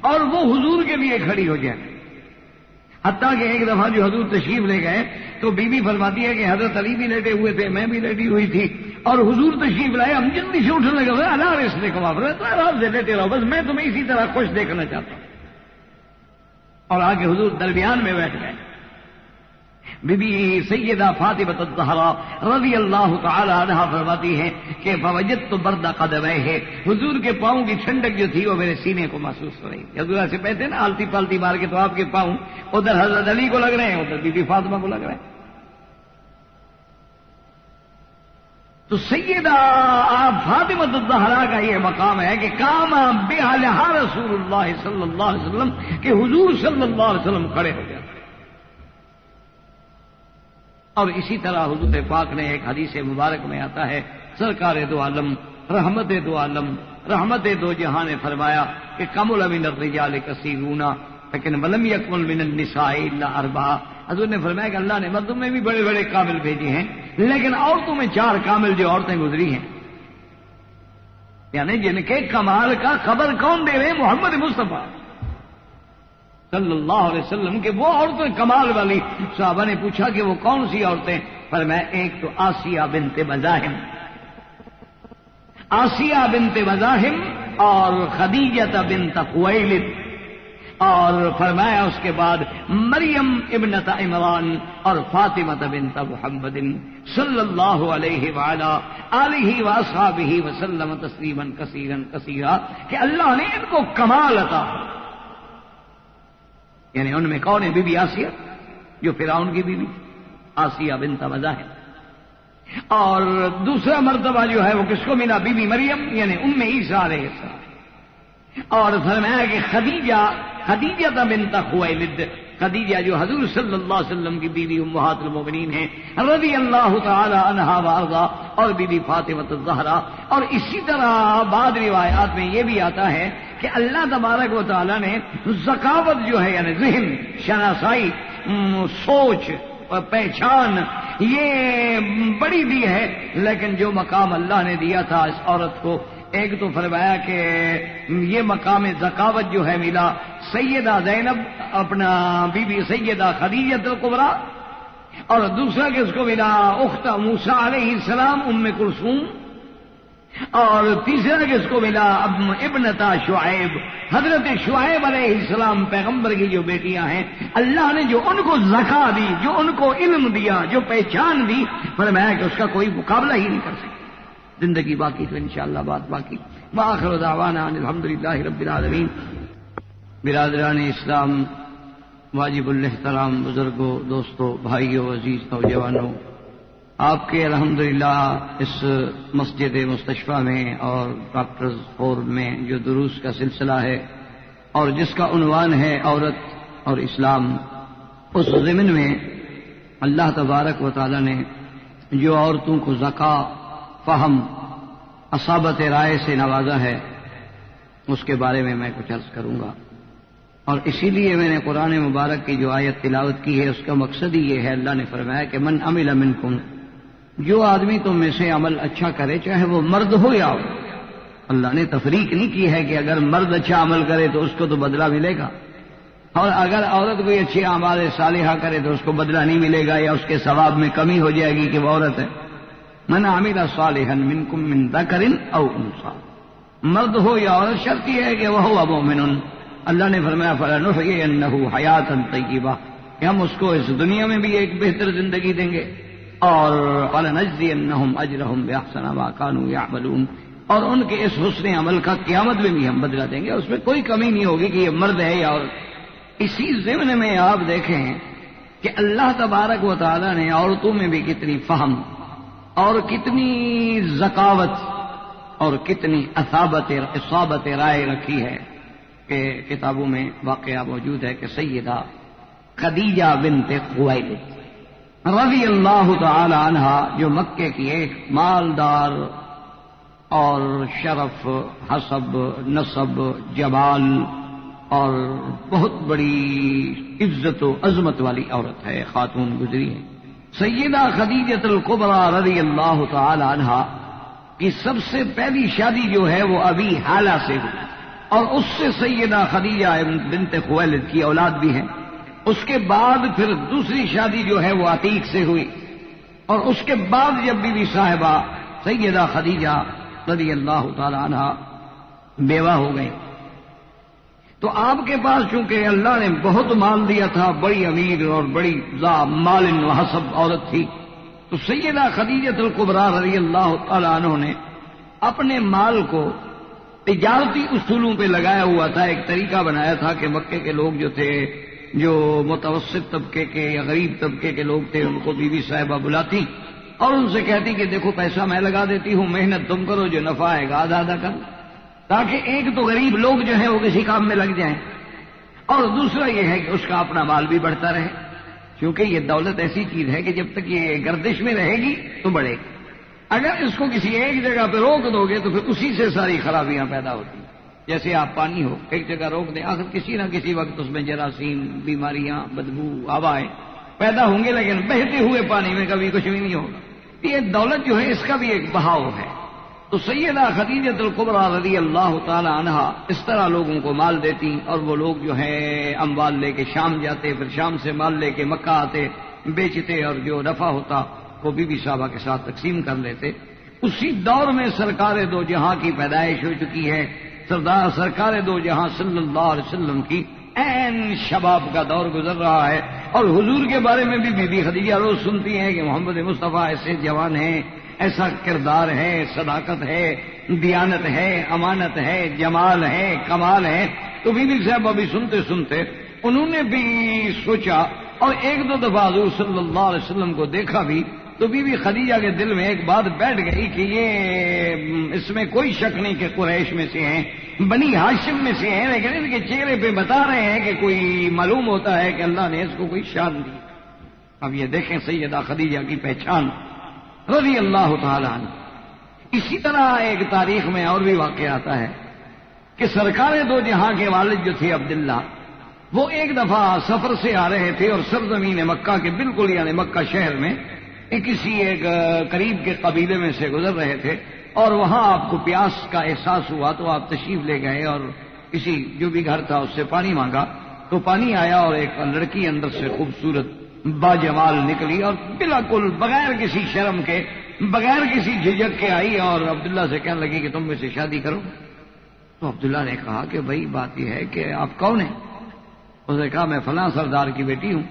اور وہ حضور کے لیے کھڑی ہو جائے. حتیٰ کہ ایک دفعہ جو حضور تشریف لے گئے تو بی بی فرماتی ہے کہ حضرت علی بھی لیٹے ہوئے تھے، میں بھی لیٹی ہوئی تھی، اور حضور تشریف لائے، ہم جلدی سے اٹھنے لگے، اللہ رسل کو تو آرام سے لیٹے رہو، بس میں تمہیں اسی طرح خوش دیکھنا چاہتا ہوں. اور آگے حضور درمیان میں بیٹھ گئے. بی بی سیدہ فاطمہ الزہرا رضی اللہ تعالی عنہا فرماتی ہے کہ فوجدت برد قدمیہ، حضور کے پاؤں کی ٹھنڈک جو تھی وہ میرے سینے کو محسوس ہو رہی تھی. حضور ایسے بیٹھے نا آلتی پالتی مار کے، تو آپ کے پاؤں ادھر حضرت علی کو لگ رہے ہیں، ادھر بی بی فاطمہ کو لگ رہے ہیں. تو سیدہ فاطمہ الزہرا کا یہ مقام ہے کہ کام بہا رسول اللہ صلی اللہ علیہ وسلم، کہ حضور صلی اللہ علیہ وسلم کھڑے ہو گئے. اور اسی طرح حضور پاک نے ایک حدیث مبارک میں آتا ہے، سرکار دو عالم رحمت دو عالم رحمت دو جہاں نے فرمایا کہ کمل من الرجال کثیرون لیکن ولم یکمل من النساء الا اربعہ. حضور نے فرمایا کہ اللہ نے مردوں میں بھی بڑے بڑے کامل بھیجے ہیں، لیکن عورتوں میں 4 کامل جو عورتیں گزری ہیں، یعنی جن کے کمال کا خبر کون دے رہے ہیں؟ محمد مصطفیٰ صلی اللہ علیہ وسلم کے وہ عورتیں کمال والی. صحابہ نے پوچھا کہ وہ کون سی عورتیں؟ فرمایا ایک تو آسیہ بنت مزاحم، آسیہ بنت مزاحم اور خدیجہ بنت خویلد، اور فرمایا اس کے بعد مریم ابنت عمران اور فاطمہ بنت محمد صلی اللہ علیہ وعلا آلہ واصحابہ وسلم تسلیما کثیرا کثیرا، کہ اللہ نے ان کو کمال عطا. یعنی ان میں کون ہے؟ بی بی آسیہ جو فرعون کی بیوی آسیہ بنت مزاحم، اور دوسرا مرتبہ جو ہے وہ کس کو ملا؟ بی بی مریم یعنی ام عیسیٰ علیہ السلام. اور فرمایا کہ خدیجہ بنت خویلد، خدیجہ جو حضور صلی اللہ علیہ وسلم کی بیوی امہات المومنین ہیں رضی اللہ تعالی عنہا وارضا، اور بی بی فاطمہ الزہرا. اور اسی طرح بعض روایات میں یہ بھی آتا ہے کہ اللہ تبارک و تعالی نے ذکاوت جو ہے یعنی ذہن، شناسائی، سوچ اور پہچان یہ بڑی دی ہے. لیکن جو مقام اللہ نے دیا تھا اس عورت کو، ایک تو فرمایا کہ یہ مقام ذکاوت جو ہے ملا سیدہ زینب اپنا بی بی سیدہ خدیجہ الکبریٰ، اور دوسرا کس کو ملا؟ اخت موسیٰ علیہ السلام ام کلثوم، اور تیسرا کس کو ملا؟ ابنتا شعیب، حضرت شعیب علیہ السلام پیغمبر کی جو بیٹیاں ہیں، اللہ نے جو ان کو زکا دی، جو ان کو علم دیا، جو پہچان دی، فرمایا کہ اس کا کوئی مقابلہ ہی نہیں کر سکتا. زندگی باقی تو انشاءاللہ بات باقی. وآخر دعوانا ان الحمدللہ رب العالمین. برادران اسلام، واجب الاحترام بزرگوں، دوستوں، بھائیوں، عزیز نوجوانوں، آپ کے الحمدللہ اس مسجد مستشفیٰ میں اور ڈاکٹرز فورم میں جو دروس کا سلسلہ ہے اور جس کا عنوان ہے عورت اور اسلام، اس ضمن میں اللہ تبارک و تعالی نے جو عورتوں کو ذکا، فہم، اصابت رائے سے نوازا ہے، اس کے بارے میں کچھ عرض کروں گا. اور اسی لیے میں نے قرآن مبارک کی جو آیت تلاوت کی ہے اس کا مقصد ہی یہ ہے. اللہ نے فرمایا کہ من عمل منکم، جو آدمی تم میں سے عمل اچھا کرے، چاہے وہ مرد ہو یا عورت. اللہ نے تفریق نہیں کی ہے کہ اگر مرد اچھا عمل کرے تو اس کو تو بدلہ ملے گا، اور اگر عورت کوئی اچھی اعمال صالحہ کرے تو اس کو بدلہ نہیں ملے گا یا اس کے ثواب میں کمی ہو جائے گی کہ وہ عورت ہے. من عمل صالحا منکم من ذکر او انثی، مرد ہو یا عورت، شرط یہ ہے کہ وہ ہو مؤمن. اللہ نے فرمایا فلنحیینہ حیاتا طیبہ، کہ ہم اس کو اس دنیا میں بھی ایک بہتر زندگی دیں گے، اور فلنجزینہم اجرہم باحسن ما کانوا یعملون، اور ان کے اس حسن عمل کا قیامت میں بھی ہم بدلہ دیں گے، اس میں کوئی کمی نہیں ہوگی کہ یہ مرد ہے یا عورت. اسی ضمن میں آپ دیکھیں کہ اللہ تبارک و تعالی نے عورتوں میں بھی کتنی فہم اور کتنی ذکاوت اور کتنی اصابت رائے رکھی ہے کہ کتابوں میں واقعہ موجود ہے کہ سیدہ خدیجہ بنت خویلد رضی اللہ تعالی عنہا، جو مکے کی ایک مالدار اور شرف، حسب، نسب، جمال اور بہت بڑی عزت و عظمت والی عورت ہے، خاتون گزری ہے. سیدہ خدیجہ الکبریٰ رضی اللہ تعالی عنہا کی سب سے پہلی شادی جو ہے وہ ابی حالہ سے ہوئی. اور اس سے سیدہ خدیجہ بنت خویلد کی اولاد بھی ہے. اس کے بعد پھر دوسری شادی جو ہے وہ عتیق سے ہوئی، اور اس کے بعد جب بی بی صاحبہ سیدہ خدیجہ رضی اللہ تعالی عنہ بیوہ ہو گئی تو آپ کے پاس چونکہ اللہ نے بہت مال دیا تھا، بڑی امیر اور بڑی مال و حسب عورت تھی، تو سیدہ خدیجہ الکبریٰ رضی اللہ تعالی عنہ نے اپنے مال کو تجارتی اصولوں پہ لگایا ہوا تھا. ایک طریقہ بنایا تھا کہ مکے کے لوگ جو تھے، جو متوسط طبقے کے یا غریب طبقے کے لوگ تھے، ان کو بی بی صاحبہ بلاتی اور ان سے کہتی کہ دیکھو پیسہ میں لگا دیتی ہوں، محنت تم کرو، جو نفع آئے گا آدھا آدھا کر، تاکہ ایک تو غریب لوگ جو ہیں وہ کسی کام میں لگ جائیں، اور دوسرا یہ ہے کہ اس کا اپنا مال بھی بڑھتا رہے، کیونکہ یہ دولت ایسی چیز ہے کہ جب تک یہ گردش میں رہے گی تو بڑھے گی. اگر اس کو کسی ایک جگہ پہ روک دو گے تو پھر اسی سے ساری خرابیاں پیدا ہوتی ہیں. جیسے آپ پانی ہو ایک جگہ روک دیں، آخر کسی نہ کسی وقت اس میں جراثیم، بیماریاں، بدبو، ہوائیں پیدا ہوں گے، لیکن بہتے ہوئے پانی میں کبھی کچھ بھی نہیں ہوگا. یہ دولت جو ہے اس کا بھی ایک بہاؤ ہے. تو سیدہ خدیجہ الکبریٰ رضی اللہ تعالی عنہا اس طرح لوگوں کو مال دیتی، اور وہ لوگ جو ہے اموال لے کے شام جاتے، پھر شام سے مال لے کے مکہ آتے، بیچتے، اور جو نفع ہوتا وہ بی بی صاحبہ کے ساتھ تقسیم کر لیتے. اسی دور میں سرکار دو جہاں کی پیدائش ہو چکی ہے. سرکار دو جہاں صلی اللہ علیہ وسلم کی عین شباب کا دور گزر رہا ہے، اور حضور کے بارے میں بھی بی بی خدیجہ روز سنتی ہیں کہ محمد مصطفیٰ ایسے جوان ہیں، ایسا کردار ہے، صداقت ہے، دیانت ہے، امانت ہے، جمال ہے، کمال ہے. تو بی بی صاحبہ بھی سنتے سنتے انہوں نے بھی سوچا، اور ایک دو دفعہ حضور صلی اللہ علیہ وسلم کو دیکھا بھی، تو بی بی خدیجہ کے دل میں ایک بات بیٹھ گئی کہ یہ اس میں کوئی شک نہیں کہ قریش میں سے ہیں، بنی ہاشم میں سے ہیں، لیکن ان کے چہرے پہ بتا رہے ہیں کہ کوئی معلوم ہوتا ہے کہ اللہ نے اس کو کوئی شان دی. اب یہ دیکھیں سیدہ خدیجہ کی پہچان رضی اللہ تعالی عنہ. اسی طرح ایک تاریخ میں اور بھی واقعہ آتا ہے کہ سرکار دو جہاں کے والد جو تھے عبداللہ، وہ ایک دفعہ سفر سے آ رہے تھے اور سرزمین مکہ کے بالکل یعنی مکہ شہر میں کسی ایک قریب کے قبیلے میں سے گزر رہے تھے، اور وہاں آپ کو پیاس کا احساس ہوا تو آپ تشریف لے گئے اور کسی جو بھی گھر تھا اس سے پانی مانگا تو پانی آیا، اور ایک لڑکی اندر سے خوبصورت باجمال نکلی، اور بالکل بغیر کسی شرم کے، بغیر کسی جھجک کے آئی، اور عبداللہ سے کہنے لگی کہ تم مجھ سے شادی کرو. تو عبداللہ نے کہا کہ بھائی بات یہ ہے کہ آپ کون ہیں؟ اس نے کہا میں فلاں سردار کی بیٹی ہوں.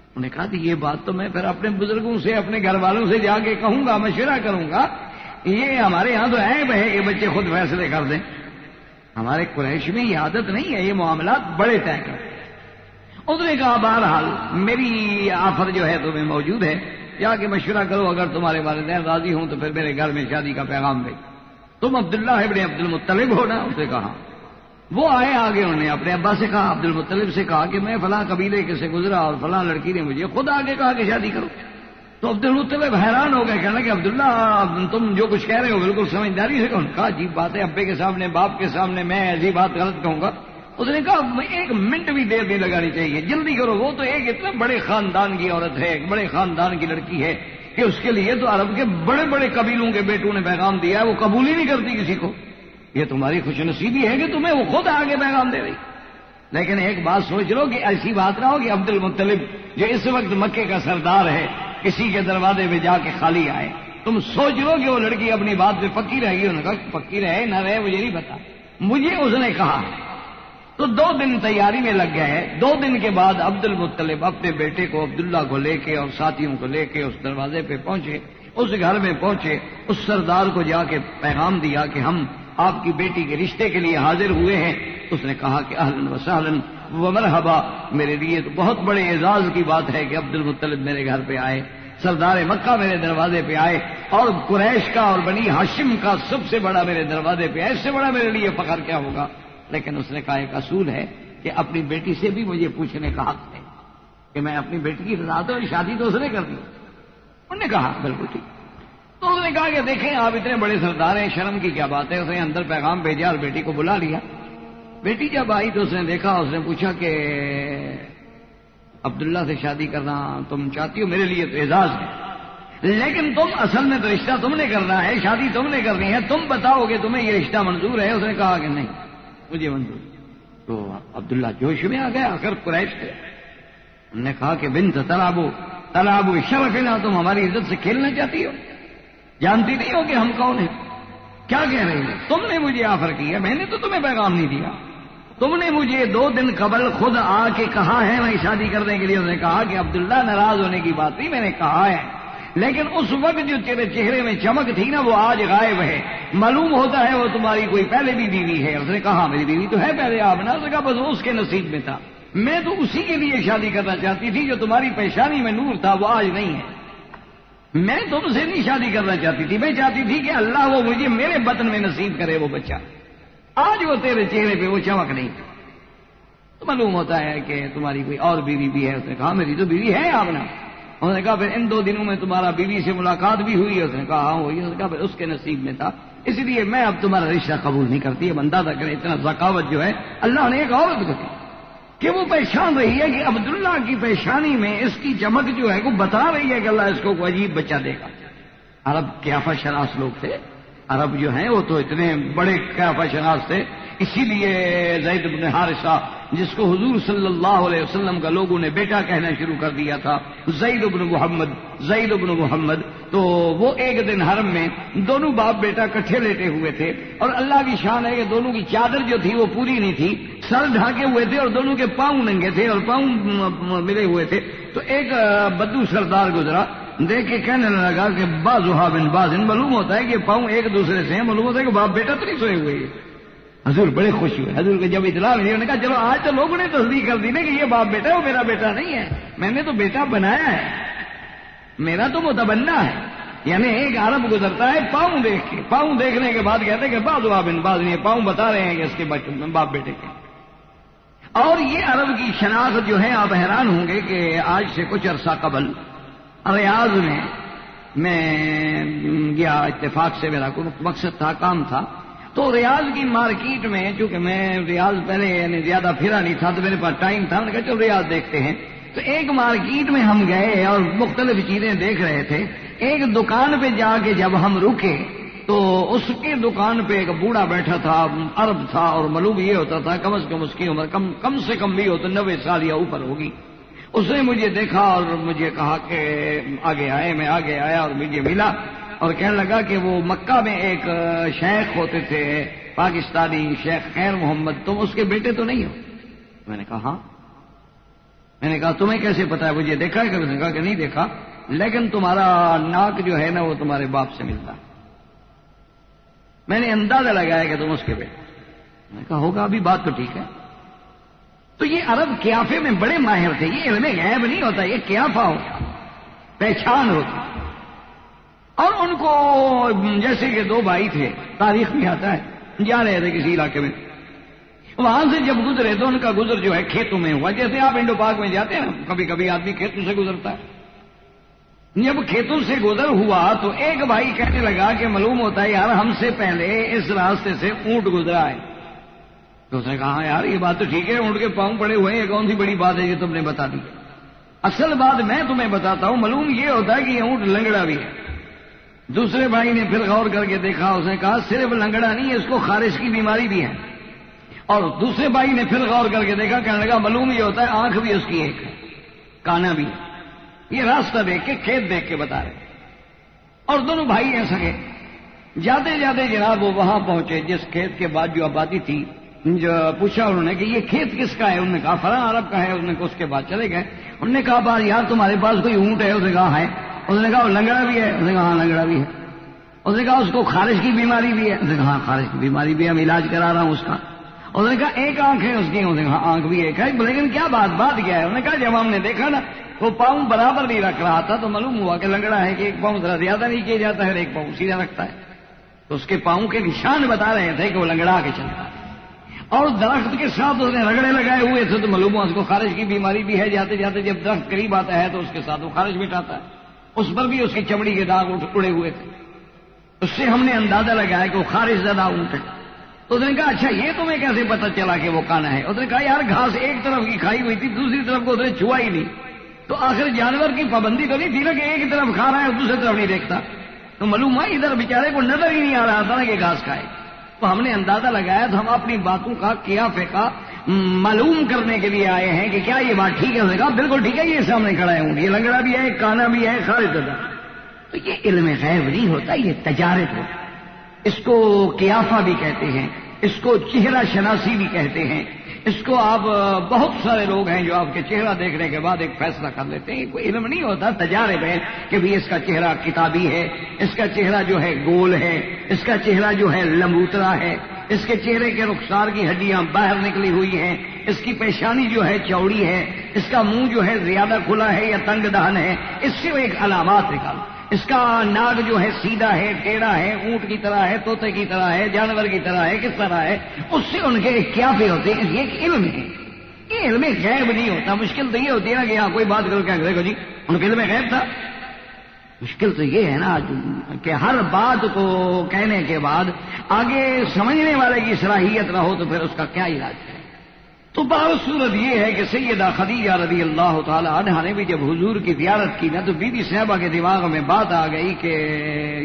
انہوں نے کہا کہ یہ بات تو میں پھر اپنے بزرگوں سے، اپنے گھر والوں سے جا کے کہوں گا، مشورہ کروں گا. یہ ہمارے ہاں تو عیب ہے کہ بچے خود فیصلے کر دیں. ہمارے قریش میں یہ عادت نہیں ہے، یہ معاملات بڑے طے کرتے. اس نے کہا بہرحال میری آفر جو ہے تمہیں موجود ہے، جا کے مشورہ کرو، اگر تمہارے والدین راضی ہوں تو پھر میرے گھر میں شادی کا پیغام دے. تم عبداللہ ابن عبد المطلب ہو نا؟ اس نے کہا. وہ آئے آگے، انہوں نے اپنے ابا سے کہا، عبد المطلب سے کہا کہ میں فلاں قبیلے کے سے گزرا اور فلاں لڑکی نے مجھے خود آگے کہا کہ شادی کرو. تو عبد المطلب حیران ہو گئے، کہنے کہ عبداللہ تم جو کچھ کہہ رہے ہو بالکل سمجھداری سے کہو. کہا عجیب بات ہے، ابے کے سامنے، باپ کے سامنے میں ایسی بات غلط کہوں گا؟ اس نے کہا ایک منٹ بھی دیر نہیں لگانی چاہیے، جلدی کرو. وہ تو ایک اتنے بڑے خاندان کی عورت ہے، ایک بڑے خاندان کی لڑکی ہے کہ اس کے لیے تو عرب کے بڑے بڑے قبیلوں کے بیٹوں نے پیغام دیا ہے، وہ قبول ہی نہیں کرتی کسی کو. یہ تمہاری خوش نصیبی ہے کہ تمہیں وہ خود آگے پیغام دے رہی. لیکن ایک بات سوچ لو کہ ایسی بات نہ ہو کہ عبد المطلب جو اس وقت مکے کا سردار ہے کسی کے دروازے پہ جا کے خالی آئے. تم سوچ لو کہ وہ لڑکی اپنی بات پہ پکی رہے گی. انہوں نے کہا پکی رہے نہ رہے مجھے نہیں پتا، مجھے اس نے کہا. تو 2 دن تیاری میں لگ گئے. 2 دن کے بعد عبد المطلب اپنے بیٹے کو عبداللہ کو لے کے اور ساتھیوں کو لے کے اس دروازے پہ پہنچے، اس گھر میں پہنچے. اس سردار کو جا کے پیغام دیا کہ ہم آپ کی بیٹی کے رشتے کے لیے حاضر ہوئے ہیں. اس نے کہا کہ اہلا و سہلا و مرحبا، میرے لیے تو بہت بڑے اعزاز کی بات ہے کہ عبد المطلب میرے گھر پہ آئے، سردار مکہ میرے دروازے پہ آئے، اور قریش کا اور بنی ہاشم کا سب سے بڑا میرے دروازے پہ، ایسے بڑا میرے لیے فخر کیا ہوگا. لیکن اس نے کہا ایک اصول ہے کہ اپنی بیٹی سے بھی مجھے پوچھنے کا حق ہے کہ میں اپنی بیٹی کی رضا دوں، شادی تو اس نے کر دی. انہوں نے کہا بالکل ٹھیک. تو اس نے کہا کہ دیکھیں آپ اتنے بڑے سردار ہیں، شرم کی کیا بات ہے. اس نے اندر پیغام بھیجا اور بیٹی کو بلا لیا. بیٹی جب آئی تو اس نے دیکھا، اس نے پوچھا کہ عبداللہ سے شادی کرنا تم چاہتی ہو؟ میرے لیے تو اعزاز ہے، لیکن تم اصل میں تو رشتہ تم نے کرنا ہے، شادی تم نے کرنی ہے، تم بتاؤ کہ تمہیں یہ رشتہ منظور ہے. اس نے کہا کہ نہیں. مجھے منظور. تو عبداللہ جوش میں آ گیا. آ کر قریش تھے, انہوں نے کہا کہ بنت تلعب بشرفنا, تم ہماری عزت سے کھیلنا چاہتی ہو, جانتی نہیں ہو کہ ہم کون ہیں؟ کیا کہہ رہی ہو؟ تم نے مجھے آفر کیا, میں نے تو تمہیں پیغام نہیں دیا. تم نے مجھے 2 دن قبل خود آ کے کہا ہے میں شادی کرنے کے لیے. اس نے کہا کہ عبداللہ ناراض ہونے کی بات نہیں, میں نے کہا ہے, لیکن اس وقت جو تیرے چہرے میں چمک تھی نا وہ آج غائب ہے. معلوم ہوتا ہے وہ تمہاری کوئی پہلے بھی بیوی ہے. اس نے کہا میری بیوی تو ہے پہلے آپ نے. اس نے کہا بس اس کے نصیب میں تھا, میں تو اسی کے لیے شادی کرنا چاہتی تھی جو تمہاری پیشانی میں نور تھا وہ آج نہیں ہے. میں تم سے نہیں شادی کرنا چاہتی تھی, میں چاہتی تھی کہ اللہ وہ مجھے میرے بطن میں نصیب کرے وہ بچہ. آج وہ تیرے چہرے پہ وہ چمک نہیں. تو معلوم ہوتا ہے کہ تمہاری کوئی اور بیوی بھی ہے. اس نے کہا میری تو بیوی ہے آپ نے. انہوں نے کہا پھر ان 2 دنوں میں تمہارا بیوی سے ملاقات بھی ہوئی ہے؟ اس نے کہا ہاں ہوئی. اس نے کہا پھر اس کے نصیب میں تھا, اس لیے میں اب تمہارا رشتہ قبول نہیں کرتی. اب اندازہ کریں اتنا ذکاوت جو ہے اللہ نے ایک عورت کو دی کہ وہ پہچان رہی ہے کہ عبداللہ کی پیشانی میں اس کی چمک جو ہے وہ بتا رہی ہے کہ اللہ اس کو کوئی عجیب بچہ دے گا. عرب قیافہ شناس لوگ تھے. عرب جو ہیں وہ تو اتنے بڑے قیافہ شناس تھے. اسی لیے زید بن حارثہ جس کو حضور صلی اللہ علیہ وسلم کا لوگوں نے بیٹا کہنا شروع کر دیا تھا, زید بن محمد, تو وہ ایک دن حرم میں دونوں باپ بیٹا کٹھے لیٹے ہوئے تھے. اور اللہ کی شان ہے کہ دونوں کی چادر جو تھی وہ پوری نہیں تھی, سر ڈھانکے ہوئے تھے اور دونوں کے پاؤں ننگے تھے اور پاؤں ملے ہوئے تھے. تو ایک بدو سردار گزرا, دیکھ کے کہنے لگا کہ بازوہا بن بازن, معلوم ہوتا ہے کہ پاؤں ایک دوسرے سے ہیں, معلوم ہوتا ہے کہ باپ بیٹا تو نہیں سوئے ہوئے. حضور بڑے خوش ہوئے. حضور کو جب اطلاع ملی انہوں نے کہا چلو آج تو لوگوں نے تصدیق کر دی نا کہ یہ باپ بیٹا ہے, وہ میرا بیٹا نہیں ہے, میں نے تو بیٹا بنایا ہے, میرا تو متبنا ہے. یعنی ایک عرب گزرتا ہے پاؤں دیکھ کے, پاؤں دیکھنے کے بعد کہتے ہیں کہ بازوہا بن بازن, یہ پاؤں بتا رہے ہیں کہ اس کے باپ بیٹے کے. اور یہ عرب کی شناخت جو ہے آپ حیران ہوں گے کہ آج سے کچھ عرصہ قبل ریاض میں گیا, اتفاق سے میرا کوئی مقصد تھا, کام تھا. تو ریاض کی مارکیٹ میں, چونکہ میں ریاض پہلے یعنی زیادہ پھرا نہیں تھا تو میرے پاس ٹائم تھا, میں نے کہا چلو ریاض دیکھتے ہیں. تو ایک مارکیٹ میں ہم گئے اور مختلف چیزیں دیکھ رہے تھے. ایک دکان پہ جا کے جب ہم رکے تو اس کی دکان پہ ایک بوڑھا بیٹھا تھا, عرب تھا, اور معلوم یہ ہوتا تھا کم از کم اس کی عمر کم سے کم بھی ہو تو 90 سال یا اوپر ہوگی. اس نے مجھے دیکھا اور مجھے کہا کہ آگے آئے. میں آگے آیا اور مجھے ملا اور کہنے لگا کہ وہ مکہ میں ایک شیخ ہوتے تھے پاکستانی, شیخ خیر محمد, تم اس کے بیٹے تو نہیں ہو؟ میں نے کہا ہاں. میں نے کہا تمہیں کیسے پتا ہے, مجھے دیکھا ہے؟ اس نے کہا کہ نہیں دیکھا, لیکن تمہارا ناک جو ہے نا وہ تمہارے باپ سے ملتا ہے. میں نے اندازہ لگایا کہ تم اس کے بیٹے. میں نے کہا ہوگا, ابھی بات تو ٹھیک ہے. تو یہ عرب قیافے میں بڑے ماہر تھے. یہ علم غیب نہیں ہوتا, یہ قیافہ ہوتا, پہچان ہوتی. اور ان کو جیسے کہ 2 بھائی تھے, تاریخ میں آتا ہے, جا رہے تھے کسی علاقے میں, وہاں سے جب گزرے تو ان کا گزر جو ہے کھیتوں میں ہوا. جیسے آپ انڈو پارک میں جاتے ہیں نا, کبھی کبھی آدمی کھیتوں سے گزرتا ہے. جب کھیتوں سے گزر ہوا تو ایک بھائی کہنے لگا کہ معلوم ہوتا ہے یار ہم سے پہلے اس راستے سے اونٹ گزرا ہے. تو اس نے کہا یار یہ بات تو ٹھیک ہے, اونٹ کے پاؤں پڑے ہوئے ہیں, یہ کون سی بڑی بات ہے یہ تم نے بتا دی. اصل بات میں تمہیں بتاتا ہوں, معلوم یہ ہوتا ہے کہ یہ اونٹ لنگڑا بھی ہے. دوسرے بھائی نے پھر غور کر کے دیکھا, اس نے کہا صرف لنگڑا نہیں ہے, اس کو خارش کی بیماری بھی ہے. اور دوسرے بھائی نے پھر غور کر کے دیکھا, کہنے لگا معلوم یہ ہوتا ہے آنکھ بھی اس کی ایک ہے, کانا بھی. یہ راستہ دیکھ کے, کھیت دیکھ کے بتا رہے. اور دونوں بھائی ہیں سگے. جاتے جاتے جناب وہ وہاں پہنچے جس کھیت کے بعد جو آبادی تھی. جو پوچھا انہوں نے کہ یہ کھیت کس کا ہے؟ انہوں نے کہا فلاں عرب کا ہے. انہوں نے اس کے بعد چلے گئے. انہوں نے کہا بات یار تمہارے پاس کوئی اونٹ ہے؟ اس نے کہا ہے. اس نے کہا وہ لنگڑا بھی ہے؟ اس نے کہا ہاں لنگڑا بھی ہے. اس نے کہا اس کو خارش کی بیماری بھی ہے؟ اس نے کہا ہاں خارش کی بیماری بھی ہے, ہم علاج کرا رہا ہوں اس کا. اس نے کہا ایک آنکھ ہے اس کی؟ اس نے کہا آنکھ بھی ایک ہے. لیکن کیا بات کیا ہے؟ انہوں نے کہا جب ہم نے دیکھا نا وہ پاؤں برابر نہیں رکھ رہا تھا تو معلوم ہوا کہ لنگڑا ہے, کہ ایک پاؤں ذرا زیادہ نہیں کیا جاتا ہے, ایک پاؤں سیدھا رکھتا ہے. تو اس کے پاؤں کے نشان بتا رہے تھے کہ وہ لنگڑا کے چلتا ہے. اور درخت کے ساتھ اس نے رگڑے لگائے ہوئے تھے تو معلوم ہوا اس کو خارش کی بیماری بھی ہے. جاتے جاتے جب درخت قریب آتا ہے تو اس کے ساتھ وہ خارش مٹاتا ہے. اس پر بھی اس کی چمڑی کے داغ اڑے ہوئے تھے. اس سے ہم نے اندازہ لگایا کہ وہ خارش زدہ اونٹ ہے. تو اس نے کہا اچھا یہ تمہیں کیسے پتا چلا کہ وہ کانا ہے؟ اس نے کہا یار گھاس ایک طرف کی کھائی ہوئی تھی, دوسری طرف کو اس نے چھوا ہی نہیں. تو آخر جانور کی پابندی تو نہیں تھی نا کہ ایک طرف کھا رہا ہے اور دوسری طرف نہیں دیکھتا. تو معلوم ہے ادھر بیچارے کو نظر ہی نہیں آ رہا تھا نا کہ گھاس کھائے. تو ہم نے اندازہ لگایا تو ہم اپنی باتوں کا قیافے کا معلوم کرنے کے لیے آئے ہیں کہ کیا یہ بات ٹھیک ہے. اس نے کہا بالکل ٹھیک ہے, یہ سامنے کھڑا ہے, یہ لنگڑا بھی ہے, کانا بھی ہے, خالد ہوتا. تو یہ علم غیب نہیں ہوتا, یہ تجارت ہوتا. اس کو قیافہ بھی کہتے ہیں, اس کو چہرہ شناسی بھی کہتے ہیں. اس کو آپ بہت سارے لوگ ہیں جو آپ کے چہرہ دیکھنے کے بعد ایک فیصلہ کر لیتے ہیں. کوئی علم نہیں ہوتا, تجارب ہے کہ بھی اس کا چہرہ کتابی ہے, اس کا چہرہ جو ہے گول ہے, اس کا چہرہ جو ہے لمبوترا ہے, اس کے چہرے کے رخسار کی ہڈیاں باہر نکلی ہوئی ہیں, اس کی پیشانی جو ہے چوڑی ہے, اس کا منہ جو ہے زیادہ کھلا ہے یا تنگ دہن ہے. اس سے وہ ایک علامات نکال. اس کا ناک جو ہے سیدھا ہے, ٹیڑھا ہے, اونٹ کی طرح ہے, طوطے کی طرح ہے, جانور کی طرح ہے, کس طرح ہے. اس سے ان کے کیا پہ ہوتے ہیں, یہ ایک علم ہے. یہ علم غیب نہیں ہوتا. مشکل تو یہ ہوتی ہے نا کہ یہاں کوئی بات کر کے دیکھو جی ان کے علم غیب تھا. مشکل تو یہ ہے نا کہ ہر بات کو کہنے کے بعد آگے سمجھنے والے کی صلاحیت نہ ہو تو پھر اس کا کیا علاج ہے. تو صورت یہ ہے کہ سیدہ خدیجہ رضی اللہ تعالی عنہا نے بھی جب حضور کی زیارت کی نا تو بی بی صاحبہ کے دماغ میں بات آ گئی کہ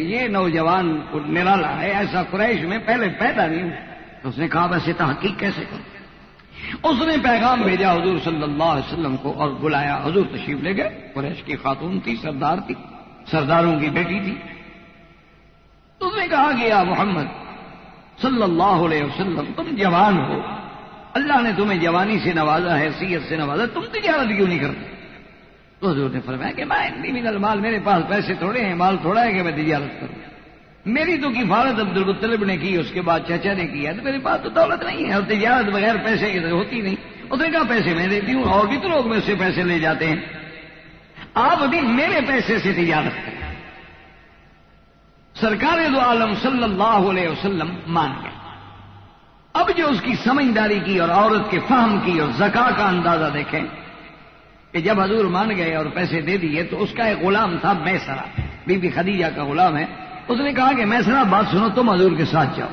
یہ نوجوان نرالا ہے, ایسا قریش میں پہلے پیدا نہیں ہوا. تو اس نے کہا ویسے تحقیق کیسے کروں. اس نے پیغام بھیجا حضور صلی اللہ علیہ وسلم کو اور بلایا. حضور تشریف لے گئے. قریش کی خاتون تھی, سردار تھی, سرداروں کی بیٹی تھی. تو اس نے کہا کہ یا محمد صلی اللہ علیہ وسلم تم جوان ہو, اللہ نے تمہیں جوانی سے نوازا ہے, حیثیت سے نوازا, تم تجارت کیوں نہیں کرتے. تو حضور نے فرمایا کہ میں من المال, میرے پاس پیسے تھوڑے ہیں, مال تھوڑا ہے کہ میں تجارت کروں. میری تو کفالت عبد المطلب نے کی, اس کے بعد چچا نے کیا, تو میرے پاس تو دولت نہیں ہے, اور تجارت بغیر پیسے کی تو ہوتی نہیں. اس نے کہا پیسے میں دیتی ہوں, اور بھی تو لوگ مجھ سے پیسے لے جاتے ہیں, آپ ابھی میرے پیسے سے تجارت کریں. سرکار دو عالم صلی اللہ علیہ وسلم مان گئے. اب جو اس کی سمجھداری کی اور عورت کے فہم کی اور زکا کا اندازہ دیکھیں کہ جب حضور مان گئے اور پیسے دے دیے تو اس کا ایک غلام تھا میسرہ, بی بی خدیجہ کا غلام ہے. اس نے کہا کہ میسرہ بات سنو, تم حضور کے ساتھ جاؤ.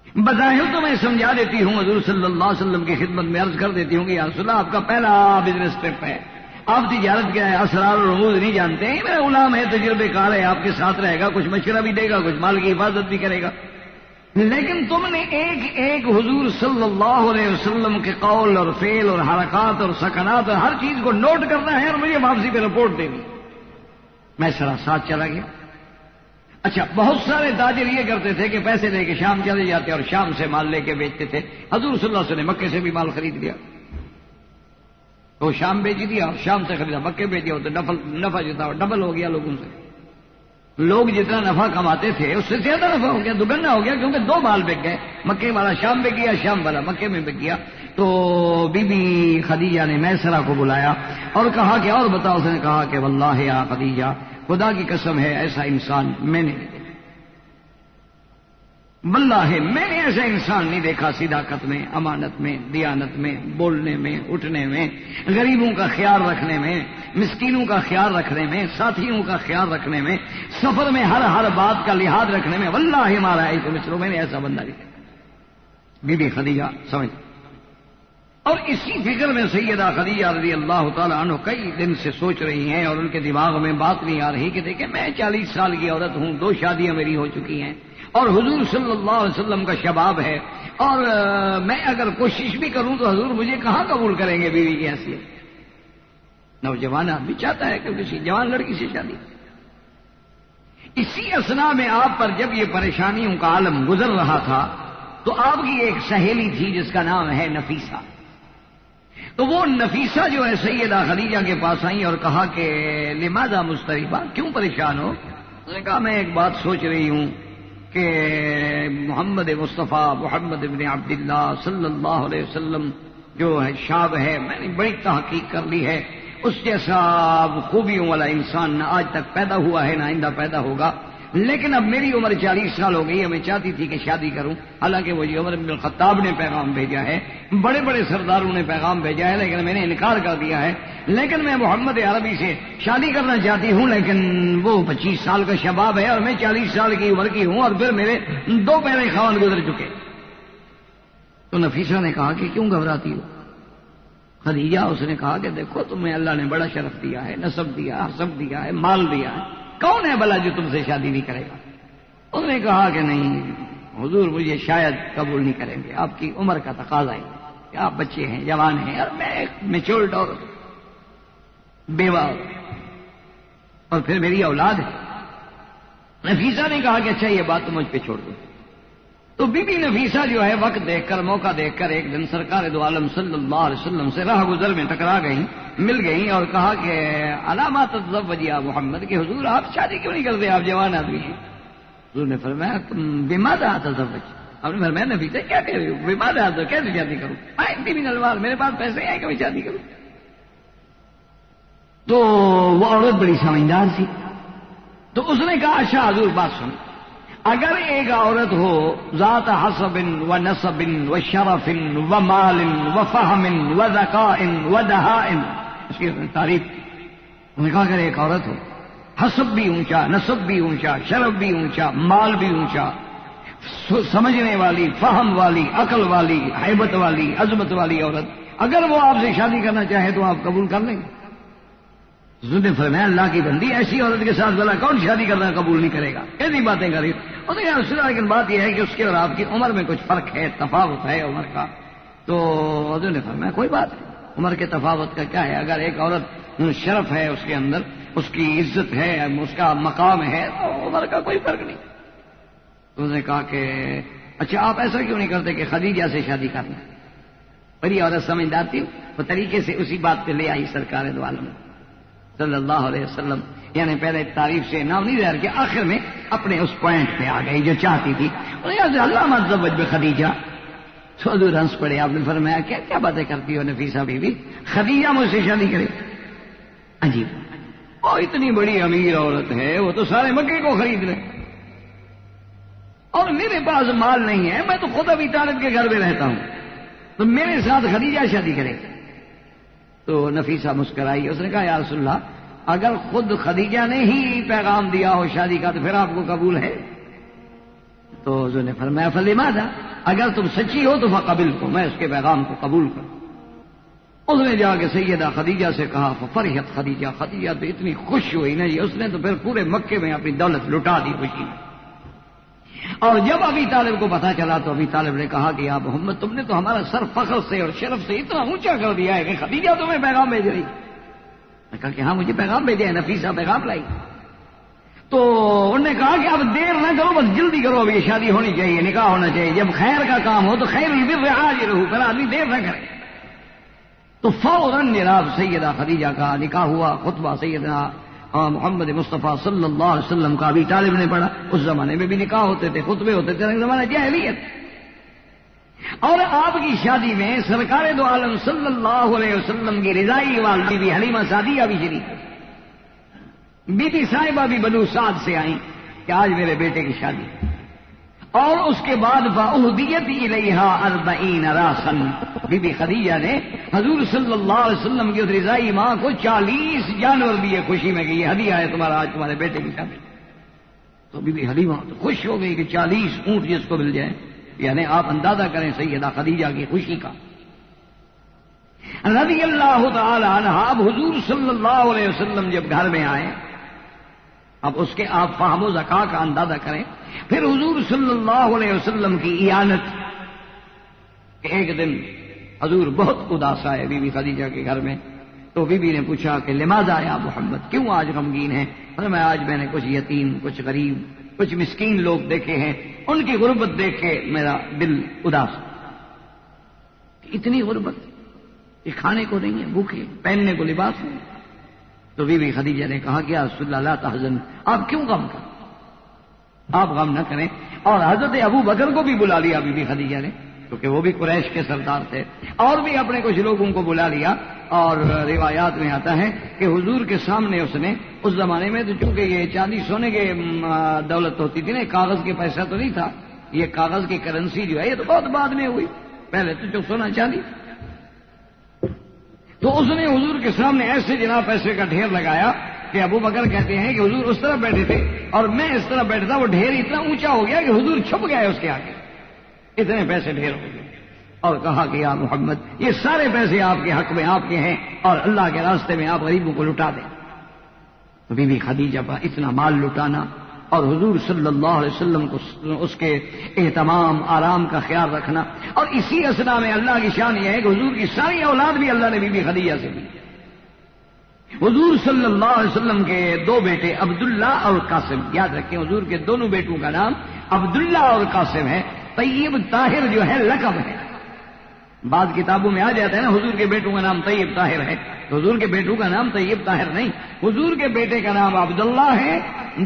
بظاہر تو میں سمجھا دیتی ہوں, حضور صلی اللہ علیہ وسلم کی خدمت میں عرض کر دیتی ہوں کہ یا رسول اللہ آپ کا پہلا بزنس ٹرپ ہے, آپ تجارت کے اسرار اور رموز نہیں جانتے ہیں, میرا غلام ہے, تجربے کار ہے, آپ کے ساتھ رہے گا, کچھ مشورہ بھی دے گا, کچھ مال کی حفاظت بھی کرے گا. لیکن تم نے ایک ایک حضور صلی اللہ علیہ وسلم کے قول اور فعل اور حرکات اور سکنات اور ہر چیز کو نوٹ کرنا ہے اور مجھے واپسی پہ رپورٹ دینی. میں ساتھ چلا گیا. اچھا, بہت سارے تاجر یہ کرتے تھے کہ پیسے لے کے شام چلے جاتے اور شام سے مال لے کے بیچتے تھے. حضور صلی اللہ علیہ وسلم نے مکے سے بھی مال خرید لیا, تو شام بیچ دیا, اور شام سے خریدا مکے بیچ دیا, تو نفع جو تھا ڈبل ہو گیا لوگوں سے. لوگ جتنا نفع کماتے تھے اس سے زیادہ نفع ہو گیا, دوگنا ہو گیا, کیونکہ دو مال بک گئے. مکے والا شام بک گیا, شام والا مکے میں بک گیا. تو بی بی خدیجہ نے میسرہ کو بلایا اور کہا کہ اور بتاؤ. اس نے کہا کہ واللہ یا خدیجہ, خدا کی قسم ہے ایسا انسان میں نے نہیں دیکھا, واللہ میں نے ایسا انسان نہیں دیکھا صداقت میں, امانت میں, دیانت میں, بولنے میں, اٹھنے میں, غریبوں کا خیال رکھنے میں, مسکینوں کا خیال رکھنے میں, ساتھیوں کا خیال رکھنے میں, سفر میں ہر بات کا لحاظ رکھنے میں, واللہ ہمارا ایسا مصرو میں نے ایسا بندہ نہیں دیکھا. بی بی خدیجہ سمجھ. اور اسی فکر میں سیدہ خدیجہ رضی اللہ تعالی عنہ کئی دن سے سوچ رہی ہیں اور ان کے دماغ میں بات نہیں آ رہی کہ دیکھیں میں 40 سال کی عورت ہوں, 2 شادیاں میری ہو چکی ہیں, اور حضور صلی اللہ علیہ وسلم کا شباب ہے, اور میں اگر کوشش بھی کروں تو حضور مجھے کہاں قبول کریں گے بیوی کی حیثیت. نوجوان آدمی چاہتا ہے کہ کسی جوان لڑکی سے شادی. اسی اثنا میں آپ پر جب یہ پریشانیوں کا عالم گزر رہا تھا تو آپ کی ایک سہیلی تھی جس کا نام ہے نفیسہ. تو وہ نفیسہ جو ہے سیدہ خدیجہ کے پاس آئی اور کہا کہ لماذا مضطربہ, کیوں پریشان ہو. اس نے کہا میں ایک بات سوچ رہی ہوں کہ محمد مصطفیٰ محمد ابن عبداللہ صلی اللہ علیہ وسلم جو ہے شاب ہے, میں نے بڑی تحقیق کر لی ہے, اس جیسا خوبیوں والا انسان نہ آج تک پیدا ہوا ہے نہ آئندہ پیدا ہوگا. لیکن اب میری عمر 40 سال ہو گئی ہے, میں چاہتی تھی کہ شادی کروں. حالانکہ وہ عمر بن الخطاب نے پیغام بھیجا ہے, بڑے بڑے سرداروں نے پیغام بھیجا ہے, لیکن میں نے انکار کر دیا ہے. لیکن میں محمد عربی سے شادی کرنا چاہتی ہوں, لیکن وہ 25 سال کا شباب ہے اور میں 40 سال کی عمر کی ہوں, اور پھر میرے 2 پہلے خاوند گزر چکے. تو نفیسہ نے کہا کہ کیوں گھبراتی ہو خدیجہ. اس نے کہا کہ دیکھو تمہیں اللہ نے بڑا شرف دیا ہے, نسب دیا, حسب دیا ہے, مال دیا ہے, کون ہے بھلا جو تم سے شادی نہیں کرے گا. اس نے کہا کہ نہیں حضور مجھے شاید قبول نہیں کریں گے، آپ کی عمر کا تقاضا ہے کہ آپ بچے ہیں، جوان ہیں، اور میں ایک میچورڈ اور بیوہ اور پھر میری اولاد ہے۔ نفیسہ نے کہا کہ اچھا یہ بات تو مجھ پہ چھوڑ دو۔ تو بی بی نفیسہ جو ہے وقت دیکھ کر، موقع دیکھ کر ایک دن سرکار دو عالم صلی اللہ علیہ وسلم سے راہ گزر میں ٹکرا گئیں، مل گئیں اور کہا کہ علامات تزوج یا محمد، کہ حضور آپ شادی کیوں نہیں کرتے، آپ جوان آدمی ہیں۔ حضور نے فرمایا بماذا تزوج، آپ نے فرمایا نفیسہ کیا کہہ رہی ہو، بماذا تزوج، کیسے شادی کروں، میں من المال، میرے پاس پیسے ہیں کہ میں شادی کروں۔ تو وہ عورت بڑی سمجھدار تھی، تو اس نے کہا اچھا حضور بات سن، اگر ایک عورت ہو ذات حسب و نسب و شرف و مال و فہم و ذکاء و دہاء، اس کی تعریف، انہوں نے کہا اگر ایک عورت ہو حسب بھی اونچا، نسب بھی اونچا، شرف بھی اونچا، مال بھی اونچا، سمجھنے والی، فہم والی، عقل والی، ہیبت والی، عظمت والی عورت، اگر وہ آپ سے شادی کرنا چاہے تو آپ قبول کر لیں گے؟ حضور نے فرمایا اللہ کی بندی، ایسی عورت کے ساتھ بھلا کون شادی کرنا قبول نہیں کرے گا، کیسی باتیں کری۔ اور لیکن بات یہ ہے کہ اس کے اور آپ کی عمر میں کچھ فرق ہے، تفاوت ہے عمر کا۔ تو حضور نے فرمایا کوئی بات نہیں، عمر کے تفاوت کا کیا ہے، اگر ایک عورت شرف ہے اس کے اندر، اس کی عزت ہے، اس کا مقام ہے، تو عمر کا کوئی فرق نہیں۔ تو انہوں نے کہا کہ اچھا آپ ایسا کیوں نہیں کرتے کہ خدیجہ سے شادی کر لیں؟ بڑی عورت سمجھدار تھی، وہ طریقے سے اسی بات پہ لے آئی سرکار دو عالم صلی اللہ علیہ وسلم، یعنی پہلے تعریف سے نام نہیں ظاہر کیا، آخر میں اپنے اس پوائنٹ پہ آ گئی جو چاہتی تھی۔ اللہ متزوج بخدیجہ، تو حضور ہنس پڑے، آپ نے فرمایا کیا کیا باتیں کرتی ہو نفیسہ بی بی، خدیجہ مجھ سے شادی کرے؟ عجیب، وہ اتنی بڑی امیر عورت ہے، وہ تو سارے مکے کو خرید لے، اور میرے پاس مال نہیں ہے، میں تو خود ابھی طالب کے گھر میں رہتا ہوں، تو میرے ساتھ خدیجہ شادی کرے؟ تو نفیسہ مسکرائی، اس نے کہا یا رسول اللہ اگر خود خدیجہ نے ہی پیغام دیا ہو شادی کا تو پھر آپ کو قبول ہے؟ تو حضور نے فرمایا فلماذا، اگر تم سچی ہو تو فقبلت، میں اس کے پیغام کو قبول کروں۔ اس نے جا کے سیدہ خدیجہ سے کہا، ففرحت خدیجہ، خدیجہ تو اتنی خوش ہوئی نا جی، اس نے تو پھر پورے مکے میں اپنی دولت لٹا دی خوشی میں۔ اور جب ابی طالب کو پتا چلا تو ابی طالب نے کہا کہ یا محمد تم نے تو ہمارا سر فخر سے اور شرف سے اتنا اونچا کر دیا ہے کہ خدیجہ تمہیں پیغام بھیج رہی۔ میں کہا کہ ہاں مجھے پیغام بھیجے، نفیسہ پیغام لائی۔ تو انہوں نے کہا کہ اب دیر نہ کرو، بس جلدی کرو، اب یہ شادی ہونی چاہیے، نکاح ہونا چاہیے، جب خیر کا کام ہو تو خیر البر عاجلہ، پھر آدمی دیر نہ کرے۔ تو فوراً جناب سیدہ خدیجہ کا نکاح ہوا، خطبہ سیدنا محمد مصطفیٰ صلی اللہ علیہ وسلم کا ابی طالب نے پڑھا۔ اس زمانے میں بھی نکاح ہوتے تھے، خطبے ہوتے تھے، زمانہ جاہلیت۔ اور آپ کی شادی میں سرکار دو عالم صلی اللہ علیہ وسلم کی رضائی والدی بھی حلیمہ سعدیہ بھی شریک، بی بی صاحبہ بھی بنو سعد سے آئیں کہ آج میرے بیٹے کی شادی، اور اس کے بعد فأہدیت الیہا 40 راسا، بی بی خدیجہ نے حضور صلی اللہ علیہ وسلم کی رضائی ماں کو 40 جانور دیے خوشی میں کہ یہ ہدیہ ہے تمہارا آج تمہارے بیٹے کی شادی۔ تو بی بی حلیمہ تو خوش ہو گئی کہ 40 اونٹ جس کو مل جائے، یعنی آپ اندازہ کریں سیدہ خدیجہ کی خوشی کا۔ رضی اللہ تعالی عنہ، اب حضور صلی اللہ علیہ وسلم جب گھر میں آئے، اب اس کے آپ فہم و ذکا کا اندازہ کریں، پھر حضور صلی اللہ علیہ وسلم کی اعانت، ایک دن حضور بہت اداس آئے بی بی خدیجہ کے گھر میں، تو بی بی نے پوچھا کہ لماذا یا محمد، کیوں آج غمگین ہیں؟ میں آج میں نے کچھ یتیم، کچھ غریب، کچھ مسکین لوگ دیکھے ہیں، ان کی غربت دیکھ کے میرا دل اداس۔ اتنی غربت، یہ کھانے کو نہیں ہے، بھوکے، پہننے کو لباس نہیں۔ تو بی بی خدیجہ نے کہا کہ یا رسول اللہ لا تحزن، آپ کیوں غم کریں، آپ غم نہ کریں۔ اور حضرت ابو بکر کو بھی بلا لیا بی بی خدیجہ نے، کیونکہ وہ بھی قریش کے سردار تھے، اور بھی اپنے کچھ لوگوں کو بلا لیا۔ اور روایات میں آتا ہے کہ حضور کے سامنے اس نے، اس زمانے میں تو چونکہ یہ چاندی سونے کے دولت ہوتی تھی نا، کاغذ کے پیسہ تو نہیں تھا، یہ کاغذ کی کرنسی جو ہے یہ تو بہت بعد میں ہوئی، پہلے تو جو سونا چاندی۔ تو اس نے حضور کے سامنے ایسے جناب پیسے کا ڈھیر لگایا کہ ابو بکر کہتے ہیں کہ حضور اس طرح بیٹھے تھے اور میں اس طرح بیٹھا تھا، وہ ڈھیر اتنا اونچا ہو گیا کہ حضور چھپ گئے اس کے آگے، اتنے پیسے ڈھیر ہو گئے۔ اور کہا کہ یا محمد یہ سارے پیسے آپ کے حق میں آپ کے ہیں، اور اللہ کے راستے میں آپ غریبوں کو لٹا دیں۔ تو بی بی خدیجہ پر اتنا مال لٹانا، اور حضور صلی اللہ علیہ وسلم کو اس کے اہتمام آرام کا خیال رکھنا. اور اسی اثنا میں اللہ کی شان یہ ہے کہ حضور کی ساری اولاد بھی اللہ نے بی بی خدیجہ سے دی. حضور صلی اللہ علیہ وسلم کے دو بیٹے عبداللہ اور قاسم، یاد رکھیں حضور کے دونوں بیٹوں کا نام عبداللہ اور قاسم ہے. طیب طاہر جو ہے لقب ہے. بعض کتابوں میں آ جاتا ہے نا حضور کے بیٹوں کا نام طیب طاہر ہے، تو حضور کے بیٹوں کا نام طیب طاہر نہیں، حضور کے بیٹے کا نام عبداللہ ہے،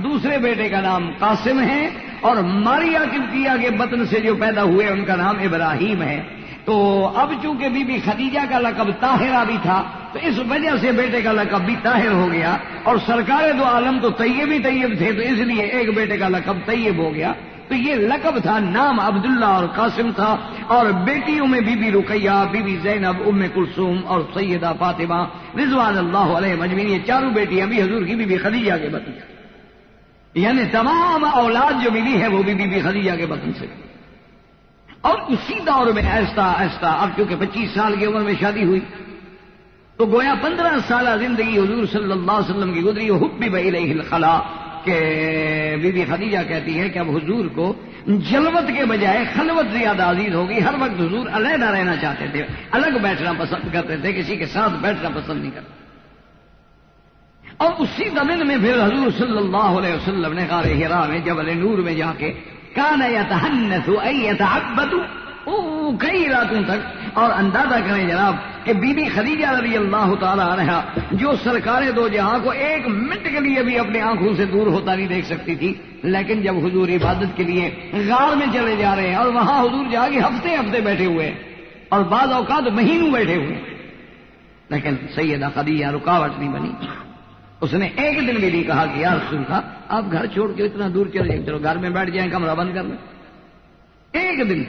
دوسرے بیٹے کا نام قاسم ہے، اور ماریا قبطیہ کے بطن سے جو پیدا ہوئے ان کا نام ابراہیم ہے. تو اب چونکہ بی بی خدیجہ کا لقب طاہرہ بھی تھا تو اس وجہ سے بیٹے کا لقب بھی طاہر ہو گیا، اور سرکار دو عالم تو طیب ہی طیب تھے تو اس لیے ایک بیٹے کا لقب طیب ہو گیا. تو یہ لقب تھا، نام عبداللہ اور قاسم تھا. اور بیٹیوں میں Bibi Ruqayya, Bibi Zainab, Umm Kulthum اور سیدہ فاطمہ رضوان اللہ علیہ مجمعین، یہ چاروں بیٹیاں بھی حضور کی بی بی خدیجہ کے بطن، یعنی تمام اولاد جو ملی ہے وہ بھی بی بی خدیجہ کے بطن سے. اور اسی دور میں آہستہ آہستہ اب چونکہ 25 سال کی عمر میں شادی ہوئی تو گویا 15 سالہ زندگی حضور صلی اللہ علیہ وسلم کی گزری. حبب الیہ الخلا کہ بی بی خدیجہ کہتی ہے کہ اب حضور کو جلوت کے بجائے خلوت زیادہ عزیز ہوگی. ہر وقت حضور علیحدہ رہنا چاہتے تھے، الگ بیٹھنا پسند کرتے تھے، کسی کے ساتھ بیٹھنا پسند نہیں کرتے. اور اسی زمین میں پھر حضور صلی اللہ علیہ وسلم نے غار حرا میں جبل نور میں جا کے کان یتحنث ای یتعبد کئی راتوں تک. اور اندازہ کریں جناب کہ بی بی خدیجہ رضی اللہ تعالی عنہا جو سرکار دو جہاں کو ایک منٹ کے لیے بھی اپنے آنکھوں سے دور ہوتا نہیں دیکھ سکتی تھی، لیکن جب حضور عبادت کے لیے غار میں چلے جا رہے ہیں اور وہاں حضور جا کے ہفتے ہفتے بیٹھے ہوئے اور بعض اوقات مہینوں بیٹھے ہوئے، لیکن سیدہ خدیجہ رکاوٹ نہیں بنی. اس نے ایک دن بھی نہیں کہا کہ یا رسول اللہ آپ گھر چھوڑ کے اتنا دور چلے جائیں، چلو گھر میں بیٹھ جائیں، کمرہ بند کر لیں. ایک دن.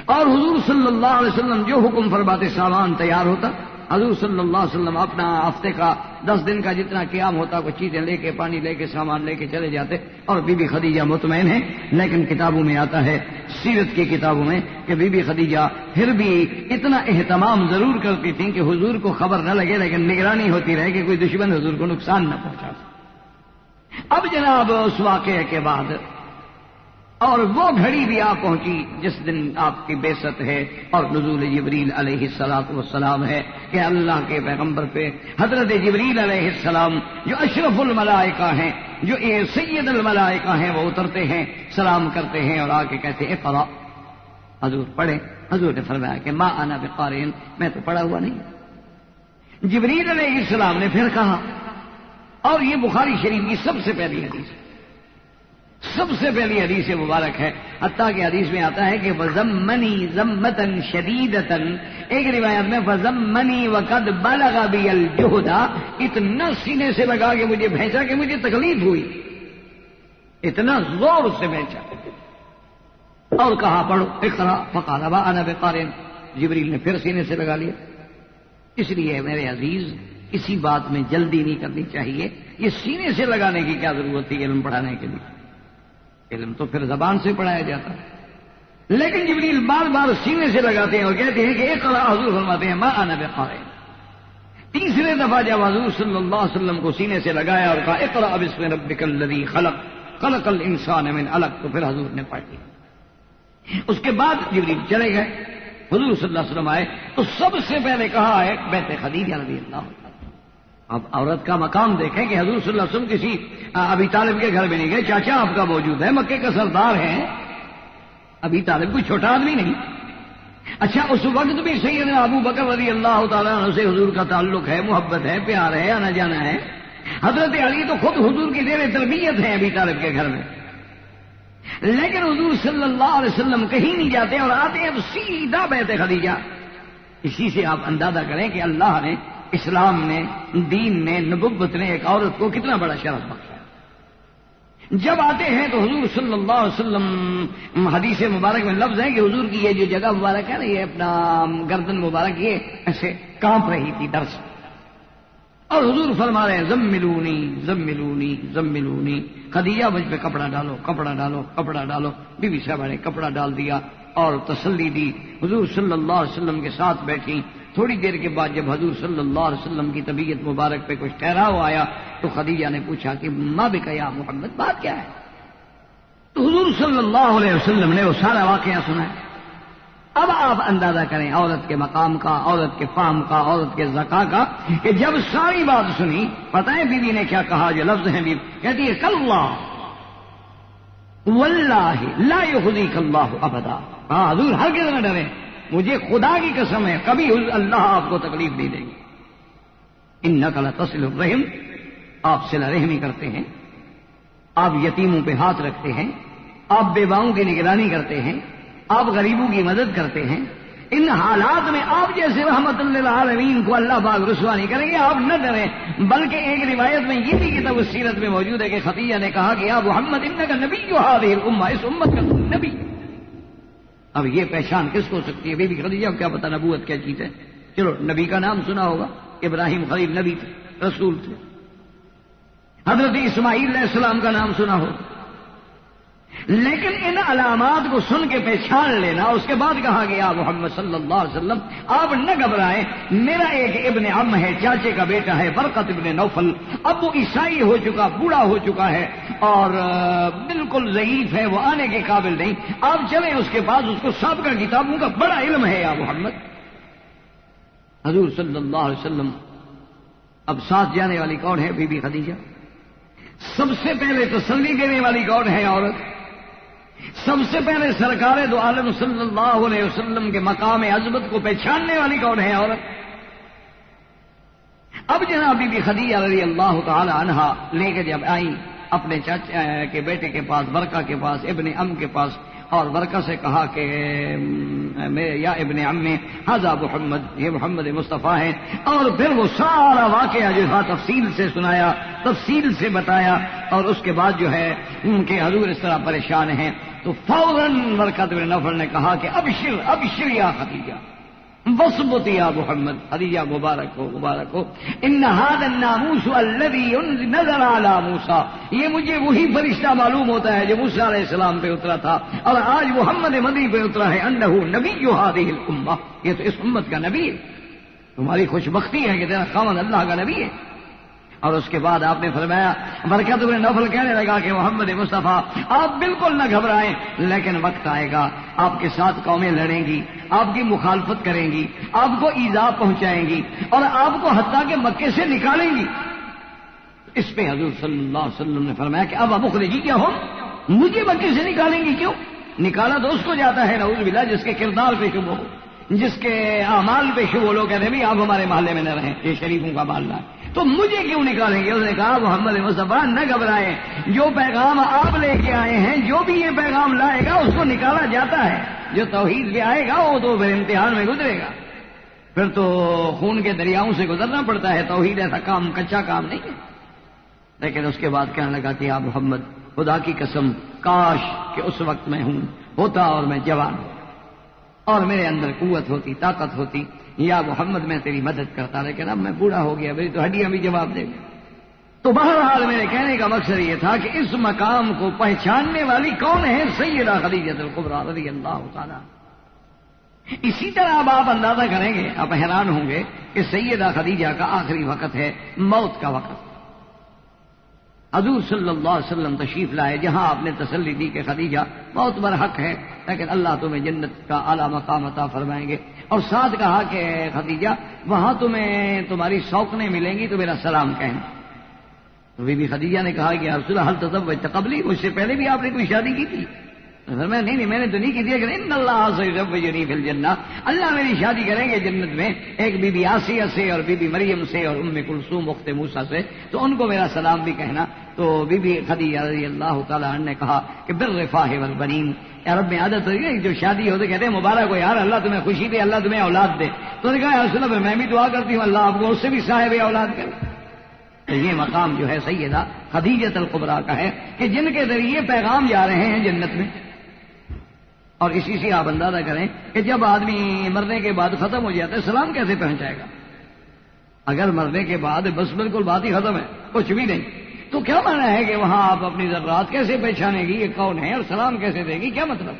اور حضور صلی اللہ علیہ وسلم جو حکم فرماتے سامان تیار ہوتا. حضور صلی اللہ علیہ وسلم اپنا ہفتے کا 10 دن کا جتنا قیام ہوتا وہ چیزیں لے کے، پانی لے کے، سامان لے کے چلے جاتے. اور بی بی خدیجہ مطمئن ہے، لیکن کتابوں میں آتا ہے، سیرت کی کتابوں میں، کہ بی بی خدیجہ پھر بھی اتنا اہتمام ضرور کرتی تھیں کہ حضور کو خبر نہ لگے، لیکن نگرانی ہوتی رہے کہ کوئی دشمن حضور کو نقصان نہ پہنچا. اب جناب اس واقعے کے بعد اور وہ گھڑی بھی آپ پہنچی جس دن آپ کی بعثت ہے اور نزول جبریل علیہ السلام ہے کہ اللہ کے پیغمبر پہ حضرت جبریل علیہ السلام جو اشرف الملائکہ ہیں، جو سید الملائکہ ہیں، وہ اترتے ہیں، سلام کرتے ہیں اور آ کے کہتے ہیں اقرا. حضور پڑھیں. حضور نے فرمایا کہ ما انا بقارئ، میں تو پڑھا ہوا نہیں. جبریل علیہ السلام نے پھر کہا، اور یہ بخاری شریف کی سب سے پہلی حدیث ہے، سب سے پہلی حدیث مبارک ہے. حتیٰ کہ حدیث میں آتا ہے کہ وَزَمَّنِي زَمَّةً شَدِيدَةً، ایک روایت میں فَزَمَّنِي وَقَدْ بَلَغَ بِيَ الْجُهْدَ، اتنا سینے سے لگا کہ مجھے بھینچا کہ مجھے تکلیف ہوئی، اتنا زور سے بھینچا. اور کہا پڑھو اقرا فقال ما انا بقارئ. جبریل نے پھر سینے سے لگا لیا. اس لیے میرے عزیز کسی بات میں جلدی نہیں کرنی چاہیے. یہ سینے سے لگانے کی کیا ضرورت تھی علم پڑھانے کے لیے؟ علم تو پھر زبان سے پڑھایا جاتا ہے، لیکن جبریل بار بار سینے سے لگاتے ہیں اور کہتے ہیں کہ اقرا. حضور فرماتے ہیں ما انا بقارئ. تیسرے دفعہ جب حضور صلی اللہ علیہ وسلم کو سینے سے لگایا اور کہا اقرا بسم ربک الذی خلق خلق الانسان من علق، تو پھر حضور نے پڑھ لیا. اس کے بعد جبریل چلے گئے، حضور صلی اللہ علیہ وسلم آئے تو سب سے پہلے کہا ہے بیت خدیجہ رضی اللہ عنہ. اب عورت کا مقام دیکھیں کہ حضور صلی اللہ علیہ وسلم کسی ابی طالب کے گھر میں نہیں گئے، چاچا آپ کا موجود ہے، مکے کا سردار ہے. ابی طالب کوئی چھوٹا آدمی نہیں. اچھا اس وقت بھی سیدنا ابو بکر رضی اللہ تعالیٰ عنہ سے حضور کا تعلق ہے، محبت ہے، پیار ہے، آنا جانا ہے. حضرت علی تو خود حضور کی زیر تربیت ہے ابی طالب کے گھر میں، لیکن حضور صلی اللہ علیہ وسلم کہیں نہیں جاتے اور آتے ہیں سیدھا بیت خدیجہ. اسی سے آپ اندازہ کریں کہ اللہ نے، اسلام نے، دین نے، نبوت نے ایک عورت کو کتنا بڑا شرف بخشا. جب آتے ہیں تو حضور صلی اللہ علیہ وسلم، حدیث مبارک میں لفظ ہے کہ حضور کی یہ جو جگہ مبارک ہے نا، یہ اپنا گردن مبارک یہ ایسے کانپ رہی تھی ڈر سے، اور حضور فرما رہے ہیں زملونی زملونی زملونی. خدیجہ مجھ پہ کپڑا ڈالو، کپڑا ڈالو، کپڑا ڈالو. بی بی صاحبہ نے کپڑا ڈال دیا اور تسلی دی. حضور صلی اللہ علیہ وسلم کے ساتھ بیٹھی تھوڑی دیر کے بعد جب حضور صلی اللہ علیہ وسلم کی طبیعت مبارک پہ کچھ ٹھہراؤ آیا تو خدیجہ نے پوچھا کہ ما بک یا محمد، بات کیا ہے؟ تو حضور صلی اللہ علیہ وسلم نے وہ سارا واقعہ سنا ہے۔ اب آپ اندازہ کریں عورت کے مقام کا، عورت کے فہم کا، عورت کے ذکا کا، کہ جب ساری بات سنی، پتہ ہے بیوی نے کیا کہا؟ جو لفظ ہیں بیوی کہتی ہے کاللہ واللہ لا یخزیک اللہ ابدا۔ ہاں حضور ہرگز نہ ڈریں، مجھے خدا کی قسم ہے کبھی اللہ آپ کو تکلیف نہیں دیں گے۔ انک لتصل الرحم، آپ صلہ رحمی کرتے ہیں، آپ یتیموں پہ ہاتھ رکھتے ہیں، آپ بیواؤں کی نگرانی کرتے ہیں، آپ غریبوں کی مدد کرتے ہیں۔ ان حالات میں آپ جیسے رحمت للعالمین کو اللہ پاک رسوا نہیں کریں گے، آپ نہ ڈریں۔ بلکہ ایک روایت میں یہ بھی کتاب السیرت میں موجود ہے کہ خدیجہ نے کہا کہ یا محمد انک نبی هذه الامہ، اس امت کا تم نبی۔ اب یہ پہچان کس کو ہو سکتی ہے؟ بی بی خدیجہ کو کیا پتہ نبوت کیا چیز ہے؟ چلو نبی کا نام سنا ہوگا، ابراہیم خلیل نبی تھے، رسول تھے۔ حضرت اسماعیل علیہ السلام کا نام سنا ہو، لیکن ان علامات کو سن کے پہچان لینا، اس کے بعد کہا گیا محمد صلی اللہ علیہ وسلم آپ نہ گھبرائیں، میرا ایک ابن عم ہے، چاچے کا بیٹا ہے، برقت ابن نوفل، اب وہ عیسائی ہو چکا، بوڑھا ہو چکا ہے اور بالکل ضعیف ہے، وہ آنے کے قابل نہیں، آپ چلیں اس کے پاس، اس کو سابقہ کتابوں کا بڑا علم ہے یا محمد۔ حضور صلی اللہ علیہ وسلم اب ساتھ جانے والی کون ہے؟ Be be Khadija. سب سے پہلے تسلی دینے والی کون ہے؟ عورت۔ سب سے پہلے سرکار دو عالم صلی اللہ علیہ وسلم کے مقام عظمت کو پہچاننے والی کون ہے؟ عورت۔ اب جناب بی بی خدیجہ رضی اللہ تعالی عنہا لے کے جب آئی اپنے چاچا کے بیٹے کے پاس، برقہ کے پاس، ابن ام کے پاس، اور برقہ سے کہا کہ یا ابن ام ھذا محمد، یہ محمد مصطفیٰ ہے، اور پھر وہ سارا واقعہ جو تھا تفصیل سے سنایا، تفصیل سے بتایا، اور اس کے بعد جو ہے ان کے حضور اس طرح پریشان ہیں تو فوراً برقہ بن نوفل نے کہا کہ ابشر ابشر یا خدیجہ وصبت یا محمد، خدیجہ مبارک ہو، مبارک ہو، ان ھذا الناموس الذی نزل علی موسیٰ، یہ مجھے وہی فرشتہ معلوم ہوتا ہے جو موسیٰ علیہ السلام پہ اترا تھا اور آج محمد مدنی پہ اترا ہے، انہ نبی ھذہ الامہ، یہ تو اس امت کا نبی ہے، تمہاری خوش بختی ہے کہ تیرا خاوند اللہ کا نبی ہے۔ اور اس کے بعد آپ نے فرمایا، برکت بن نوفل کہنے لگا کہ محمد مصطفیٰ آپ بالکل نہ گھبرائیں، لیکن وقت آئے گا آپ کے ساتھ قومیں لڑیں گی، آپ کی مخالفت کریں گی، آپ کو ایذا پہنچائیں گی اور آپ کو حتیٰ کہ مکے سے نکالیں گی۔ اس پہ حضور صلی اللہ علیہ وسلم نے فرمایا کہ اب مخرجی کیا ہو، مجھے مکے سے نکالیں گی؟ کیوں؟ نکالا تو اس کو جاتا ہے نعوذ باللہ جس کے کردار پہ شبہ ہو، جس کے اعمال پہ شبہ، لوگ کہتے ہیں بھی آپ ہمارے محلے میں نہ رہیں، یہ شریفوں کا محلہ ہے، تو مجھے کیوں نکالیں گے؟ اس نے کہا محمد مصطفیٰ نہ گھبرائیں، جو پیغام آپ لے کے آئے ہیں، جو بھی یہ پیغام لائے گا اس کو نکالا جاتا ہے، جو توحید لے آئے گا وہ تو پھر امتحان میں گزرے گا، پھر تو خون کے دریاؤں سے گزرنا پڑتا ہے، توحید ایسا کام کچا کام نہیں ہے۔ لیکن اس کے بعد کہنے لگا کہ یا محمد خدا کی قسم کاش کہ اس وقت میں ہوتا اور میں جوان ہوں اور میرے اندر قوت ہوتی، طاقت ہوتی، یا محمد میں تیری مدد کرتا، لیکن اب میں بوڑھا ہو گیا، میری تو ہڈیاں بھی جواب دے گی۔ تو بہرحال میرے کہنے کا مقصد یہ تھا کہ اس مقام کو پہچاننے والی کون ہے؟ سیدہ خدیجہ الکبریٰ رضی اللہ تعالیٰ۔ اسی طرح اب آپ اندازہ کریں گے، آپ حیران ہوں گے کہ سیدہ خدیجہ کا آخری وقت ہے، موت کا وقت۔ حضور صلی اللہ علیہ وسلم تشریف لائے جہاں آپ نے تسلی دی کہ خدیجہ بہت برحق ہے، لیکن اللہ تمہیں جنت کا اعلیٰ مقام عطا فرمائیں گے، اور ساتھ کہا کہ خدیجہ وہاں تمہیں تمہاری سوکنیں ملیں گی تو میرا سلام کہنا۔ تو بی بی خدیجہ نے کہا کہ یا رسول اللہ حل تزوجت قبلی، اس سے پہلے بھی آپ نے کوئی شادی کی تھی؟ میں نہیں میں نے تو نہیں کی تھی، لیکن ان اللہ سیزوجنی فی الجنہ، اللہ میری شادی کریں گے جنت میں ایک بی بی آسیہ سے اور بی بی مریم سے اور ام کلثوم اخت موسیٰ سے، تو ان کو میرا سلام بھی کہنا۔ تو بی بی خدیجہ رضی اللہ تعالیٰ عنہ نے کہا کہ بالرفاہ والبنین، یا رب میں عادت ہوئی ہے جو شادی ہوتے کہتے ہیں مبارک ہو یار، اللہ تمہیں خوشی دے، اللہ تمہیں اولاد دے، تو نے کہا یا رسول اللہ میں بھی دعا کرتی ہوں اللہ آپ کو اس سے بھی صاحب اولاد کرے۔ تو یہ مقام جو ہے سیدہ خدیجہ الکبریٰ کا ہے کہ جن کے ذریعے پیغام جا رہے ہیں جنت میں۔ اور اسی سے آپ اندازہ کریں کہ جب آدمی مرنے کے بعد ختم ہو جاتا ہے سلام کیسے پہنچائے گا؟ اگر مرنے کے بعد بس بالکل بات ہی ختم ہے، کچھ بھی نہیں، تو کیا معنی ہے کہ وہاں آپ اپنی ذرات کیسے پہچانے گی یہ کون ہے اور سلام کیسے دے گی؟ کیا مطلب؟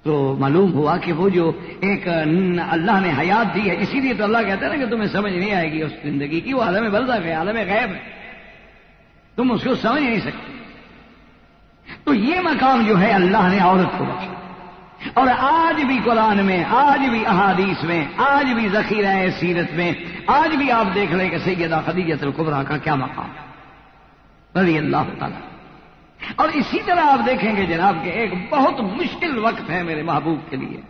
تو معلوم ہوا کہ وہ جو ایک اللہ نے حیات دی ہے، اسی لیے تو اللہ کہتا ہے نا کہ تمہیں سمجھ نہیں آئے گی اس زندگی کی، وہ عالم برزخ ہے، عالم غیب ہے، تم اس کو سمجھ نہیں سکتے۔ تو یہ مقام جو ہے اللہ نے عورت کو بخشا، اور آج بھی قرآن میں، آج بھی احادیث میں، آج بھی ذخیرہ سیرت میں، آج بھی آپ دیکھ لیں کہ سیدہ خدیجہ الکبریٰ کا کیا مقام رضی اللہ تعالیٰ۔ اور اسی طرح آپ دیکھیں گے جناب کہ ایک بہت مشکل وقت ہے میرے محبوب کے لیے،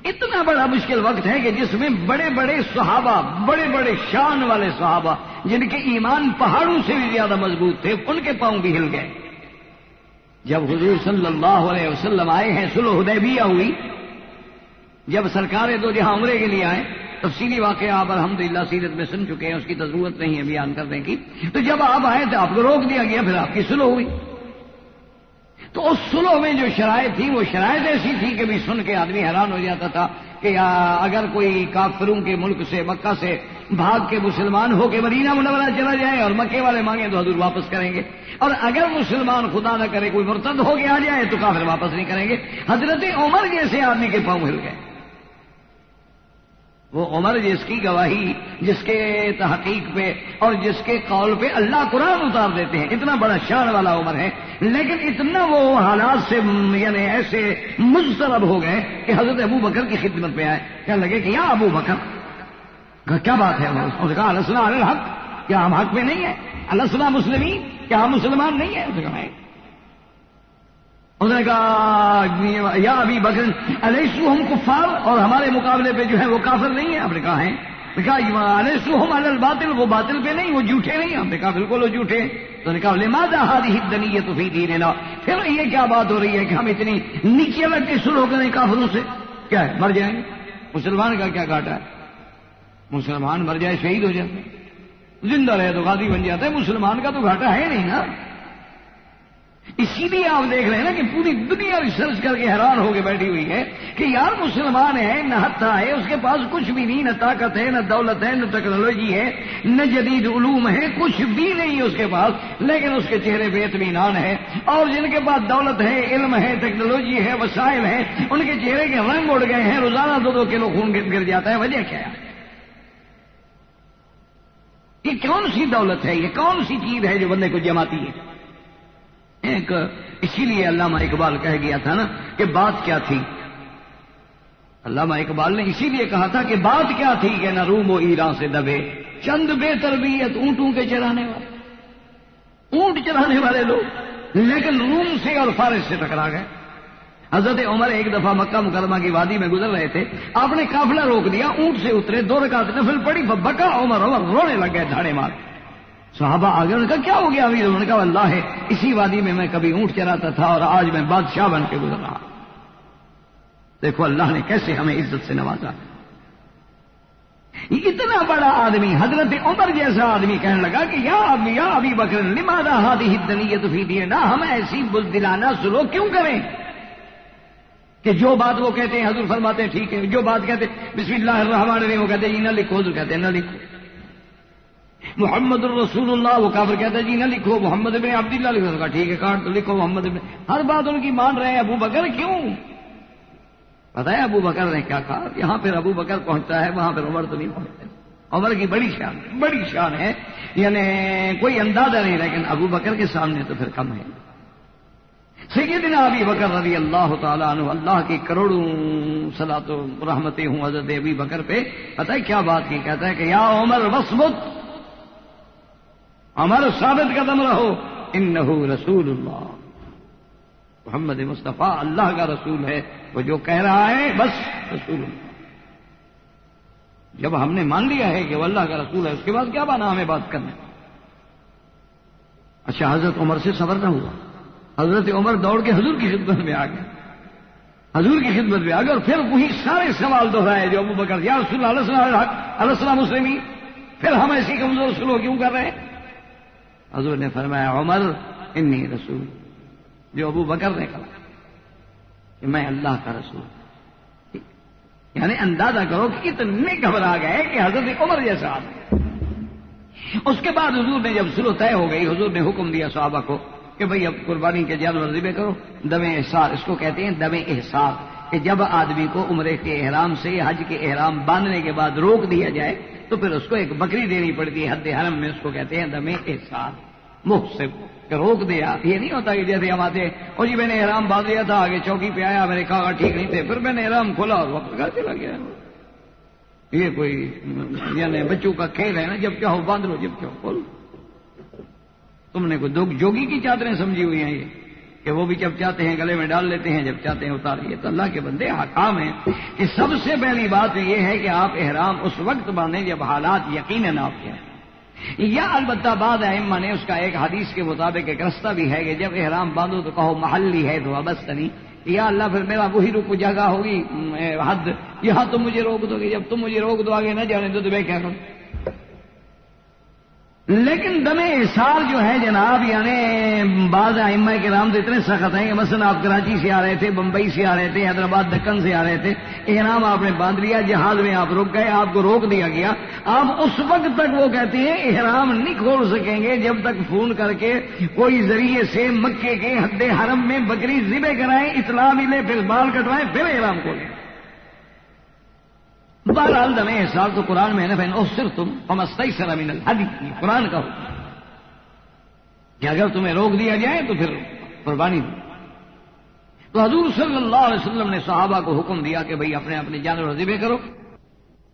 اتنا بڑا مشکل وقت ہے کہ جس میں بڑے بڑے صحابہ، بڑے بڑے شان والے صحابہ جن کے ایمان پہاڑوں سے بھی زیادہ مضبوط تھے، ان کے پاؤں بھی ہل گئے۔ جب حضور صلی اللہ علیہ وسلم آئے ہیں، صلح حدیبیہ ہوئی، جب سرکار دو جہاں عمرے کے لیے آئے، تفصیلی واقعہ آپ الحمدللہ سیرت میں سن چکے ہیں، اس کی تو ضرورت نہیں ہے بیان کرنے کی۔ تو جب آپ آئے تو آپ کو روک دیا گیا، پھر آپ کی صلح ہوئی۔ تو اس صلح میں جو شرائط تھی، وہ شرائط ایسی تھی کہ بھی سن کے آدمی حیران ہو جاتا تھا کہ اگر کوئی کافروں کے ملک سے، مکہ سے بھاگ کے مسلمان ہو کے مدینہ منورہ چلا جائے اور مکے والے مانگے تو حضور واپس کریں گے، اور اگر مسلمان خدا نہ کرے کوئی مرتد ہو کے آ جائے تو کافر واپس نہیں کریں گے۔ حضرت عمر جیسے آدمی کے پاؤں ہل گئے، وہ عمر جس کی گواہی، جس کے تحقیق پہ اور جس کے قول پہ اللہ قرآن اتار دیتے ہیں، اتنا بڑا شان والا عمر ہے، لیکن اتنا وہ حالات سے یعنی ایسے مضطرب ہو گئے کہ حضرت ابو بکر کی خدمت پہ آئے، کہنے لگے کہ یا ابو بکر، کیا بات ہے؟ اس نے کہا السنا علی الحق، کیا ہم حق میں نہیں ہیں؟ السنا مسلمین، کیا ہم مسلمان نہیں ہیں؟ اس نے کہا یا ابی بکر الیسو ہم کفار، اور ہمارے مقابلے پہ جو ہے وہ کافر نہیں ہے؟ آپ نے کہا ہیں۔ کہا الیسو ہم علی الباطل، وہ باطل پہ نہیں، وہ جھوٹے نہیں۔ آپ نے کہا بالکل وہ جھوٹے۔ تو نے کہا لماذا هذه الدنیۃ فی دیننا، پھر یہ کیا بات ہو رہی ہے کہ ہم اتنی نیچے لگ کے صلح کریں کافروں سے؟ کیا ہے، مر جائیں گے؟ مسلمان کا کیا گھاٹا ہے؟ مسلمان مر جائے شہید ہو جاتا ہے، زندہ رہے تو غازی بن جاتا ہے، مسلمان کا تو گھاٹا ہے نہیں نا۔ اسی لیے آپ دیکھ رہے ہیں نا کہ پوری دنیا ریسرچ کر کے حیران ہو کے بیٹھی ہوئی ہے کہ یار مسلمان ہے، نہ ہتھا ہے، اس کے پاس کچھ بھی نہیں، نہ طاقت ہے، نہ دولت ہے، نہ ٹیکنالوجی ہے، نہ جدید علوم ہے، کچھ بھی نہیں اس کے پاس، لیکن اس کے چہرے پہ اطمینان ہے۔ اور جن کے پاس دولت ہے، علم ہے، ٹیکنالوجی ہے، وسائل ہے، ان کے چہرے کے رنگ اڑ گئے ہیں، روزانہ 2-2 کلو خون گر جاتا ہے۔ وجہ کیا ہے؟ یہ کون سی دولت ہے، یہ کون سی چیز ہے جو بندے کو جماتی ہے؟ ایک اسی لیے علامہ اقبال کہہ گیا تھا نا کہ بات کیا تھی، علامہ اقبال نے اسی لیے کہا تھا کہ بات کیا تھی کہ نہ روم و ایران سے دبے چند بے تربیت اونٹوں کے چرانے والے، اونٹ چرانے والے لوگ، لیکن روم سے اور فارس سے ٹکرا گئے۔ حضرت عمر ایک دفعہ مکہ مکرمہ کی وادی میں گزر رہے تھے، آپ نے قافلہ روک دیا، اونٹ سے اترے، 2 رکعت نفل پڑی، بکا عمر رونے لگ گئے دھاڑے مار۔ صحابہ آگے، انہوں نے کہا کیا ہو گیا امیر؟ انہوں نے کہا اللہ ہے، اسی وادی میں کبھی اونٹ چراتا تھا اور آج میں بادشاہ بن کے گزر رہا۔ دیکھو اللہ نے کیسے ہمیں عزت سے نوازا۔ اتنا بڑا آدمی، حضرت عمر جیسا آدمی کہنے لگا کہ یا ابی بکر لماذا هذه الدنیۃ فی دیننا، ہم ایسی بزدلانہ سلوک کیوں کریں کہ جو بات وہ کہتے ہیں حضور فرماتے ہیں ٹھیک ہے، جو بات کہتے ہیں بسم اللہ الرحمن الرحیم وہ کہتے ہیں جی نہ لکھو، حضور کہتے ہیں نہ لکھو، محمد الرسول اللہ وہ کافر کہتا ہے جی نہ لکھو، محمد ابن عبداللہ لکھو، کہا ٹھیک ہے کاٹ تو لکھو محمد ابن، ہر بات ان کی مان رہے ہیں۔ ابو بکر کیوں؟ پتہ ہے ابو بکر نے کیا کہا؟ یہاں پھر ابو بکر پہنچتا ہے، وہاں پھر عمر تو نہیں پہنچتا۔ عمر کی بڑی شان ہے، یعنی کوئی اندازہ نہیں، لیکن ابو بکر کے سامنے تو پھر کم ہے۔ سیدنا ابی بکر رضی اللہ تعالیٰ عنہ، اللہ کی کروڑوں صلاۃ و رحمتیں ہوں حضرت ابی بکر پہ، پتہ ہے کیا بات کی؟ کہتا ہے کہ یا عمر وثبت، عمر ثابت قدم رہو، انہ رسول اللہ، محمد مصطفیٰ اللہ کا رسول ہے، وہ جو کہہ رہا ہے بس رسول اللہ۔ جب ہم نے مان لیا ہے کہ وہ اللہ کا رسول ہے، اس کے بعد کیا بنا ہمیں بات کرنے؟ اچھا حضرت عمر سے صبر نہ ہوا، حضرت عمر دوڑ کے حضور کی خدمت میں آ گئے، حضور کی خدمت میں آ گئے، اور پھر وہی سارے سوال دہرائے جو ابو بکر، یا رسول اللہ علیہ السلام مسلمین، پھر ہم ایسی کمزور سلوک کیوں کر رہے ہیں؟ حضور نے فرمایا عمر انی رسول، جو ابو بکر نے کہا کہ میں اللہ کا رسول، یعنی اندازہ کرو کہ اتنے گھبرا گئے کہ حضرت عمر جیسا آدمی۔ اس کے بعد حضور نے جب صلح طے ہو گئی، حضور نے حکم دیا صحابہ کو کہ بھئی اب قربانی کے جانور ذبح کرو. دم احسار اس کو کہتے ہیں، دم احسار، کہ جب آدمی کو عمرے کے احرام سے حج کے احرام باندھنے کے بعد روک دیا جائے تو پھر اس کو ایک بکری دینی پڑتی ہے حد حرم میں، اس کو کہتے ہیں دم احسار. محسب کہ روک دیا. یہ نہیں ہوتا کہ جیسے ہم آتے اور جی میں نے احرام باندھ لیا تھا، آگے چوکی پہ آیا، میرے کاغذ ٹھیک نہیں تھے، پھر میں نے احرام کھولا اور واپس گھر چلا گیا. یہ کوئی یعنی بچوں کا کھیل ہے نا، جب چاہو باندھ لو، جب چاہو کھول. تم نے کوئی جوگی کی چادریں سمجھی ہوئی ہیں یہ کہ وہ بھی جب چاہتے ہیں گلے میں ڈال لیتے ہیں، جب چاہتے ہیں اتار لیے. تو اللہ کے بندے حکام ہیں کہ سب سے پہلی بات یہ ہے کہ آپ احرام اس وقت باندھیں جب حالات یقیناً آپ کے ہیں. یا البتہ بعد ائمہ نے اس کا ایک حدیث کے مطابق ایک رستہ بھی ہے کہ جب احرام باندھو تو کہو محلی ہے تو بس نہیں، یا اللہ پھر میرا وہی رکو جگہ ہوگی حد، یہاں تم مجھے روک دو گے، جب تم مجھے روک دو آگے نہ جانے دو تو میں کیا کروں. لیکن دم احسار جو ہے جناب، یعنی بعض ائمہ کرام تو اتنے سخت ہیں کہ مثلا آپ کراچی سے آ رہے تھے، بمبئی سے آ رہے تھے، حیدرآباد دکن سے آ رہے تھے، احرام آپ نے باندھ لیا، جہاز میں آپ رک گئے، آپ کو روک دیا گیا، آپ اس وقت تک وہ کہتے ہیں احرام نہیں کھول سکیں گے جب تک فون کر کے کوئی ذریعے سے مکے کے حد حرم میں بکری ذبح کرائیں، اطلاع ملے، پھر بال کٹوائیں، پھر احرام کھولیں. بہرحال دم احسار تو قرآن میں ہے نا، فإن أحصرتم فما استيسر من الهدي، قرآن کا حکم کہ اگر تمہیں روک دیا جائے تو پھر قربانی دو. تو حضور صلی اللہ علیہ وسلم نے صحابہ کو حکم دیا کہ بھئی اپنے اپنے جانور ذبح کرو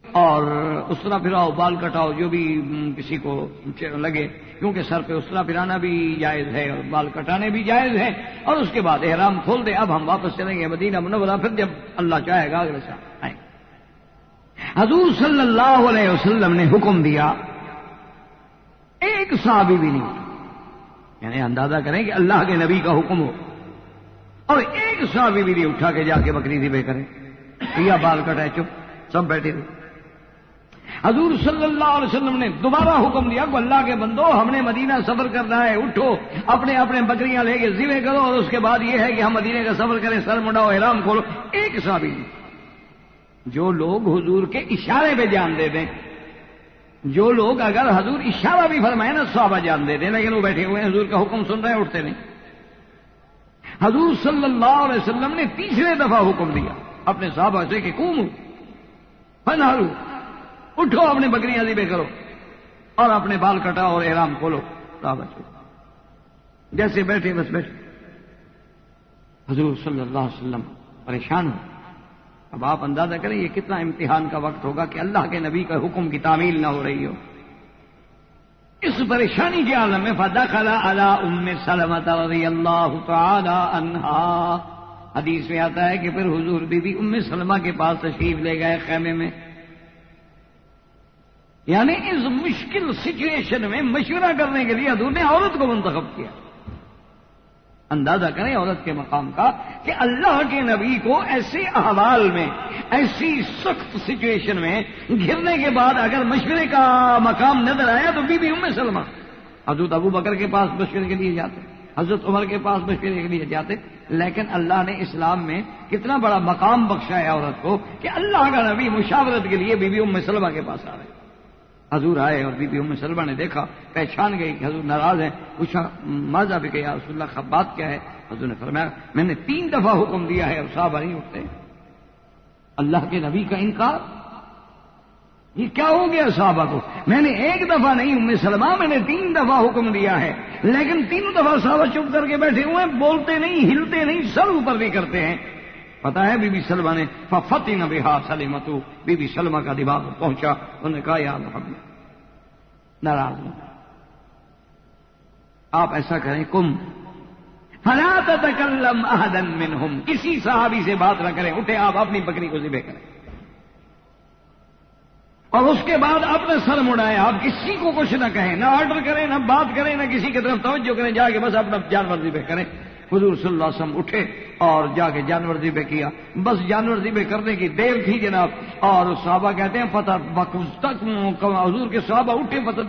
اور اسرا پھراؤ، بال کٹاؤ، جو بھی کسی کو لگے، کیونکہ سر پہ اسرا پھرانا بھی جائز ہے اور بال کٹانے بھی جائز ہے. اور اس کے بعد احرام کھول دے. اب ہم واپس چلیں گے مدینہ منورہ، پھر جب اللہ چاہے گا اگلے سال آئیں. حضور صلی اللہ علیہ وسلم نے حکم دیا، ایک صحابی بھی نہیں، یعنی اندازہ کریں کہ اللہ کے نبی کا حکم ہو اور ایک صحابی بھی نہیں اٹھا کے جا کے بکری ذبح کرے یا بال کٹائے، چپ سب بیٹھے رہے. حضور صلی اللہ علیہ وسلم نے دوبارہ حکم دیا کہ اللہ کے بندو، ہم نے مدینہ سفر کرنا ہے، اٹھو اپنے اپنے بکریاں لے کے ذبح کرو، اور اس کے بعد یہ ہے کہ ہم مدینہ کا سفر کریں، سر منڈاؤ، احرام کھولو. ایک صحابی نہیں. جو لوگ حضور کے اشارے پہ جان دے دیں، جو لوگ اگر حضور اشارہ بھی فرمائے نا صحابہ جان دے دیں، لیکن وہ بیٹھے ہوئے ہیں حضور کا حکم سن رہے ہیں، اٹھتے نہیں. حضور صلی اللہ علیہ وسلم نے تیسرے دفعہ حکم دیا اپنے صحابہ سے کہ قوموا فانحروا، اٹھو اپنے بکریاں ذبح کرو اور اپنے بال کٹاؤ اور احرام کھولو. صحابہ جیسے بیٹھے بس بیٹھے. حضور صلی اللہ علیہ وسلم پریشان ہو. اب آپ اندازہ کریں یہ کتنا امتحان کا وقت ہوگا کہ اللہ کے نبی کا حکم کی تعمیل نہ ہو رہی ہو. اس پریشانی کے عالم میں فدخل علی ام سلمۃ رضی اللہ تعالی عنہا، حدیث میں آتا ہے کہ پھر حضور بی بی ام سلمہ کے پاس تشریف لے گئے خیمے میں. یعنی اس مشکل سچویشن میں مشورہ کرنے کے لیے حضور نے عورت کو منتخب کیا. اندازہ کریں عورت کے مقام کا کہ اللہ کے نبی کو ایسے احوال میں، ایسی سخت سچویشن میں گھرنے کے بعد اگر مشورے کا مقام نظر آیا تو بی بی ام سلمہ حضرت ابو بکر کے پاس مشورے کے لیے جاتے، حضرت عمر کے پاس مشورے کے لیے جاتے. لیکن اللہ نے اسلام میں کتنا بڑا مقام بخشا ہے عورت کو کہ اللہ کا نبی مشاورت کے لیے بی بی ام سلمہ کے پاس آ رہے. حضور آئے اور بی بی ام سلمہ نے دیکھا، پہچان گئی کہ حضور ناراض ہیں. پوچھا ماذا بک یا رسول اللہ، بات کیا ہے؟ حضور نے فرمایا میں نے 3 دفعہ حکم دیا ہے اور صحابہ نہیں اٹھتے. اللہ کے نبی کا انکار، یہ کیا ہو گیا صحابہ کو؟ میں نے 1 دفعہ نہیں ام سلمہ، میں نے 3 دفعہ حکم دیا ہے، لیکن 3 دفعہ صحابہ چپ کر کے بیٹھے ہوئے ہیں، بولتے نہیں، ہلتے نہیں، سر اوپر بھی کرتے ہیں. پتا ہے بی بی سلمہ نے ففتن بہا سلمۃ، بی بی سلمہ کا دماغ پہنچا. انہوں نے کہا یا محمد، ناراض ہوں، آپ ایسا کریں کم فلا تتکلم احدا منہم، کسی صحابی سے بات نہ کریں، اٹھے آپ اپنی بکری کو ذبح کریں اور اس کے بعد اپنے سر مڑائیں، آپ کسی کو کچھ نہ کہیں، نہ آرڈر کریں، نہ بات کریں، نہ کسی کی طرف توجہ کریں، جا کے بس اپنا جانور ذبح کریں. حضور صلی اللہ علیہ وسلم اٹھے اور جا کے جانور ذبح کیا. بس جانور ذبح کرنے کی دیر تھی جناب، اور صحابہ کہتے ہیں پتہ تک حضور کے صحابہ اٹھے پتہ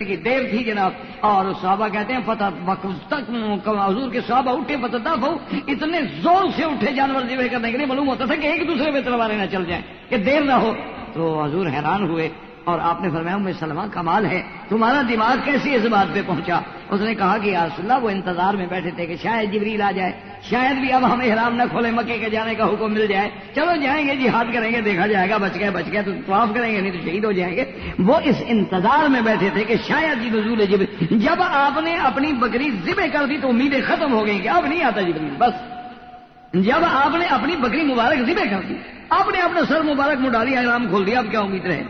کی دیر تھی جناب، اور صحابہ کہتے ہیں وقت تک حضور کے صحابہ اٹھے فتح اتنے زور سے اٹھے جانور ذبح کرنے کے لیے، معلوم ہوتا تھا کہ ایک دوسرے پہ تلواریں نہ چل جائیں کہ دیر نہ ہو. تو حضور حیران ہوئے اور آپ نے فرمایا ام سلمہ کمال ہے، تمہارا دماغ کیسے اس بات پہ پہنچا؟ اس نے کہا کہ یا رسول اللہ وہ انتظار میں بیٹھے تھے کہ شاید جبریل آ جائے، شاید بھی اب ہمیں احرام نہ کھولے، مکے کے جانے کا حکم مل جائے، چلو جائیں گے جہاد کریں گے، دیکھا جائے گا، بچ گئے تو طواف کریں گے، نہیں تو شہید ہو جائیں گے. وہ اس انتظار میں بیٹھے تھے کہ شاید جی نزول جبریل. جب آپ نے اپنی بکری ذبح کر دی تو امیدیں ختم ہو گئی کہ اب نہیں آتا جبریل. بس جب آپ نے اپنی بکری مبارک ذبح کر دی، آپ نے اپنا سر مبارک مڈا لیا، احرام کھول دیا، اب کیا امید رہے؟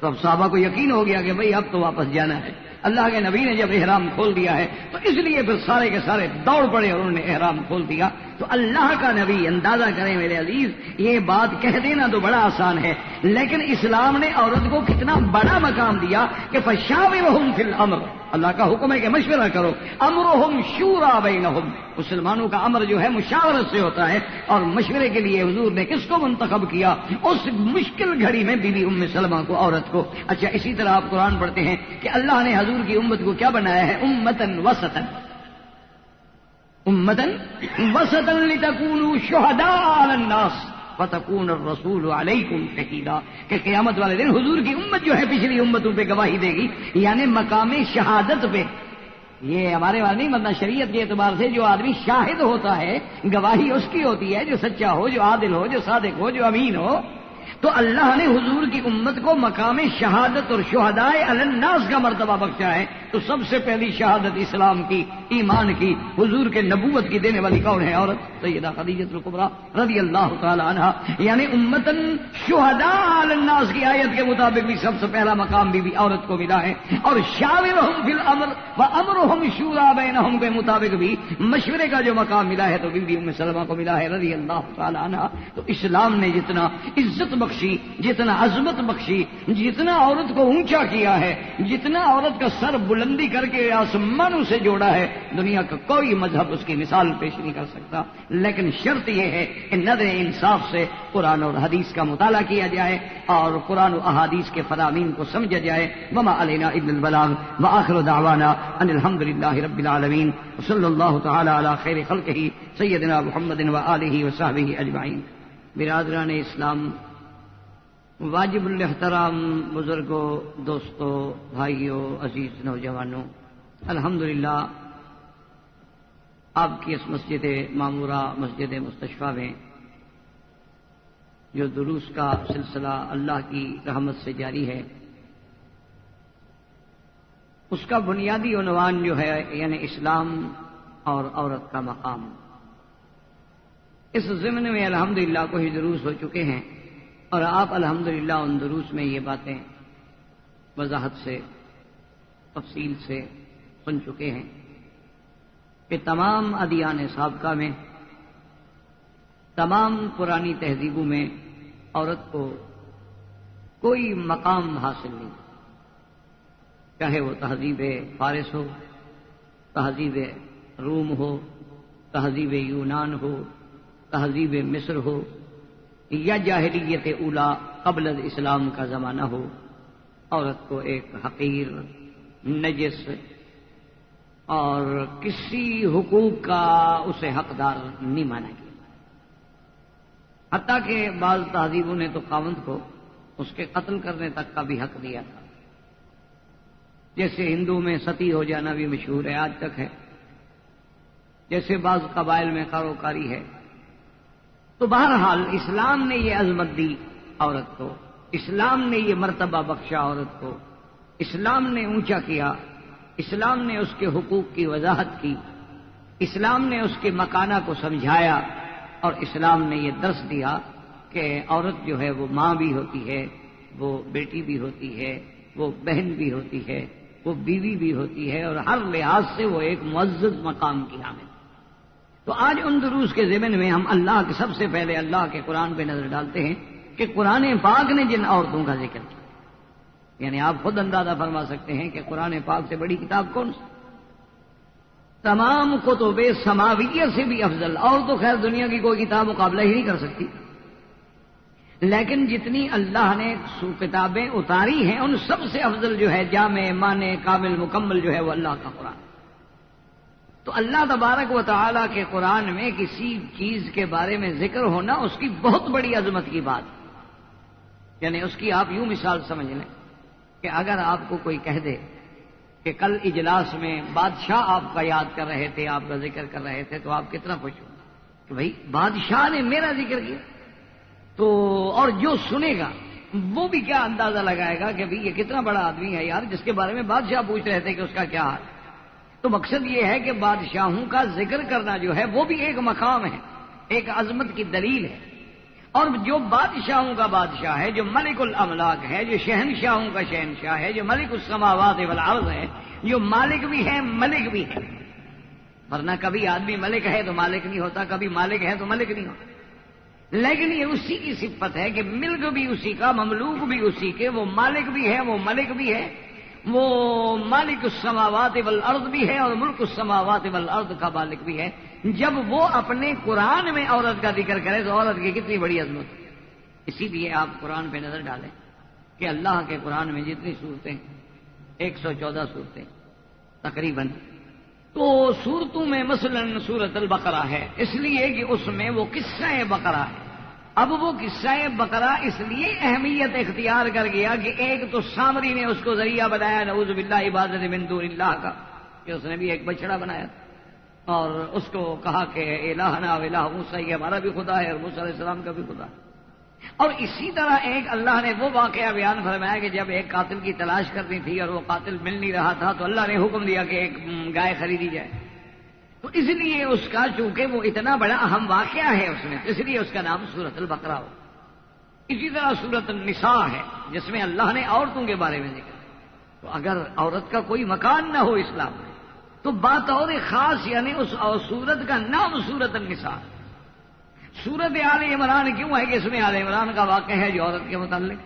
تو اب صحابہ کو یقین ہو گیا کہ بھئی اب تو واپس جانا ہے. اللہ کے نبی نے جب احرام کھول دیا ہے تو اس لیے پھر سارے کے سارے دوڑ پڑے اور انہوں نے احرام کھول دیا. تو اللہ کا نبی، اندازہ کریں میرے عزیز، یہ بات کہہ دینا تو بڑا آسان ہے، لیکن اسلام نے عورت کو کتنا بڑا مقام دیا کہ فشاورہم فی الامر. اللہ کا حکم ہے کہ مشورہ کرو، امرہم شورا بینہم. مسلمانوں کا امر جو ہے مشاورت سے ہوتا ہے، اور مشورے کے لیے حضور نے کس کو منتخب کیا؟ اس مشکل گھڑی میں بی بی ام سلمہ کو، عورت کو. اچھا، اسی طرح آپ قرآن پڑھتے ہیں کہ اللہ نے حضور کی امت کو کیا بنایا ہے؟ امتن وسطن، امتن وسطن لتکونوا شہداء علی الناس فتکون الرسول علیکم شہیدا. کہ قیامت والے دن حضور کی امت جو ہے پچھلی امتوں پہ گواہی دے گی، یعنی مقام شہادت پہ. یہ ہمارے والے نہیں، مطلب شریعت کے اعتبار سے جو آدمی شاہد ہوتا ہے گواہی اس کی ہوتی ہے جو سچا ہو، جو عادل ہو، جو صادق ہو، جو امین ہو. تو اللہ نے حضور کی امت کو مقام شہادت اور شہداء علی الناس کا مرتبہ بخشا ہے. تو سب سے پہلی شہادت اسلام کی، ایمان کی، حضور کے نبوت کی دینے والی کون ہے؟ عورت سیدہ خدیجہ الکبریٰ رضی اللہ تعالی عنہا. یعنی امتن شہداء علی الناس کی آیت کے مطابق بھی سب سے پہلا مقام بھی عورت کو ملا ہے. اور شاورہم فی الامر وامرہم شورا بینہم کے مطابق بھی مشورے کا جو مقام ملا ہے تو بی بی ام سلمہ کو ملا ہے رضی اللہ تعالی عنہا. تو اسلام نے جتنا عزت بخشی، جتنا عظمت بخشی، جتنا عورت کو اونچا کیا ہے، جتنا عورت کا سر بلندی کر کے آسمانوں سے جوڑا ہے، دنیا کا کوئی مذہب اس کی مثال پیش نہیں کر سکتا. لیکن شرط یہ ہے کہ نظر انصاف سے قرآن اور حدیث کا مطالعہ کیا جائے اور قرآن و احادیث کے فرامین کو سمجھا جائے. وما علینا الا البلاغ وآخر دعوانا ان الحمد للہ رب العالمین وصلی اللہ تعالی علی خیر خلقہ سیدنا محمد وآلہ وصحبہ اجمعین. برادران اسلام، واجب الاحترام بزرگوں، دوستوں، بھائیوں، عزیز نوجوانوں، الحمدللہ آپ کی اس مسجد معمورہ، مسجد مستشفیٰ میں جو دروس کا سلسلہ اللہ کی رحمت سے جاری ہے، اس کا بنیادی عنوان جو ہے یعنی اسلام اور عورت کا مقام. اس ضمن میں الحمدللہ کوئی دروس ہو چکے ہیں اور آپ الحمدللہ ان دروس میں یہ باتیں وضاحت سے، تفصیل سے سن چکے ہیں کہ تمام ادیان سابقہ میں، تمام پرانی تہذیبوں میں عورت کو کوئی مقام حاصل نہیں، چاہے وہ تہذیب فارس ہو، تہذیب روم ہو، تہذیب یونان ہو، تہذیب مصر ہو، یا جاہلیت اولا قبل اسلام کا زمانہ ہو. عورت کو ایک حقیر، نجس اور کسی حقوق کا اسے حقدار نہیں مانا گیا. حتیٰ کہ بعض تہذیبوں نے تو خاوند کو اس کے قتل کرنے تک کا بھی حق دیا تھا. جیسے ہندو میں ستی ہو جانا بھی مشہور ہے، آج تک ہے، جیسے بعض قبائل میں کاروکاری ہے. تو بہرحال اسلام نے یہ عظمت دی عورت کو، اسلام نے یہ مرتبہ بخشا عورت کو، اسلام نے اونچا کیا، اسلام نے اس کے حقوق کی وضاحت کی، اسلام نے اس کے مکانہ کو سمجھایا، اور اسلام نے یہ درس دیا کہ عورت جو ہے وہ ماں بھی ہوتی ہے، وہ بیٹی بھی ہوتی ہے، وہ بہن بھی ہوتی ہے، وہ بیوی بھی ہوتی ہے، اور ہر لحاظ سے وہ ایک معزز مقام کی حامل. تو آج ان دروس کے ضمن میں ہم اللہ کے سب سے پہلے اللہ کے قرآن پہ نظر ڈالتے ہیں کہ قرآن پاک نے جن عورتوں کا ذکر کیا، یعنی آپ خود اندازہ فرما سکتے ہیں کہ قرآن پاک سے بڑی کتاب کون سی؟ تمام کتب سماویہ سے بھی افضل، اور تو خیر دنیا کی کوئی کتاب مقابلہ ہی نہیں کر سکتی. لیکن جتنی اللہ نے کتابیں اتاری ہیں ان سب سے افضل جو ہے جامع معنی کامل مکمل جو ہے وہ اللہ کا قرآن. تو اللہ تبارک و تعالیٰ کے قرآن میں کسی چیز کے بارے میں ذکر ہونا اس کی بہت بڑی عظمت کی بات. یعنی اس کی آپ یوں مثال سمجھ لیں کہ اگر آپ کو کوئی کہہ دے کہ کل اجلاس میں بادشاہ آپ کا یاد کر رہے تھے، آپ کا ذکر کر رہے تھے، تو آپ کتنا خوش ہوں کہ بھائی بادشاہ نے میرا ذکر کیا. تو اور جو سنے گا وہ بھی کیا اندازہ لگائے گا کہ بھئی یہ کتنا بڑا آدمی ہے یار، جس کے بارے میں بادشاہ پوچھ رہے تھے کہ اس کا کیا حال. تو مقصد یہ ہے کہ بادشاہوں کا ذکر کرنا جو ہے وہ بھی ایک مقام ہے، ایک عظمت کی دلیل ہے. اور جو بادشاہوں کا بادشاہ ہے، جو ملک الاملاک ہے، جو شہنشاہوں کا شہنشاہ ہے، جو ملک السماوات والارض ہے، جو مالک بھی ہے ملک بھی ہے. ورنہ کبھی آدمی ملک ہے تو مالک نہیں ہوتا، کبھی مالک ہے تو ملک نہیں ہوتا. لیکن یہ اسی کی صفت ہے کہ ملک بھی اسی کا، مملوک بھی اسی کے، وہ مالک بھی ہے، وہ ملک بھی ہے، وہ مالک السماوات والارض بھی ہے اور ملک السماوات والارض کا مالک بھی ہے. جب وہ اپنے قرآن میں عورت کا ذکر کرے تو عورت کی کتنی بڑی عظمت. اسی لیے آپ قرآن پہ نظر ڈالیں کہ اللہ کے قرآن میں جتنی صورتیں 114 صورتیں تقریباً، تو صورتوں میں مثلا سورۃ البقرہ ہے اس لیے کہ اس میں وہ قصہ بقرہ ہے. اب وہ قصہ بقرہ اس لیے اہمیت اختیار کر گیا کہ ایک تو سامری نے اس کو ذریعہ بنایا نعوذ باللہ عبادت من دون اللہ کا، کہ اس نے بھی ایک بچڑا بنایا اور اس کو کہا کہ الہنا و الہ موسیٰ، یہ ہمارا بھی خدا ہے اور موسیٰ علیہ السلام کا بھی خدا ہے. اور اسی طرح ایک اللہ نے وہ واقعہ بیان فرمایا کہ جب ایک قاتل کی تلاش کرنی تھی اور وہ قاتل مل نہیں رہا تھا تو اللہ نے حکم دیا کہ ایک گائے خریدی جائے. تو اس لیے اس کا چونکہ وہ اتنا بڑا اہم واقعہ ہے اس میں، اس لیے اس کا نام سورۃ البقرہ ہو. اسی طرح سورۃ النساء ہے جس میں اللہ نے عورتوں کے بارے میں ذکر. تو اگر عورت کا کوئی مکان نہ ہو اسلام میں تو بات اور خاص، یعنی اس سورت کا نام سورۃ النساء. سورت آل عمران کیوں ہے کہ اس میں آل عمران کا واقعہ ہے جو عورت کے متعلق.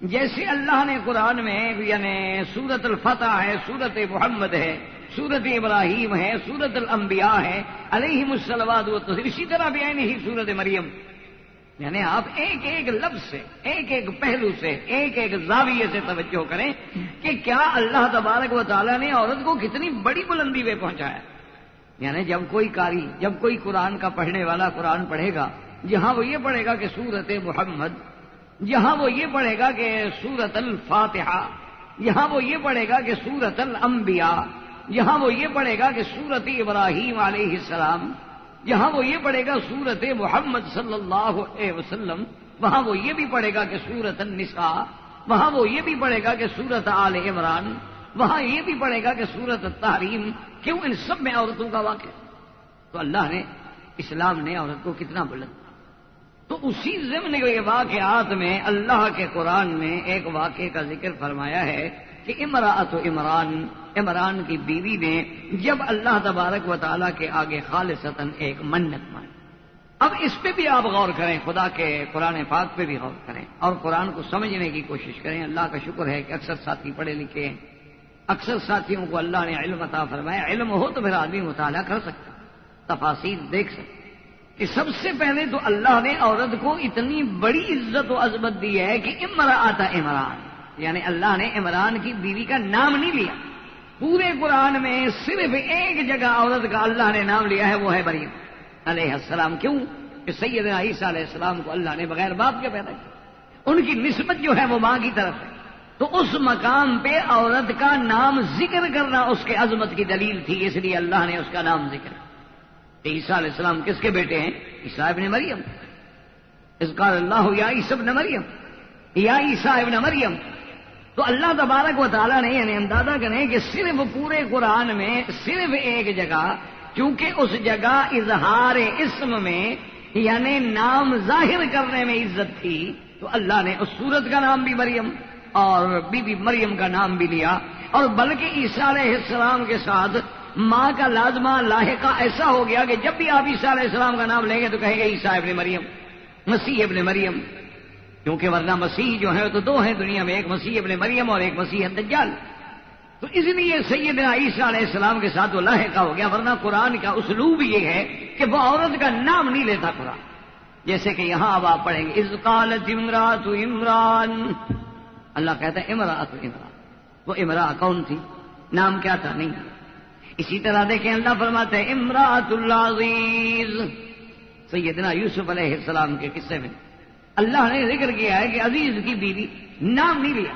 جیسے اللہ نے قرآن میں یعنی سورۃ الفتح ہے، سورۃ محمد ہے، سورۃ ابراہیم ہے، سورۃ الانبیاء ہے علیہم الصلوات والتسلیم، اسی طرح بھی ہے نہیں سورۃ مریم. یعنی آپ ایک ایک لفظ سے، ایک ایک پہلو سے، ایک ایک زاویے سے توجہ کریں کہ کیا اللہ تبارک و تعالیٰ نے عورت کو کتنی بڑی بلندی پہ پہنچایا. یعنی جب کوئی قاری، جب کوئی قرآن کا پڑھنے والا قرآن پڑھے گا، جہاں وہ یہ پڑھے گا کہ سورۃ محمد، جہاں وہ یہ پڑھے گا کہ سورۃ الفاتحہ، جہاں وہ یہ پڑھے گا کہ سورۃ الانبیاء، جہاں وہ یہ پڑھے گا کہ سورۃ ابراہیم علیہ السلام، جہاں وہ یہ پڑھے گا سورۃ محمد صلی اللہ علیہ وسلم، وہاں وہ یہ بھی پڑھے گا کہ سورۃ النساء، وہاں وہ یہ بھی پڑھے گا کہ سورۃ آل عمران، وہاں یہ بھی پڑھے گا کہ سورۃ التحریم. کیوں؟ ان سب میں عورتوں کا واقعہ. تو اللہ نے، اسلام نے عورت کو کتنا بلند. تو اسی ضمن کے واقعات میں اللہ کے قرآن میں ایک واقعے کا ذکر فرمایا ہے کہ امرأۃ عمران، عمران کی بیوی نے جب اللہ تبارک و تعالیٰ کے آگے خالصتاً ایک منت مانی. اب اس پہ بھی آپ غور کریں، خدا کے قرآن پاک پہ بھی غور کریں اور قرآن کو سمجھنے کی کوشش کریں. اللہ کا شکر ہے کہ اکثر ساتھی پڑھے لکھے ہیں، اکثر ساتھیوں کو اللہ نے علم عطا فرمایا. علم ہو تو پھر آدمی مطالعہ کر سکتا، تفاصیل دیکھ سکتا. کہ سب سے پہلے تو اللہ نے عورت کو اتنی بڑی عزت و عظمت دی ہے کہ امرأۃ عمران، یعنی اللہ نے عمران کی بیوی کا نام نہیں لیا. پورے قرآن میں صرف ایک جگہ عورت کا اللہ نے نام لیا ہے، وہ ہے مریم علیہ السلام. کیوں؟ کہ سیدنا عیسیٰ علیہ السلام کو اللہ نے بغیر باپ کے پیدا کیا، ان کی نسبت جو ہے وہ ماں کی طرف ہے. تو اس مقام پہ عورت کا نام ذکر کرنا اس کے عظمت کی دلیل تھی، اس لیے اللہ نے اس کا نام ذکر. عیسیٰ علیہ السلام کس کے بیٹے ہیں؟ عیسیٰ ابن مریم. اذ قال اللہ یا عیسی ابن مریم، یا عیسیٰ ابن مریم. تو اللہ تبارک و تعالیٰ نے یعنی اندازہ کریں کہ صرف پورے قرآن میں صرف ایک جگہ، چونکہ اس جگہ اظہار اسم میں یعنی نام ظاہر کرنے میں عزت تھی، تو اللہ نے اس سورت کا نام بھی مریم اور بی بی مریم کا نام بھی لیا. اور بلکہ عیسیٰ علیہ السلام کے ساتھ ماں کا لازمہ لاحقہ ایسا ہو گیا کہ جب بھی آپ عیسیٰ علیہ السلام کا نام لیں گے تو کہیں گے عیسیٰ ابن مریم، مسیح ابن مریم. کیونکہ ورنہ مسیح جو ہے تو دو ہیں دنیا میں، ایک مسیح ابن مریم اور ایک مسیح الدجال. تو اس لیے سیدنا عیسیٰ علیہ السلام کے ساتھ وہ لاحقہ ہو گیا. ورنہ قرآن کا اسلوب یہ ہے کہ وہ عورت کا نام نہیں لیتا قرآن. جیسے کہ یہاں اب آپ پڑھیں گے اذ قالت امرأۃ عمران، اللہ کہتا ہے امرأۃ عمران، وہ امرأہ کون تھی؟ نام کیا تھا؟ نہیں. اسی طرح دیکھیں اللہ فرماتے ہیں امرأۃ العزیز، سیدنا یوسف علیہ السلام کے قصے میں اللہ نے ذکر کیا ہے کہ عزیز کی بیوی، نام نہیں لیا،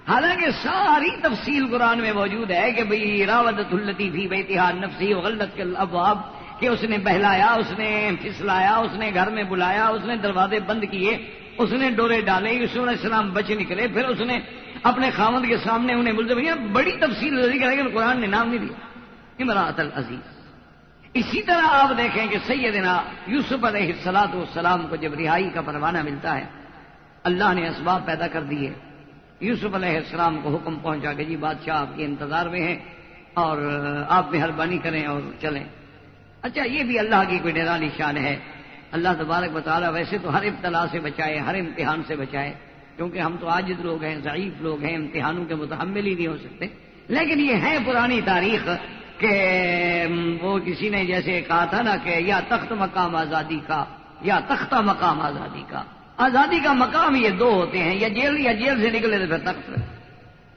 حالانکہ ساری تفصیل قرآن میں موجود ہے کہ بھئی راودت التی فی بیتہا عن نفسہ وغلقت الابواب، کہ اس نے بہلایا، اس نے پھسلایا، اس نے گھر میں بلایا، اس نے دروازے بند کیے، اس نے ڈورے ڈالے، یوسف علیہ السلام بچ نکلے، پھر اس نے اپنے خاوند کے سامنے انہیں ملزم کیا. بڑی تفصیل ذکر ہے کہ قرآن نے نام نہیں دیا، امرأۃ العزیز. اسی طرح آپ دیکھیں کہ سیدنا یوسف علیہ السلام کو جب رہائی کا پروانہ ملتا ہے، اللہ نے اسباب پیدا کر دیے. یوسف علیہ السلام کو حکم پہنچا کہ جی بادشاہ آپ کے انتظار میں ہیں اور آپ مہربانی کریں اور چلیں. اچھا یہ بھی اللہ کی کوئی نرالی شان ہے. اللہ تبارک و تعالیٰ ویسے تو ہر ابتلا سے بچائے، ہر امتحان سے بچائے، کیونکہ ہم تو عاجز لوگ ہیں، ضعیف لوگ ہیں، امتحانوں کے متحمل ہی نہیں ہو سکتے. لیکن یہ ہے پرانی تاریخ کہ وہ کسی نے جیسے کہا تھا نا کہ یا تخت مقام آزادی کا یا تختہ مقام آزادی کا. آزادی کا مقام یہ دو ہوتے ہیں، یا جیل سے نکلے تو پھر تخت.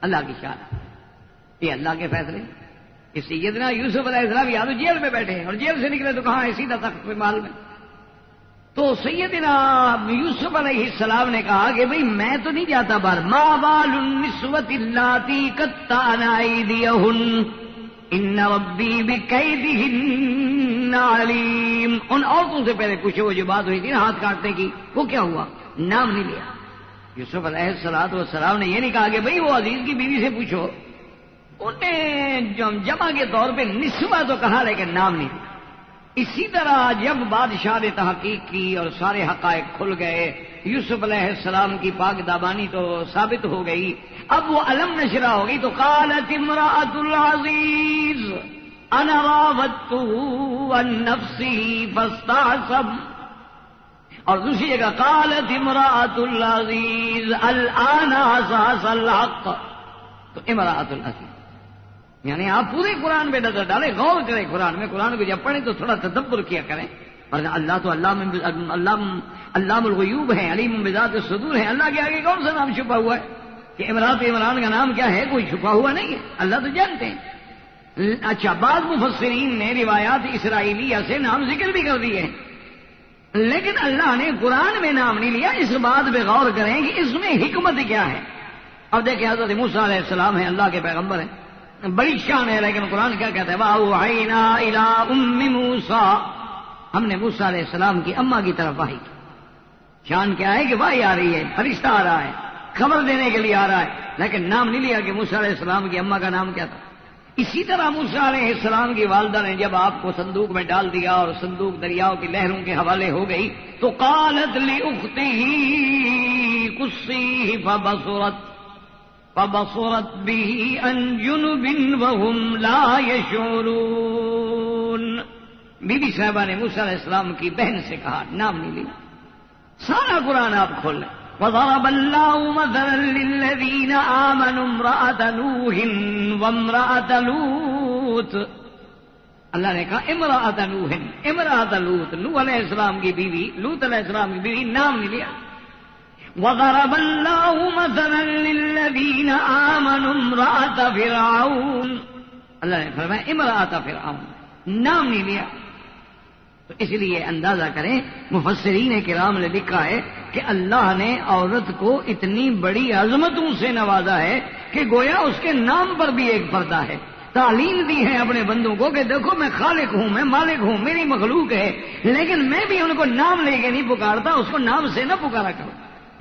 اللہ کی شان، یہ اللہ کے فیصلے. کہ سیدنا یوسف علیہ السلام یا تو جیل میں بیٹھے ہیں اور جیل سے نکلے تو کہاں ہے؟ سیدھا تخت پہ مال میں. تو سیدنا یوسف علیہ السلام نے کہا کہ بھئی میں تو نہیں جاتا باہر. ما بال النسوۃ اللاتی قطعن ایدیہن ان ربی بکیدہن علیم. ان عورتوں سے پہلے پوچھو وہ جو بات ہوئی تھی نا ہاتھ کاٹنے کی، وہ کیا ہوا؟ نام نہیں لیا. یوسف علیہ السلام نے یہ نہیں کہا کہ بھئی وہ عزیز کی بیوی سے پوچھو. انہیں جمع کے طور پہ نسوہ تو کہا لیکن نام نہیں لیا. اسی طرح جب بادشاہ نے تحقیق کی اور سارے حقائق کھل گئے، یوسف علیہ السلام کی پاک دامانی تو ثابت ہو گئی، اب وہ علم نشرہ ہو گئی. تو قالت امرأۃ العزیز انا راودته عن نفسه فاستعصم. اور دوسری جگہ قالت امرأۃ العزیز الآن حصحص الحق. تو امرأۃ العزیز یعنی آپ پورے قرآن پہ نظر ڈالیں، غور کریں قرآن میں. قرآن کو جب پڑھیں تو تھوڑا تدبر کیا کریں. اور اللہ تو علام الغیوب ہے، علیم بذات الصدور ہے. اللہ کے آگے کون سا نام چھپا ہوا ہے؟ کہ امرأۃ عمران کا نام کیا ہے؟ کوئی چھپا ہوا نہیں ہے، اللہ تو جانتے ہیں. اچھا بعض مفسرین نے روایات اسرائیلیہ سے نام ذکر بھی کر دیے ہیں، لیکن اللہ نے قرآن میں نام نہیں لیا. اس بات پہ غور کریں کہ اس میں حکمت کیا ہے. اب دیکھیں حضرت موسیٰ علیہ السلام ہیں، اللہ کے پیغمبر ہیں، بڑی شان ہے، لیکن قرآن کیا کہتا ہے؟ وَأَوْحَيْنَا إِلَىٰ أُمِّ مُوسَىٰ. ہم نے موسیٰ علیہ السلام کی اماں کی طرف وحی کی. شان کیا ہے کہ وحی آ رہی ہے، فرشتہ آ رہا ہے، خبر دینے کے لیے آ رہا ہے، لیکن نام نہیں لیا کہ موسیٰ علیہ السلام کی اماں کا نام کیا تھا. اسی طرح موسیٰ علیہ السلام کی والدہ نے جب آپ کو صندوق میں ڈال دیا اور صندوق دریاؤں کی لہروں کے حوالے ہو گئی تو قالت لأختہ قصیہ فبصرت به عن جنب وهم لا يشعرون. بی بی صاحبہ نے موسیٰ علیہ السلام کی بہن سے کہا، نام نہیں لیا. سارا قرآن آپ کھول لیں. وضرب الله مثلا للذين آمنوا امرأة نوح وامرأة لوط. اللہ نے کہا امرأة نوح، امرأة لوط، نوح علیہ السلام کی بیوی، لوط علیہ السلام کی بیوی، نام نہیں لیا. وضرب الله مثلا للذين آمنوا امرأة فرعون. اللہ نے فرمایا امرأة فرعون، نام نہیں لیا. تو اس لیے اندازہ کریں، مفسرین کرام نے لکھا ہے کہ اللہ نے عورت کو اتنی بڑی عظمتوں سے نوازا ہے کہ گویا اس کے نام پر بھی ایک پردہ ہے. تعلیم دی ہے اپنے بندوں کو کہ دیکھو میں خالق ہوں، میں مالک ہوں، میری مخلوق ہے، لیکن میں بھی ان کو نام لے کے نہیں پکارتا. اس کو نام سے نہ پکارا کرو.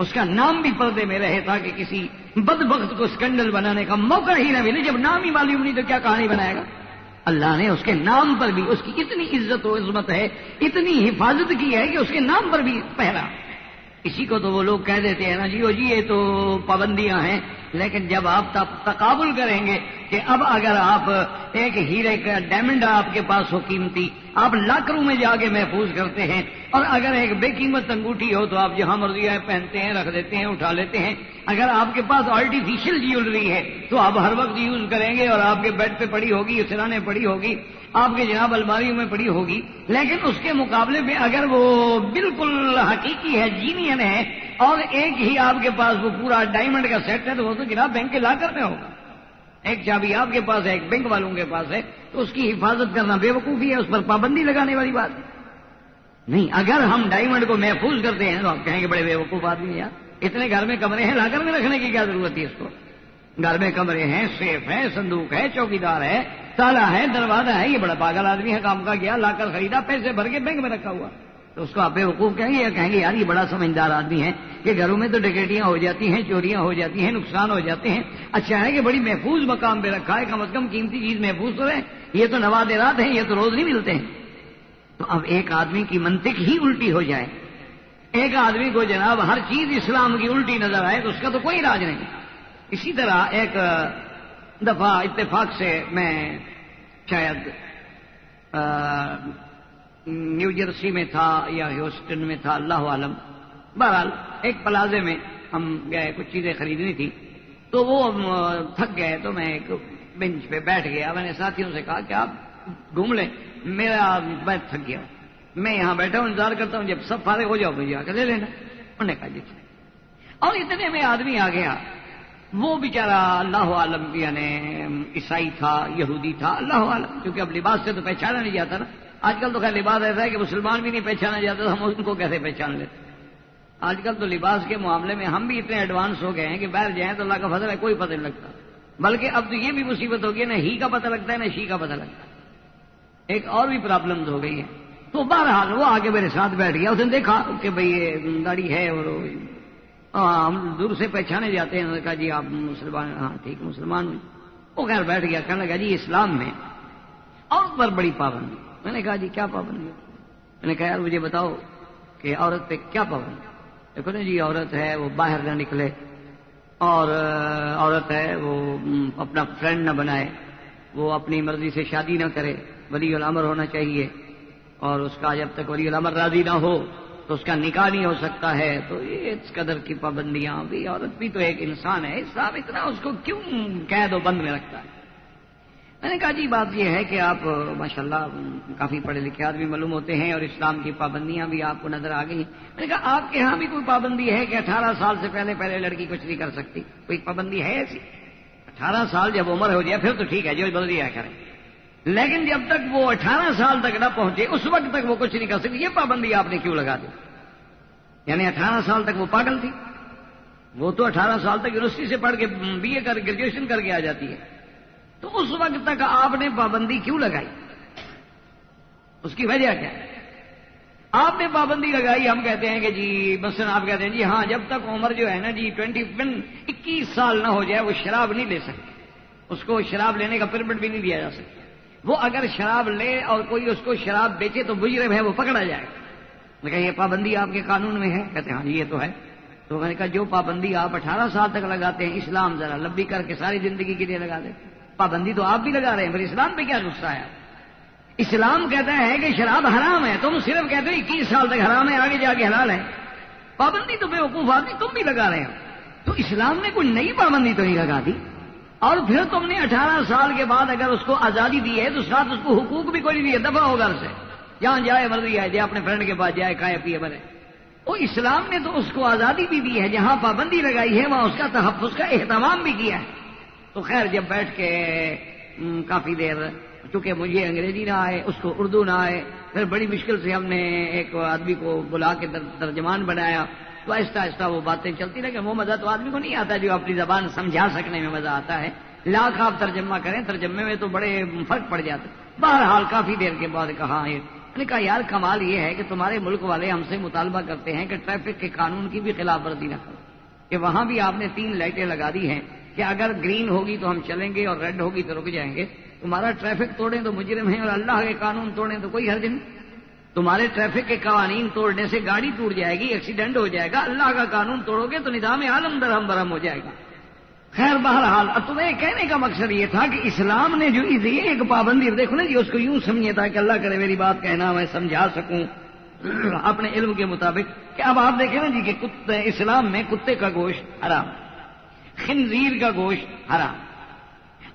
اس کا نام بھی پردے میں رہے تاکہ کسی بدبخت کو اسکینڈل بنانے کا موقع ہی نہ ملے. جب نام ہی معلوم نہیں تو کیا کہانی بنائے گا. اللہ نے اس کے نام پر بھی اس کی اتنی عزت و عظمت ہے، اتنی حفاظت کی ہے کہ اس کے نام پر بھی پہرا. اسی کو تو وہ لوگ کہہ دیتے ہیں نا جی یہ تو پابندیاں ہیں، لیکن جب آپ تقابل کریں گے کہ اب اگر آپ ایک ہیرے کا ڈائمنڈ آپ کے پاس ہو قیمتی، آپ لاکروں میں جا کے محفوظ کرتے ہیں، اور اگر ایک بے قیمت انگوٹھی ہو تو آپ جہاں مرضی ہے پہنتے ہیں، رکھ دیتے ہیں، اٹھا لیتے ہیں۔ اگر آپ کے پاس آرٹیفیشل جیولری ہے تو آپ ہر وقت یوز کریں گے، اور آپ کے بیڈ پہ پڑی ہوگی، سرانے پڑی ہوگی، آپ کے جناب الماریوں میں پڑی ہوگی، لیکن اس کے مقابلے میں اگر وہ بالکل حقیقی ہے، جینین ہے، اور ایک ہی آپ کے پاس وہ پورا ڈائمنڈ کا سیٹ ہے، تو وہ تو جناب بینک کے لاکر میں ہوگا۔ ایک چابی آپ کے پاس ہے، ایک بینک والوں کے پاس ہے، تو اس کی حفاظت کرنا بے وقوفی ہے، اس پر پابندی لگانے والی بات ہے نہیں۔ اگر ہم ڈائمنڈ کو محفوظ کرتے ہیں تو آپ کہیں گے بڑے بے وقوف آدمی ہیں یار، اتنے گھر میں کمرے ہیں، لاکر میں رکھنے کی کیا ضرورت ہے اس کو؟ گھر میں کمرے ہیں، سیف ہے، صندوق ہے، چوکیدار ہے، تالا ہے، دروازہ ہے، یہ بڑا پاگل آدمی ہے، کام کا گیا، لاکر خریدا، پیسے بھر کے بینک میں رکھا ہوا، تو اس کو آپ بے وقوف کہیں گے یا کہیں گے یار یہ بڑا سمجھدار آدمی ہے کہ گھروں میں تو ڈکیٹیاں ہو جاتی ہیں، چوریاں ہو جاتی ہیں، نقصان ہو جاتے ہیں، اچھا ہے کہ بڑی محفوظ مقام پہ رکھا ہے، کم از کم قیمتی چیز محفوظ تو رہے، یہ تو نوادرات ہیں، یہ تو روز نہیں ملتے ہیں۔ تو اب ایک آدمی کی منطق ہی الٹی ہو جائے، ایک آدمی کو جناب ہر چیز اسلام کی الٹی نظر آئے تو اس کا تو کوئی علاج نہیں۔ اسی طرح ایک دفعہ اتفاق سے میں شاید نیو جرسی میں تھا یا ہیوسٹن میں تھا، اللہ عالم، بہرحال ایک پلازے میں ہم گئے، کچھ چیزیں خریدنی تھی، تو وہ تھک گئے تو میں ایک بینچ پہ بیٹھ گیا۔ میں نے ساتھیوں سے کہا کہ آپ گھوم لیں، میرا میں تھک گیا، میں یہاں بیٹھا ہوں انتظار کرتا ہوں، جب سب فارغ ہو جاؤ مجھے آ کے لے لینا۔ انہوں نے کہا جی ٹھیک۔ اور اتنے میں آدمی آ گیا، وہ بیچارہ اللہ عالم یعنی عیسائی تھا، یہودی تھا، اللہ عالم، کیونکہ اب لباس سے تو پہچانا نہیں جاتا نا۔ آج کل تو خیر لباس ایسا ہے کہ مسلمان بھی نہیں پہچانا جاتا، تو ہم ان کو کیسے پہچان لیتے؟ آج کل تو لباس کے معاملے میں ہم بھی اتنے ایڈوانس ہو گئے ہیں کہ باہر جائیں تو اللہ کا فضل ہے کوئی پتہ نہیں لگتا، بلکہ اب تو یہ بھی مصیبت ہو گئی نہ ہی کا پتہ لگتا ہے نہ شی کا پتہ لگتا ہے، ایک اور بھی پرابلمز ہو گئی ہے۔ تو بہرحال وہ آگے میرے ساتھ بیٹھ گیا، اس نے دیکھا کہ بھئی یہ داڑھی ہے اور ہم دور سے پہچانے جاتے ہیں، انہوں نے کہا جی آپ مسلمان؟ ہاں ٹھیک مسلمان ہوں۔ وہ خیر بیٹھ گیا، کہنے لگا جی اسلام میں عورت پر بڑی پابندی۔ میں نے کہا جی کیا پابندی ہے؟ میں نے کہا یار مجھے بتاؤ کہ عورت پہ کیا پابندی؟ دیکھو نا جی عورت ہے وہ باہر نہ نکلے، اور عورت ہے وہ اپنا فرینڈ نہ بنائے، وہ اپنی مرضی سے شادی نہ کرے، ولی الامر ہونا چاہیے، اور اس کا جب تک ولی الامر راضی نہ ہو تو اس کا نکاح نہیں ہو سکتا ہے۔ تو یہ اس قدر کی پابندیاں بھی، عورت بھی تو ایک انسان ہے، اسلام اتنا اس کو کیوں قید و بند میں رکھتا ہے؟ میں نے کہا جی بات یہ ہے کہ آپ ماشاءاللہ کافی پڑھے لکھے آدمی معلوم ہوتے ہیں، اور اسلام کی پابندیاں بھی آپ کو نظر آ گئی ہیں۔ میں نے کہا آپ کے ہاں بھی کوئی پابندی ہے کہ 18 سال سے پہلے لڑکی کچھ نہیں کر سکتی؟ کوئی پابندی ہے ایسی؟ 18 سال جب عمر ہو جائے پھر تو ٹھیک ہے جو مرضی ہے کریں، لیکن جب تک وہ 18 سال تک نہ پہنچے اس وقت تک وہ کچھ نہیں کر سکتی، یہ پابندی آپ نے کیوں لگا دی؟ یعنی 18 سال تک وہ پاگل تھی؟ وہ تو 18 سال تک یونیورسٹی سے پڑھ کے بی اے کر گریجویشن کر کے آ جاتی ہے، تو اس وقت تک آپ نے پابندی کیوں لگائی؟ اس کی وجہ کیا ہے؟ آپ نے پابندی لگائی، ہم کہتے ہیں کہ جی مثلا آپ کہتے ہیں جی ہاں جب تک عمر جو ہے نا جی 21 سال نہ ہو جائے وہ شراب نہیں لے سکتے، اس کو شراب لینے کا پرمٹ بھی نہیں دیا جا سکتا، وہ اگر شراب لے اور کوئی اس کو شراب بیچے تو مجرم ہے، وہ پکڑا جائے گا۔ میں کہا یہ پابندی آپ کے قانون میں ہے؟ کہتے ہیں ہاں یہ تو ہے۔ تو میں نے کہا جو پابندی آپ 18 سال تک لگاتے ہیں، اسلام ذرا لمبی کر کے ساری زندگی کے لیے لگا دیتے، پابندی تو آپ بھی لگا رہے ہیں، پھر اسلام پہ کیا غصہ ہے؟ اسلام کہتا ہے کہ شراب حرام ہے، تم صرف کہتے ہو 21 سال تک حرام ہے، آگے جا کے حلال ہے، پابندی تو بے وقوف آدمی تم بھی لگا رہے ہو۔ تو اسلام نے کوئی نئی پابندی تو نہیں لگا دی، اور پھر تم نے 18 سال کے بعد اگر اس کو آزادی دی ہے تو ساتھ اس کو حقوق بھی کوئی نہیں دیے، دفع ہو گھر سے، جہاں جائے مرضی آئے، جائے اپنے فرینڈ کے پاس جائے، کھائے پیے بنے۔ وہ اسلام نے تو اس کو آزادی بھی دی ہے، جہاں پابندی لگائی ہے وہاں اس کا تحفظ کا اہتمام بھی کیا ہے۔ تو خیر جب بیٹھ کے کافی دیر، چونکہ مجھے انگریزی نہ آئے، اس کو اردو نہ آئے، پھر بڑی مشکل سے ہم نے ایک آدمی کو بلا کے ترجمان بنایا، تو آہستہ آہستہ وہ باتیں چلتی رہیں۔ وہ مزہ تو آدمی کو نہیں آتا جو اپنی زبان سمجھا سکنے میں مزہ آتا ہے، لاکھ آپ ترجمہ کریں، ترجمے میں تو بڑے فرق پڑ جاتا ہے۔ بہرحال کافی دیر کے بعد کہا میں نے کہا یار کمال یہ ہے کہ تمہارے ملک والے ہم سے مطالبہ کرتے ہیں کہ ٹریفک کے قانون کی بھی خلاف ورزی نہ کرو، کہ وہاں بھی آپ نے 3 لائٹیں لگا دی ہیں کہ اگر گرین ہوگی تو ہم چلیں گے اور ریڈ ہوگی تو رک جائیں گے، تمہارا ٹریفک توڑیں تو مجرم ہیں اور اللہ کے قانون توڑیں تو کوئی حرج نہیں، تمہارے ٹریفک کے قوانین توڑنے سے گاڑی ٹوٹ جائے گی، ایکسیڈنٹ ہو جائے گا، اللہ کا قانون توڑو گے تو نظام عالم درہم برہم ہو جائے گا۔ خیر بہرحال اب تمہیں کہنے کا مقصد یہ تھا کہ اسلام نے جو ایک پابندی دیکھو نا جی، اس کو یوں سمجھے تھا کہ اللہ کرے میری بات کہنا میں سمجھا سکوں اپنے علم کے مطابق کہ اب آپ دیکھیں نا جی کہ اسلام میں کتے کا گوشت حرام، خنزیر کا گوشت حرام.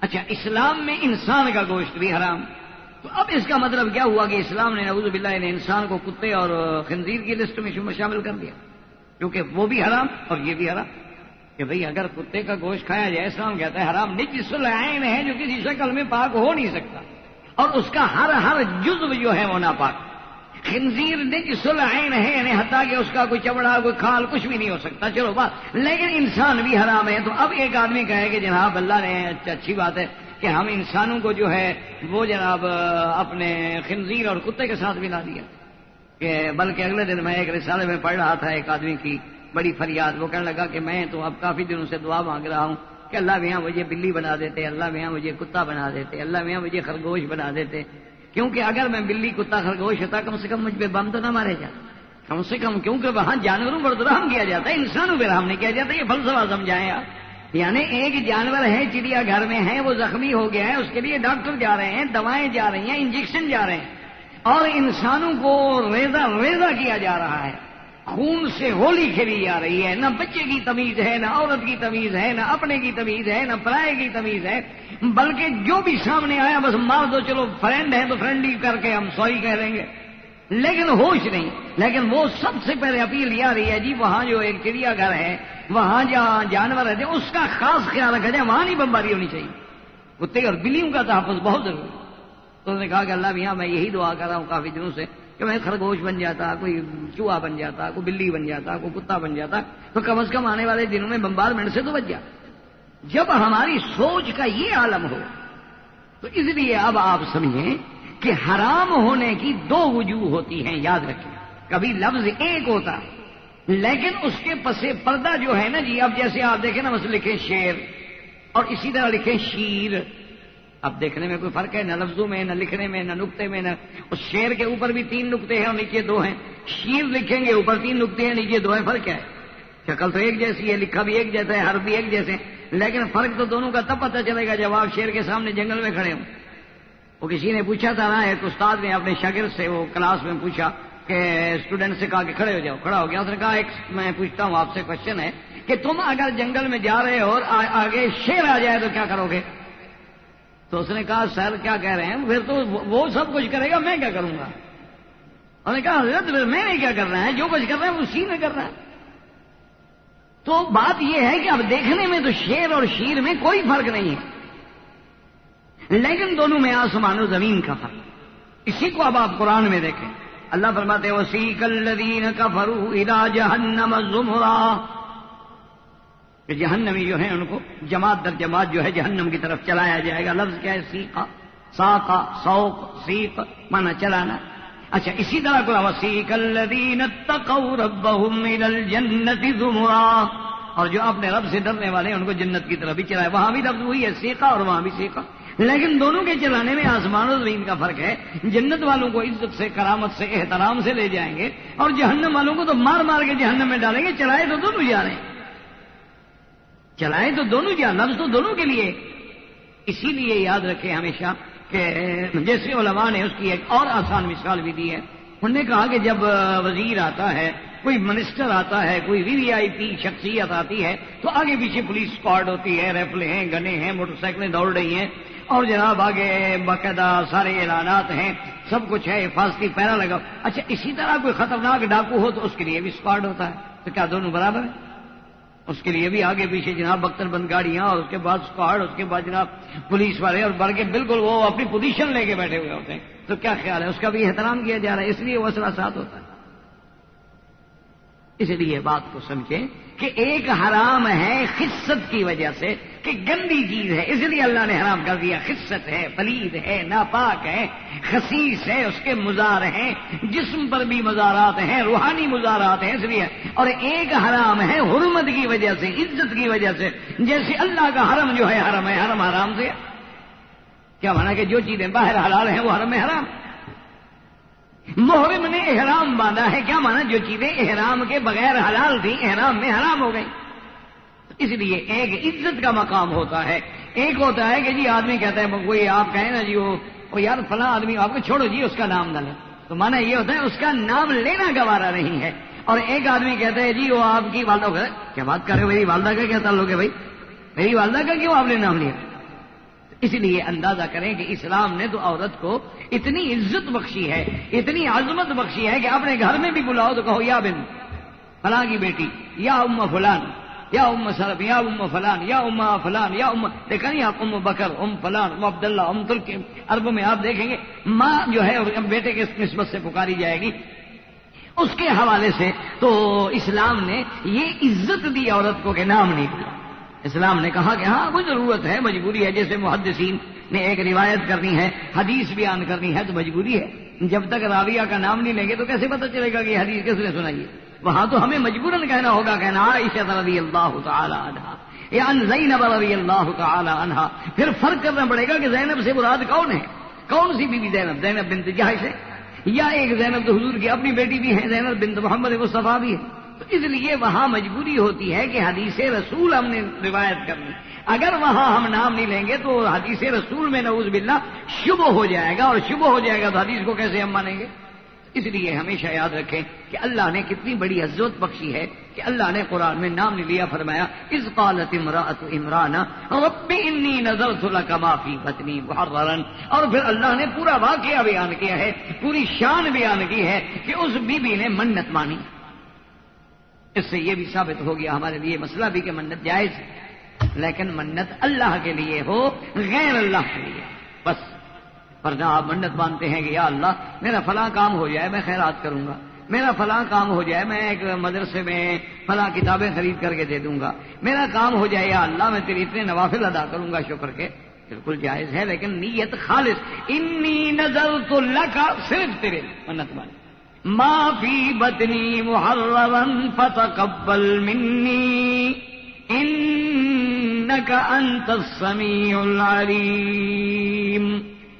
اچھا اسلام میں انسان کا گوشت بھی حرام. تو اب اس کا مطلب کیا ہوا کہ اسلام نے نعوذ باللہ نے انسان کو کتے اور خنزیر کی لسٹ میں شامل کر دیا، کیونکہ وہ بھی حرام اور یہ بھی حرام. کہ بھئی اگر کتے کا گوشت کھایا جائے، اسلام کہتا ہے حرام نجس العین ہے، جو کسی شکل میں پاک ہو نہیں سکتا، اور اس کا ہر جزو جو ہے وہ ناپاک. خنزیر نجس العین ہے، یعنی حتیٰ کہ اس کا کوئی چمڑا کوئی کھال کچھ بھی نہیں ہو سکتا، چلو بات. لیکن انسان بھی حرام ہے. تو اب ایک آدمی کہے کہ جناب اللہ نے اچھی بات ہے کہ ہم انسانوں کو جو ہے وہ جناب اپنے خنزیر اور کتے کے ساتھ ملا دیا. کہ بلکہ اگلے دن میں ایک رسالے میں پڑھ رہا تھا ایک آدمی کی بڑی فریاد. وہ کہنے لگا کہ میں تو اب کافی دنوں سے دعا مانگ رہا ہوں کہ اللہ میاں مجھے بلی بنا دیتے، اللہ میاں مجھے کتا بنا دیتے، اللہ میاں مجھے خرگوش بنا دیتے. کیونکہ اگر میں بلی کتا خرگوش ہوتا کم سے کم مجھ پہ بم تو نہ مارے جاتے، کم سے کم. کیونکہ وہاں جانوروں پر تو رحم کیا جاتا ہے، انسانوں پہ رحم نہیں کیا جاتا. یہ فلسفہ سمجھائیں آپ. یعنی ایک جانور ہے چڑیا گھر میں ہے، وہ زخمی ہو گیا ہے، اس کے لیے ڈاکٹر جا رہے ہیں، دوائیں جا رہی ہیں، انجیکشن جا رہے ہیں، اور انسانوں کو ریزہ کیا جا رہا ہے، خون سے ہولی کھیلی جا رہی ہے. نہ بچے کی تمیز ہے، نہ عورت کی تمیز ہے، نہ اپنے کی تمیز ہے، نہ پرائے کی تمیز ہے. بلکہ جو بھی سامنے آیا بس مار دو، چلو فرینڈ ہے تو فرینڈلی کر کے ہم سوری کہہ لیں گے، لیکن ہوش نہیں. لیکن وہ سب سے پہلے اپیل یہ آ رہی ہے جی وہاں جو ایک چڑیا گھر ہے، وہاں جہاں جانور رہتے ہیں اس کا خاص خیال رکھا جائے، وہاں نہیں بمباری ہونی چاہیے. کتے اور بلیوں کا تحفظ بہت ضروری. تو انہوں نے کہا کہ اللہ میاں میں یہی دعا کر رہا ہوں کافی دنوں سے کہ میں خرگوش بن جاتا، کوئی چوہا بن جاتا، کوئی بلی بن جاتا، کوئی کتا بن جاتا، تو کم از کم آنے والے دنوں میں بمبارمنٹ سے تو بچ جاتا. جب ہماری سوچ کا یہ عالم ہو تو اس لیے اب آپ سمجھیں کہ حرام ہونے کی دو وجوہ ہوتی ہیں، یاد رکھیں. کبھی لفظ ایک ہوتا لیکن اس کے پس پردہ جو ہے نا جی، اب جیسے آپ دیکھیں نا مثلا لکھیں شیر اور اسی طرح لکھیں شیر. اب دیکھنے میں کوئی فرق ہے؟ نہ لفظوں میں، نہ لکھنے میں، نہ نقطے میں. نہ اس شیر کے اوپر بھی 3 نقطے ہیں اور نیچے 2 ہیں. شیر لکھیں گے اوپر 3 نقطے ہیں نیچے 2 ہیں. فرق کیا ہے؟ شکل تو ایک جیسی ہے، لکھا بھی ایک جیسا ہے، حرف بھی ایک جیسے، لیکن فرق تو دونوں کا تب پتہ چلے گا جب آپ شیر کے سامنے جنگل میں کھڑے ہوں. وہ کسی نے پوچھا تھا نا، ایک استاد نے اپنے شاگرد سے وہ کلاس میں پوچھا کہ اسٹوڈنٹ سے کہا کہ کھڑے ہو جاؤ. کھڑا ہو گیا. اس نے کہا ایک میں پوچھتا ہوں آپ سے کوشچن ہے کہ تم اگر جنگل میں جا رہے ہو اور آگے شیر آ جائے تو کیا کرو گے؟ تو اس نے کہا سر کیا کہہ رہے ہیں، پھر تو وہ سب کچھ کرے گا، میں کیا کروں گا؟ انہوں نے کہا حضرت میں نے کیا کرنا ہے، جو کچھ کر رہا ہے اسی نے کرنا ہے. تو بات یہ ہے کہ اب دیکھنے میں تو شیر اور شیر میں کوئی فرق نہیں ہے، لیکن دونوں میں آسمان و زمین کا فرق. اسی کو اب آپ قرآن میں دیکھیں. اللہ فرماتے ہیں وَسِيقَ الَّذِينَ كَفَرُوا إِلَىٰ جَهَنَّمَ زُمُرًا، کہ جہنمی جو ہیں ان کو جماعت در جماعت جو ہے جہنم کی طرف چلایا جائے گا. لفظ کیا ہے؟ سیقا، ساقا، سوق، سیق مانا چلانا. اچھا اسی طرح کو وَسِيقَ الَّذِينَ اتَّقَوْا رَبَّهُمْ إِلَى الْجَنَّةِ زُمُرًا، اور جو اپنے رب سے ڈرنے والے ہیں ان کو جنت کی طرف بھی چلائے. وہاں بھی لفظ وہی ہے سیقا اور وہاں بھی سیقا، لیکن دونوں کے چلانے میں آسمان و زمین کا فرق ہے. جنت والوں کو عزت سے، کرامت سے، احترام سے لے جائیں گے، اور جہنم والوں کو تو مار مار کے جہنم میں ڈالیں گے. چلائے تو دونوں جا رہے ہیں، چلائے تو دونوں جا، لفظ تو دونوں کے لیے. اسی لیے یاد رکھیں ہمیشہ کہ جیسے علماء نے اس کی ایک اور آسان مثال بھی دی ہے. انہوں نے کہا کہ جب وزیر آتا ہے، کوئی منسٹر آتا ہے، کوئی VIP شخصیت آتی ہے، تو آگے پیچھے پولیس اسکواڈ ہوتی ہے، ریفلیں ہیں، گنے ہیں، موٹر سائیکلیں دوڑ رہی ہیں، اور جناب آگے باقاعدہ سارے اعلانات ہیں، سب کچھ ہے، حفاظتی پہرا لگا. اچھا اسی طرح کوئی خطرناک ڈاکو ہو تو اس کے لیے بھی اسکواڈ ہوتا ہے. تو کیا دونوں برابر ہیں؟ اس کے لیے بھی آگے پیچھے جناب بختر بند گاڑیاں، اور اس کے بعد اسکواڈ، اس کے بعد جناب پولیس والے، اور بڑھ کے بالکل وہ اپنی پوزیشن لے کے بیٹھے ہوئے ہوتے ہیں. تو کیا خیال ہے؟ اس کا بھی احترام کیا جا رہا ہے، اس لیے وہ اثر ساتھ ہوتا ہے. اس لیے بات کو سمجھیں کہ ایک حرام ہے خست کی وجہ سے کہ گندی چیز ہے، اس لیے اللہ نے حرام کر دیا. خست ہے، پلید ہے، ناپاک ہے، خسیس ہے، اس کے مزار ہیں، جسم پر بھی مزارات ہیں، روحانی مزارات ہیں، اس لیے. اور ایک حرام ہے حرمت کی وجہ سے، عزت کی وجہ سے. جیسے اللہ کا حرم جو ہے حرم ہے، حرم حرام سے کیا مانا کہ جو چیزیں باہر حلال ہیں وہ حرم میں حرام. محرم نے احرام باندھا ہے، کیا مانا جو چیزیں احرام کے بغیر حلال تھیں احرام میں حرام ہو گئی. اس لیے ایک عزت کا مقام ہوتا ہے، ایک ہوتا ہے کہ جی آدمی کہتا ہے کوئی آپ کہیں نا جی وہ یار فلاں آدمی آپ کو چھوڑو جی اس کا نام نہ لیں، تو مانا یہ ہوتا ہے اس کا نام لینا گوارا نہیں ہے. اور ایک آدمی کہتا ہے جی وہ آپ کی والدہ کا، کیا بات کر رہے ہو، میری والدہ کا کیا تعلق ہے بھائی، میری والدہ کا کیوں آپ نے نام لیا؟ اس لیے اندازہ کریں کہ اسلام نے تو عورت کو اتنی عزت بخشی ہے، اتنی عظمت بخشی ہے کہ اپنے گھر میں بھی بلاؤ تو کہو یا بن فلاں کی بیٹی، یا ام فلان، یا ام سلم، یا ام فلان، یا ام فلان، یا ام، دیکھا نہیں آپ ام بکر، ام فلان، ام عبداللہ، ام ترک. عربوں میں آپ دیکھیں گے ماں جو ہے بیٹے کے نسبت سے پکاری جائے گی اس کے حوالے سے. تو اسلام نے یہ عزت دی عورت کو کہ نام نہیں دیا. اسلام نے کہا کہ ہاں کوئی ضرورت ہے، مجبوری ہے، جیسے محدثین نے ایک روایت کرنی ہے، حدیث بیان کرنی ہے تو مجبوری ہے. جب تک راویہ کا نام نہیں لیں گے تو کیسے پتہ چلے گا کہ حدیث کس نے سنائی ہے؟ وہاں تو ہمیں مجبوراً کہنا ہوگا، کہنا عائشہ رضی اللہ تعالی عنہا یا ان زینب رضی اللہ تعالی عنہا. پھر فرق کرنا پڑے گا کہ زینب سے مراد کون ہے، کون سی بیوی زینب، زینب بنت جہش ہے یا ایک زینب تو حضور کی اپنی بیٹی بھی ہے، زینب بنت محمد مصطفیٰ بھی ہے. تو اس لیے وہاں مجبوری ہوتی ہے کہ حدیث رسول ہم نے روایت کرنی. اگر وہاں ہم نام نہیں لیں گے تو حدیث رسول میں نعوذ باللہ شبہ ہو جائے گا، اور شبہ ہو جائے گا تو حدیث کو کیسے ہم مانیں گے؟ اس لیے ہمیشہ یاد رکھیں کہ اللہ نے کتنی بڑی عزت بخشی ہے کہ اللہ نے قرآن میں نام نہیں لیا، فرمایا اذ قالت امرأۃ عمران رب انی نذرت لک ما فی بطنی محررا. اور پھر اللہ نے پورا واقعہ بیان کیا ہے، پوری شان بیان کی ہے کہ اس بی بی نے منت مانی. اس سے یہ بھی ثابت ہو گیا ہمارے لیے مسئلہ بھی کہ منت جائز ہے، لیکن منت اللہ کے لیے ہو، غیر اللہ کے لیے بس. ورنہ آپ منت مانتے ہیں کہ یا اللہ میرا فلاں کام ہو جائے میں خیرات کروں گا، میرا فلاں کام ہو جائے میں ایک مدرسے میں فلاں کتابیں خرید کر کے دے دوں گا، میرا کام ہو جائے یا اللہ میں تیری اتنے نوافل ادا کروں گا شکر کے. بالکل جائز ہے، لیکن نیت خالص. انی نذرت لک، صرف تیرے منت مانی. ما فی بطنی محررا فتقبل منی انک انت السمیع العلیم.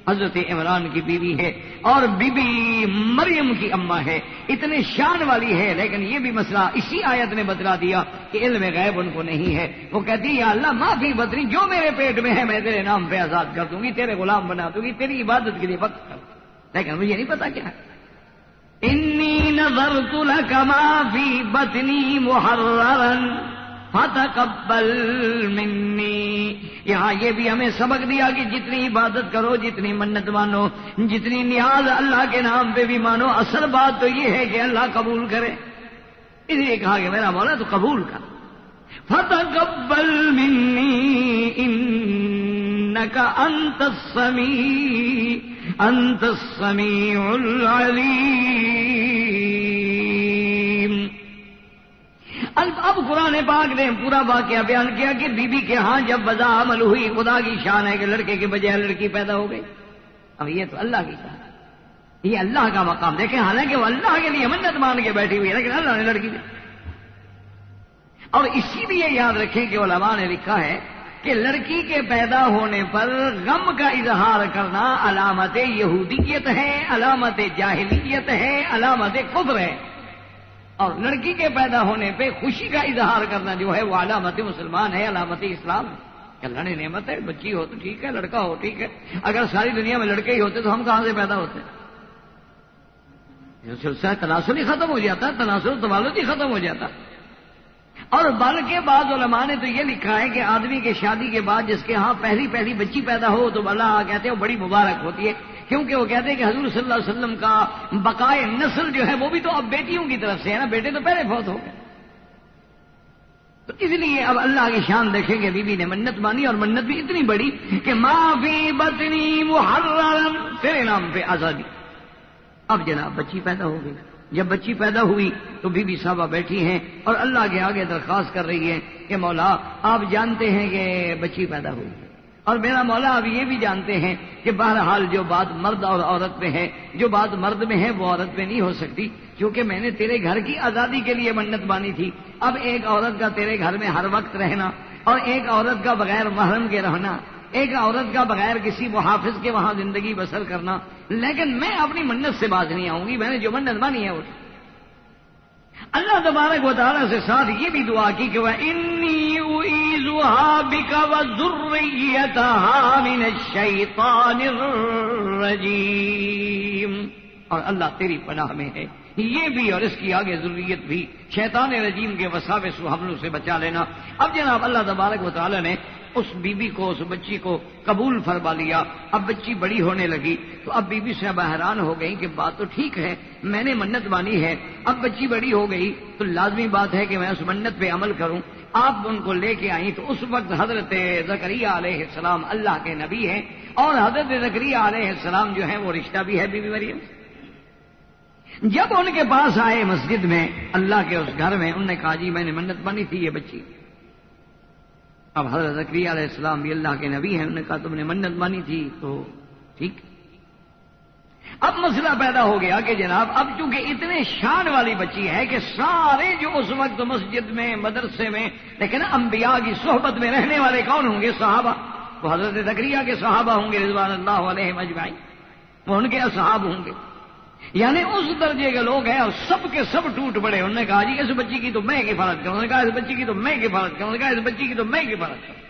حضرت عمران کی بیوی ہے اور بی بی مریم کی اماں ہے، اتنے شان والی ہے، لیکن یہ بھی مسئلہ اسی آیت نے بتلا دیا کہ علم غیب ان کو نہیں ہے. وہ کہتی ہے یا اللہ معافی بدنی، جو میرے پیٹ میں ہے میں تیرے نام پہ آزاد کر دوں گی، تیرے غلام بنا دوں گی، تیری عبادت کے لیے وقت کر. لیکن مجھے نہیں پتا کیا ہے. انی نذرت لک ما فی بطنی محررا فتقبل منی. یہاں یہ بھی ہمیں سبق دیا کہ جتنی عبادت کرو، جتنی منت مانو، جتنی نیاز اللہ کے نام پہ بھی مانو، اصل بات تو یہ ہے کہ اللہ قبول کرے. اس لیے کہا کہ میرا مولا تو قبول کر. فتقبل منی انک انت السمیع العلیم. اب قرآن پاک نے پورا واقعہ بیان کیا کہ بی بی کے ہاں جب وضع عمل ہوئی، خدا کی شان ہے کہ لڑکے کے بجائے لڑکی پیدا ہو گئی. اب یہ تو اللہ کی شان ہے، یہ اللہ کا مقام. دیکھیں حالانکہ وہ اللہ کے لیے منت مان کے بیٹھی ہوئی ہے، لیکن اللہ نے لڑکی دی. اور اسی لیے یاد رکھیں کہ علماء نے لکھا ہے کہ لڑکی کے پیدا ہونے پر غم کا اظہار کرنا علامت یہودیت ہے، علامت جاہلیت ہے، علامت کفر ہے. اور لڑکی کے پیدا ہونے پہ خوشی کا اظہار کرنا جو ہے وہ علامت مسلمان ہے، علامت اسلام ہے. کہ اللہ نے نعمت ہے، بچی ہو تو ٹھیک ہے، لڑکا ہو ٹھیک ہے. اگر ساری دنیا میں لڑکے ہی ہوتے تو ہم کہاں سے پیدا ہوتے؟ سلسلہ تناسل ہی ختم ہو جاتا، تناسل توالد ہی ختم ہو جاتا. اور بلکہ بعض علماء نے تو یہ لکھا ہے کہ آدمی کے شادی کے بعد جس کے ہاں پہلی بچی پیدا ہو تو اللہ کہتے ہیں وہ بڑی مبارک ہوتی ہے، کیونکہ وہ کہتے ہیں کہ حضور صلی اللہ علیہ وسلم کا بقائے نسل جو ہے وہ بھی تو اب بیٹیوں کی طرف سے ہے نا، بیٹے تو پہلے فوت ہو گئے. تو اس لیے اب اللہ کی شان دیکھیں گے. بی بی نے منت مانی اور منت بھی اتنی بڑی کہ ما فی بطنی محررا، تیرے نام پہ آزادی. اب جناب بچی پیدا ہو گئی. جب بچی پیدا ہوئی تو بی بی صاحبہ بیٹھی ہیں اور اللہ کے آگے درخواست کر رہی ہیں کہ مولا آپ جانتے ہیں کہ بچی پیدا ہوئی، اور میرا مولا اب یہ بھی جانتے ہیں کہ بہرحال جو بات مرد اور عورت میں ہے، جو بات مرد میں ہے وہ عورت میں نہیں ہو سکتی، کیونکہ میں نے تیرے گھر کی آزادی کے لیے منت مانی تھی. اب ایک عورت کا تیرے گھر میں ہر وقت رہنا اور ایک عورت کا بغیر محرم کے رہنا، ایک عورت کا بغیر کسی محافظ کے وہاں زندگی بسر کرنا، لیکن میں اپنی منت سے باز نہیں آؤں گی. میں نے جو منت مانی ہے وہ. اللہ تبارک و تعالیٰ سے ساتھ یہ بھی دعا کی کہ وَإِنِّي أُعِيذُهَا بِكَ وَذُرِّيَّتَهَا مِنَ الشَّيْطَانِ الرَّجِيمِ، اور اللہ تیری پناہ میں ہے یہ بھی اور اس کی آگے ذریت بھی شیطان رجیم کے وساوس و حملوں سے بچا لینا۔ اب جناب اللہ تبارک و تعالیٰ نے اس بی بی کو، اس بچی کو قبول فرما لیا۔ اب بچی بڑی ہونے لگی تو اب بی بی صاحبہ حیران ہو گئی کہ بات تو ٹھیک ہے، میں نے منت مانی ہے، اب بچی بڑی ہو گئی تو لازمی بات ہے کہ میں اس منت پہ عمل کروں۔ آپ ان کو لے کے آئیں تو اس وقت حضرت زکریا علیہ السلام اللہ کے نبی ہیں، اور حضرت زکریا علیہ السلام جو ہیں وہ رشتہ بھی ہے بی بی مریم۔ جب ان کے پاس آئے مسجد میں اللہ کے اس گھر میں، انہوں نے کہا جی میں نے منت مانی تھی یہ بچی۔ اب حضرت زکریا علیہ السلام بھی اللہ کے نبی ہیں، انہوں نے کہا تم نے منت مانی تھی تو ٹھیک۔ اب مسئلہ پیدا ہو گیا کہ جناب اب چونکہ اتنے شان والی بچی ہے کہ سارے جو اس وقت مسجد میں مدرسے میں لیکن انبیاء کی صحبت میں رہنے والے کون ہوں گے؟ صحابہ۔ تو حضرت زکریا کے صحابہ ہوں گے رضوان اللہ علیہم اجمعین، وہ ان کے اصحاب ہوں گے، یعنی اس درجے کے لوگ ہیں، اور سب کے سب ٹوٹ پڑے۔ انہوں نے کہا جی اس بچی کی تو میں کفالت کروں، انہوں نے کہا اس بچی کی تو میں کفالت کروں، انہوں نے کہا اس بچی کی تو میں کفالت کروں۔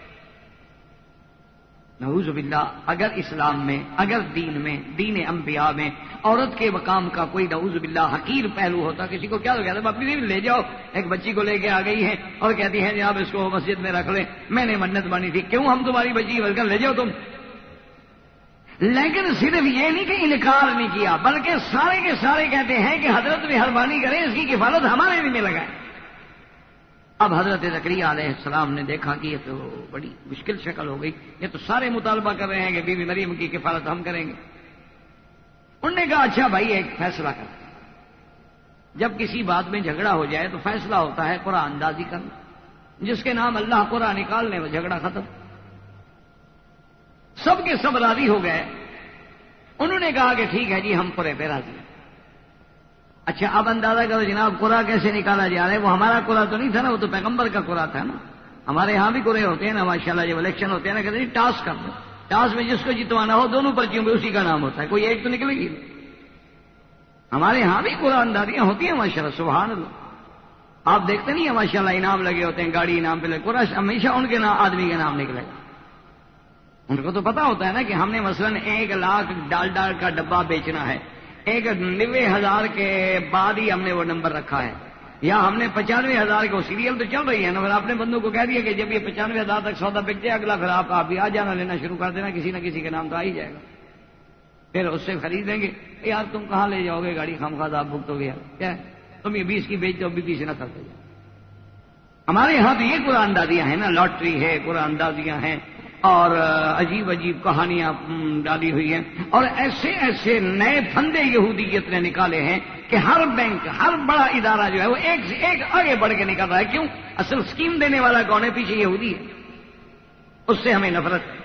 نعوذ باللہ، اگر اسلام میں، اگر دین میں، دین انبیاء میں عورت کے مقام کا کوئی نعوذ باللہ حقیر پہلو ہوتا، کسی کو کیا تو کہتا اپنی نہیں لے جاؤ، ایک بچی کو لے کے آ گئی ہے اور کہتی ہے جناب اس کو مسجد میں رکھ لیں، میں نے منت مانی تھی، کیوں ہم تمہاری بچی بلکہ لے جاؤ تم۔ لیکن صرف یہ نہیں کہ انکار نہیں کیا، بلکہ سارے کے سارے کہتے ہیں کہ حضرت مہربانی کریں اس کی کفالت ہمارے بھی میں لگائیں۔ اب حضرت زکریا علیہ السلام نے دیکھا کہ یہ تو بڑی مشکل شکل ہو گئی، یہ تو سارے مطالبہ کر رہے ہیں کہ بی بی مریم کی کفالت ہم کریں گے۔ انہوں نے کہا اچھا بھائی ایک فیصلہ کر، جب کسی بات میں جھگڑا ہو جائے تو فیصلہ ہوتا ہے قرآن اندازی کرنا، جس کے نام اللہ قرآن نکال لے وہ جھگڑا ختم۔ سب کے سب راضی ہو گئے۔ انہوں نے کہا کہ ٹھیک ہے جی ہم قرے پہ راضی ہیں۔ اچھا اب اندازہ کرو جناب قرا کیسے نکالا جا رہا ہے؟ وہ ہمارا قرا تو نہیں تھا نا، وہ تو پیغمبر کا قرا تھا نا۔ ہمارے ہاں بھی قرے ہوتے ہیں نا ماشاءاللہ، جب الیکشن ہوتے ہیں نا کہتے ہیں ٹاس کر دو، ٹاس میں جس کو جتوانا ہو دونوں پرچیوں میں اسی کا نام ہوتا ہے، کوئی ایک تو نکلے گی۔ ہمارے ہاں بھی قرا اندازیاں ہوتی ہیں ماشاءاللہ، سبحان اللہ۔ آپ دیکھتے نہیں ہیں ماشاءاللہ انعام لگے ہوتے ہیں، گاڑی انعام پہ لگے، قرا ہمیشہ ان کے نام آدمی کے نام نکلے گا۔ ان کو تو پتا ہوتا ہے نا کہ ہم نے مثلا 1 لاکھ ڈالڈا کا ڈبہ بیچنا ہے، 91,000 کے بعد ہی ہم نے وہ نمبر رکھا ہے، یا ہم نے 95,000 کو سیریل تو چل رہی ہے نا، پھر آپ نے بندوں کو کہہ دیا کہ جب یہ 95,000 تک سودا بک جائے اگلا پھر آپ بھی آ جانا لینا شروع کر دینا، کسی نہ کسی کے نام تو آ ہی جائے گا، پھر اس سے خریدیں گے۔ یار تم کہاں لے جاؤ گے گاڑی، خامخواہ آپ بک تو گیا کیا ہے؟ تم یہ 20 کی بیچ دو، 20 نہ کر دو۔ ہمارے یہاں تو یہ قرآن اندازیاں ہیں نا، لاٹری ہے، قرآن اندازیاں ہیں، اور عجیب عجیب کہانیاں ڈالی ہوئی ہیں، اور ایسے ایسے نئے پھندے یہودیت نے نکالے ہیں کہ ہر بینک، ہر بڑا ادارہ جو ہے وہ ایک سے ایک آگے بڑھ کے نکل رہا ہے۔ کیوں؟ اصل اسکیم دینے والا کون ہے؟ پیچھے یہودی ہے، اس سے ہمیں نفرت ہے۔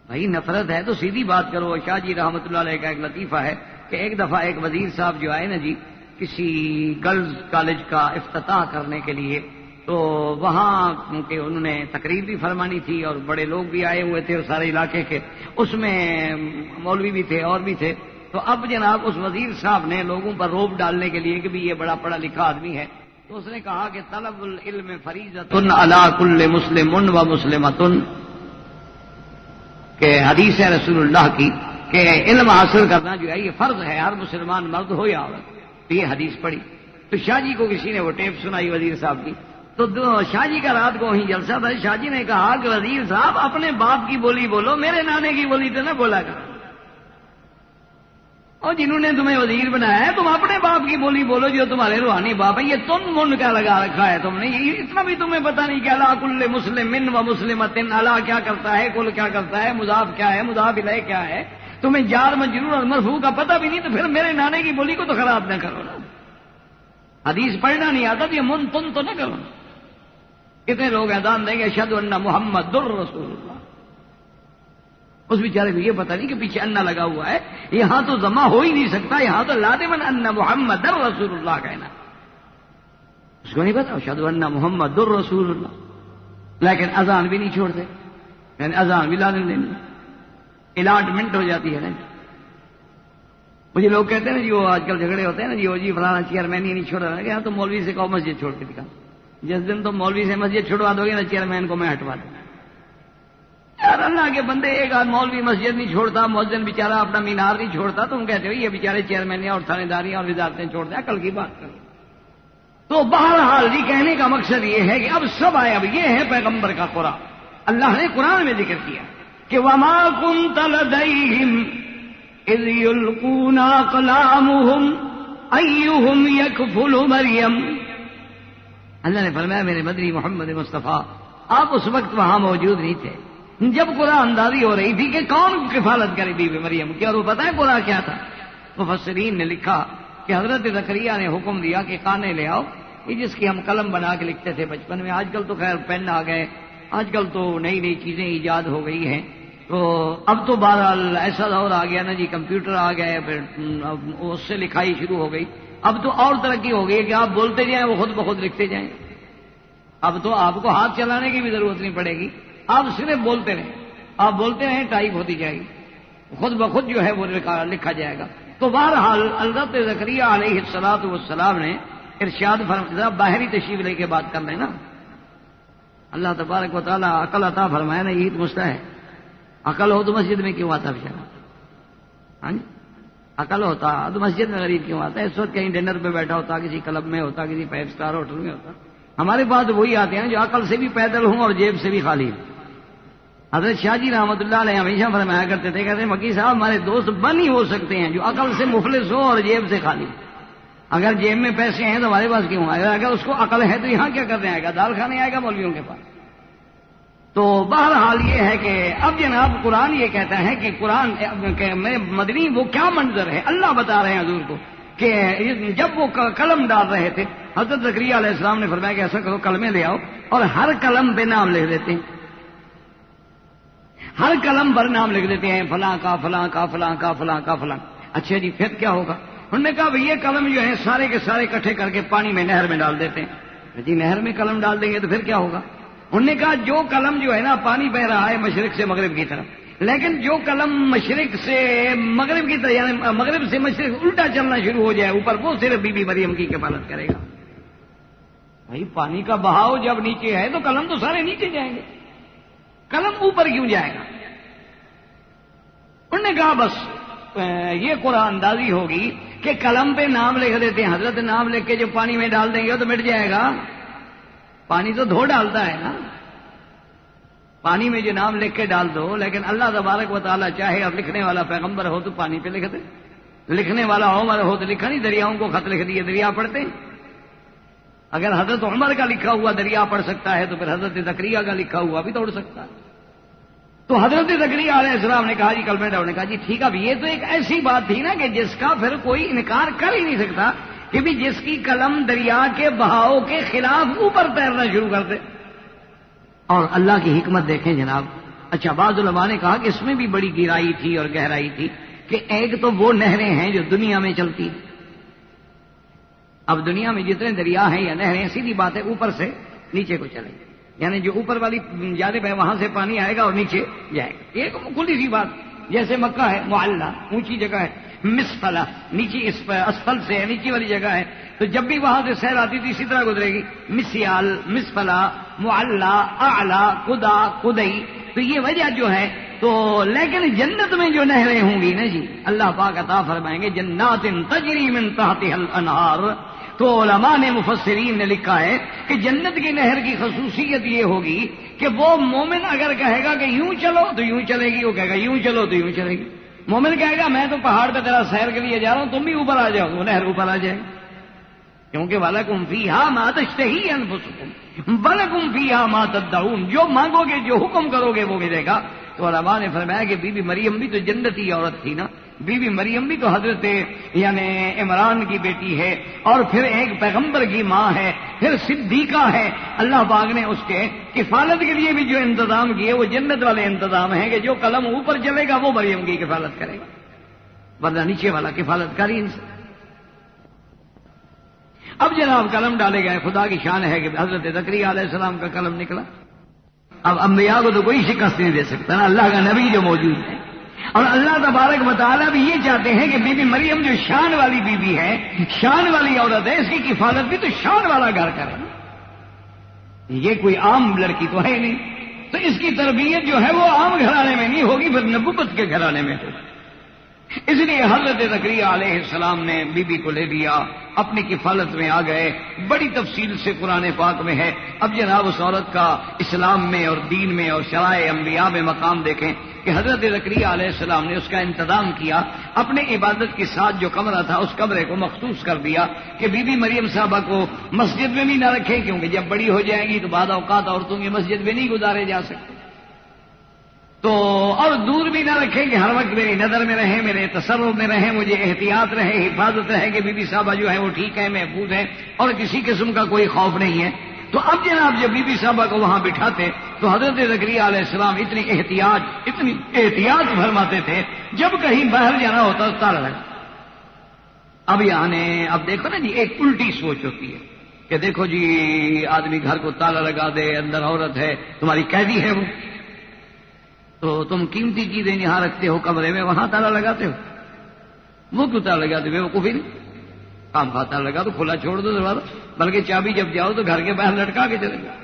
بھائی نفرت ہے تو سیدھی بات کرو۔ شاہ جی رحمۃ اللہ علیہ کا ایک لطیفہ ہے کہ ایک دفعہ ایک وزیر صاحب جو آئے نا جی کسی گرلز کالج کا افتتاح کرنے کے لیے، تو وہاں کیونکہ انہوں نے تقریر بھی فرمانی تھی اور بڑے لوگ بھی آئے ہوئے تھے اور سارے علاقے کے، اس میں مولوی بھی تھے اور بھی تھے، تو اب جناب اس وزیر صاحب نے لوگوں پر روب ڈالنے کے لیے کہ بھی یہ بڑا پڑھا لکھا آدمی ہے، تو اس نے کہا کہ طلب العلم فریضۃ علی کل مسلم و مسلمۃ، کہ حدیث ہے رسول اللہ کی کہ علم حاصل کرنا جو ہے یہ فرض ہے ہر مسلمان مرد ہو یا عورت۔ تو یہ حدیث پڑھی تو شاہ جی کو کسی نے وہ ٹیپ سنائی وزیر صاحب کی، تو شاہ جی کا رات کو وہیں جلسہ تھا، شاہ جی نے کہا کہ وزیر صاحب اپنے باپ کی بولی بولو، میرے نانے کی بولی تو نہ بولا کر، اور جنہوں نے تمہیں وزیر بنایا ہے تم اپنے باپ کی بولی بولو جو تمہارے روحانی باپ ہے۔ یہ تم من کا لگا رکھا ہے تم نے، یہ اتنا بھی تمہیں پتا نہیں کہ اللہ کل مسلم من و مسلمۃ، اللہ کیا کرتا ہے، کل کیا کرتا ہے، مضاف کیا ہے، مضاف الیہ کیا ہے، تمہیں جار مجرور اور مرفوع کا پتہ بھی نہیں، تو پھر میرے نانے کی بولی کو تو خراب نہ کرو نا۔ حدیث پڑھنا نہیں آتا تو یہ من تن تو نہ کرو۔ کتنے لوگ اذان دیں گے اشہد ان محمد رسول اللہ، اس بیچارے کو یہ پتہ نہیں کہ پیچھے انا لگا ہوا ہے، یہاں تو جمع ہو ہی نہیں سکتا، یہاں تو لازماً ان محمد رسول اللہ کہنا، اس کو نہیں پتا اشہد ان محمد رسول اللہ، لیکن اذان بھی نہیں چھوڑتے، یعنی اذان بھی لازم دینی، الاٹمنٹ ہو جاتی ہے نا۔ مجھے لوگ کہتے ہیں نا جی وہ آج کل جھگڑے ہوتے ہیں نا جی فلانا چیئرمین ہی نہیں چھوڑ رہا ہے، تو مولوی سے کہو مسجد چھوڑ کے دکھا، جس دن تم مولوی سے مسجد چھوڑوا دو گے نا چیئرمین کو میں ہٹوا دوں گا۔ یار اللہ کے بندے، ایک آدھ مولوی مسجد نہیں چھوڑتا، مؤذن بیچارہ اپنا مینار نہیں چھوڑتا، تم کہتے ہو یہ بیچارے چیئرمین اور تھانے داریاں اور وزارتیں چھوڑ دیں، عقل کی بات کرو۔ تو بہرحال جی کہنے کا مقصد یہ ہے کہ اب سب آئے، اب یہ ہے پیغمبر کا قرآن۔ اللہ نے قرآن میں ذکر کیا کہ وما كنت لديهم اذ يلقون اقلامهم ايهم يكفل مريم۔ اللہ نے فرمایا میرے مدنی محمد مصطفیٰ آپ اس وقت وہاں موجود نہیں تھے جب قرآن اندازی ہو رہی تھی کہ کون کفالت کرے بی بی مریم کی، اور وہ پتہ ہے قرآن کیا تھا؟ مفسرین نے لکھا کہ حضرت زکریا نے حکم دیا کہ کانے لے آؤ، یہ جس کی ہم قلم بنا کے لکھتے تھے بچپن میں، آج کل تو خیر پین آ گئے، آج کل تو نئی نئی چیزیں ایجاد ہو گئی ہیں، تو اب تو بہرحال ایسا دور آ گیا نا جی، کمپیوٹر آ گئے، پھر اس سے لکھائی شروع ہو گئی۔ اب تو اور ترقی ہو گئی ہے کہ آپ بولتے جائیں وہ خود بخود لکھتے جائیں، اب تو آپ کو ہاتھ چلانے کی بھی ضرورت نہیں پڑے گی، آپ صرف بولتے رہیں، آپ بولتے رہیں ٹائپ ہوتی جائے گی، خود بخود جو ہے وہ لکھا جائے گا۔ تو بہرحال حضرت زکریا علیہ السلام نے ارشاد فرمایا، باہری تشریف لے کے بات کر لیں نا، اللہ تبارک و تعالیٰ عقل عطا فرمایا نا، یہی تو مسئلہ ہے۔ عقل ہو تو مسجد میں کیوں آتا بیچارہ؟ ہاں جی، عقل ہوتا تو مسجد میں غریب کیوں آتا ہے؟ اس وقت کہیں ڈنر پہ بیٹھا ہوتا، کسی کلب میں ہوتا، کسی 5 اسٹار ہوٹل میں ہوتا۔ ہمارے پاس وہی آتے ہیں جو عقل سے بھی پیدل ہوں اور جیب سے بھی خالی ہوں۔ حضرت شاہ جی رحمۃ اللہ علیہ ہمیشہ فرمایا کرتے تھے، کہتے ہیں مکی صاحب ہمارے دوست بن ہی ہو سکتے ہیں جو عقل سے مفلس ہو اور جیب سے خالی۔ اگر جیب میں پیسے ہیں تو ہمارے پاس کیوں آئے گا؟ اگر اس کو عقل ہے تو یہاں کیا کرنے آئے گا؟ دال کھانے آئے گا مولویوں کے پاس۔ تو بہرحال یہ ہے کہ اب جناب قرآن یہ کہتا ہے کہ قرآن میں مدنی وہ کیا منظر ہے، اللہ بتا رہے ہیں حضور کو کہ جب وہ قلم ڈال رہے تھے حضرت زکریا علیہ السلام نے فرمایا کہ ایسا کرو قلمیں لے آؤ اور ہر قلم پہ نام لکھ دیتے ہیں، ہر قلم پر نام لکھ دیتے ہیں، فلاں کا فلاں کا فلاں کا فلاں کا فلاں۔ اچھا جی پھر کیا ہوگا؟ انہوں نے کہا یہ قلم جو ہے سارے کے سارے اکٹھے کر کے پانی میں نہر میں ڈال دیتے ہیں۔ جی نہر میں قلم ڈال دیں گے تو پھر کیا ہوگا؟ انہوں نے کہا جو قلم جو ہے نا پانی بہ رہا ہے مشرق سے مغرب کی طرف، لیکن جو قلم مشرق سے مغرب کی طرف یعنی مغرب سے مشرق الٹا چلنا شروع ہو جائے اوپر، وہ صرف بی بی مریم کی کفالت کرے گا۔ بھائی پانی کا بہاؤ جب نیچے ہے تو قلم تو سارے نیچے جائیں گے، قلم اوپر کیوں جائے گا؟ انہوں نے کہا بس یہ قرآن اندازی ہوگی کہ قلم پہ نام لکھ دیتے ہیں، حضرت نام لکھ کے جو پانی میں ڈال دیں گے تو مٹ جائے گا، پانی تو دھو ڈالتا ہے نا، پانی میں جو نام لکھ کے ڈال دو، لیکن اللہ تبارک و تعالیٰ چاہے اب لکھنے والا پیغمبر ہو تو پانی پہ لکھ دے، لکھنے والا عمر ہو تو لکھا نہیں، دریاؤں کو خط لکھ دیے، دریا پڑھتے ہیں۔ اگر حضرت عمر کا لکھا ہوا دریا پڑھ سکتا ہے تو پھر حضرت زکریا کا لکھا ہوا بھی توڑ سکتا ہے۔ تو حضرت زکریا علیہ السلام نے کہا جی کلمہ ڈالنے کا جی ٹھیک ہے، اب یہ تو ایک ایسی بات تھی نا کہ جس کا پھر کوئی انکار کر ہی نہیں سکتا کہ بھی جس کی قلم دریا کے بہاؤ کے خلاف اوپر تیرنا شروع کر دے۔ اور اللہ کی حکمت دیکھیں جناب۔ اچھا بعض علماء نے کہا کہ اس میں بھی بڑی گہرائی تھی اور گہرائی تھی کہ ایک تو وہ نہریں ہیں جو دنیا میں چلتی ہیں، اب دنیا میں جتنے دریا ہیں یا نہریں سیدھی بات ہے اوپر سے نیچے کو چلیں گے، یعنی جو اوپر والی جانب ہے وہاں سے پانی آئے گا اور نیچے جائے گا، ایک کھلی سی بات۔ جیسے مکہ ہے معلّہ اونچی جگہ ہے، مسفلہ نیچی اسفل سے نیچی والی جگہ ہے، تو جب بھی وہاں سے سیل آتی تھی اسی طرح گزرے گی، مسیال مسفلہ معلّہ اعلیٰ قدا قدئی، تو یہ وجہ جو ہے۔ تو لیکن جنت میں جو نہریں ہوں گی نا جی اللہ پاک عطا فرمائیں گے جنات تجری من تحتها الانہار۔ تو علماء نے مفسرین نے لکھا ہے کہ جنت کی نہر کی خصوصیت یہ ہوگی کہ وہ مومن اگر کہے گا کہ یوں چلو تو یوں چلے گی، وہ کہے گا یوں چلو تو یوں چلے گی۔ مومن کہے گا میں تو پہاڑ پہ تیرا سیر کے لیے جا رہا ہوں تم بھی اوپر آ جاؤ، وہ نہر اوپر آ جائے، کیونکہ وَلَكُمْ فِيهَا مَا تَشْتَهِي أَنفُسُكُمْ وَلَكُمْ فِيهَا مَا تَدَّعُونَ، جو مانگو گے جو حکم کرو گے وہ ملے گا۔ تو علماء نے فرمایا کہ بی بی مریم بھی تو جنتی عورت تھی نا، بی بی مریم بھی تو حضرت یعنی عمران کی بیٹی ہے، اور پھر ایک پیغمبر کی ماں ہے، پھر صدیقہ ہے۔ اللہ پاک نے اس کے کفالت کے لیے بھی جو انتظام کیے وہ جنت والے انتظام ہیں کہ جو قلم اوپر چلے گا وہ مریم کی کفالت کرے گا، ورنہ نیچے والا کفالت کر ہی نہیں سکتا۔ اب جناب قلم ڈالے گئے، خدا کی شان ہے کہ حضرت زکریا علیہ السلام کا قلم نکلا۔ اب انبیاء کو تو کوئی شکست نہیں دے سکتا نا، اللہ کا نبی جو موجود ہے۔ اور اللہ تبارک و تعالیٰ بھی یہ چاہتے ہیں کہ بی بی مریم جو شان والی بی بی ہے، شان والی عورت ہے، اس کی کفالت بھی تو شان والا گھر کرے. یہ کوئی عام لڑکی تو ہے نہیں، تو اس کی تربیت جو ہے وہ عام گھرانے میں نہیں ہوگی، پھر نبوت کے گھرانے میں ہوگی. اس لیے حضرت زکریا علیہ السلام نے بی بی کو لے لیا، اپنی کفالت میں آ گئے. بڑی تفصیل سے قرآن پاک میں ہے. اب جناب اس عورت کا اسلام میں اور دین میں اور شرائع انبیاء میں مقام دیکھیں کہ حضرت زکریا علیہ السلام نے اس کا انتظام کیا. اپنے عبادت کے ساتھ جو کمرہ تھا اس کمرے کو مخصوص کر دیا کہ بی بی مریم صاحبہ کو مسجد میں بھی نہ رکھیں، کیونکہ جب بڑی ہو جائے گی تو بعض اوقات عورتوں کی مسجد میں نہیں گزارے جا سکتے، تو اور دور بھی نہ رکھیں کہ ہر وقت میری نظر میں رہیں، میرے تصرف میں رہیں، مجھے احتیاط رہے، حفاظت رہے کہ بی بی صاحبہ جو ہے وہ ٹھیک ہے، محفوظ ہے اور کسی قسم کا کوئی خوف نہیں ہے. تو اب جناب جب بی بی صاحبہ کو وہاں بٹھاتے تو حضرت زکریا علیہ السلام اتنی احتیاط فرماتے تھے، جب کہیں باہر جانا ہوتا تو تالا لگا. اب دیکھو نا جی، ایک الٹی سوچ ہوتی ہے کہ دیکھو جی آدمی گھر کو تالا لگا دے، اندر عورت ہے، تمہاری قیدی ہے وہ، تو تم قیمتی چیزیں یہاں رکھتے ہو کمرے میں، وہاں تالا لگاتے ہو. وہ کیوں تالا لگاتے ہو؟ وہ نہیں کام کھا تالا لگا تو کھلا چھوڑ دو دروازہ، بلکہ چابی جب جاؤ تو گھر کے باہر لٹکا کے چلے جاؤ.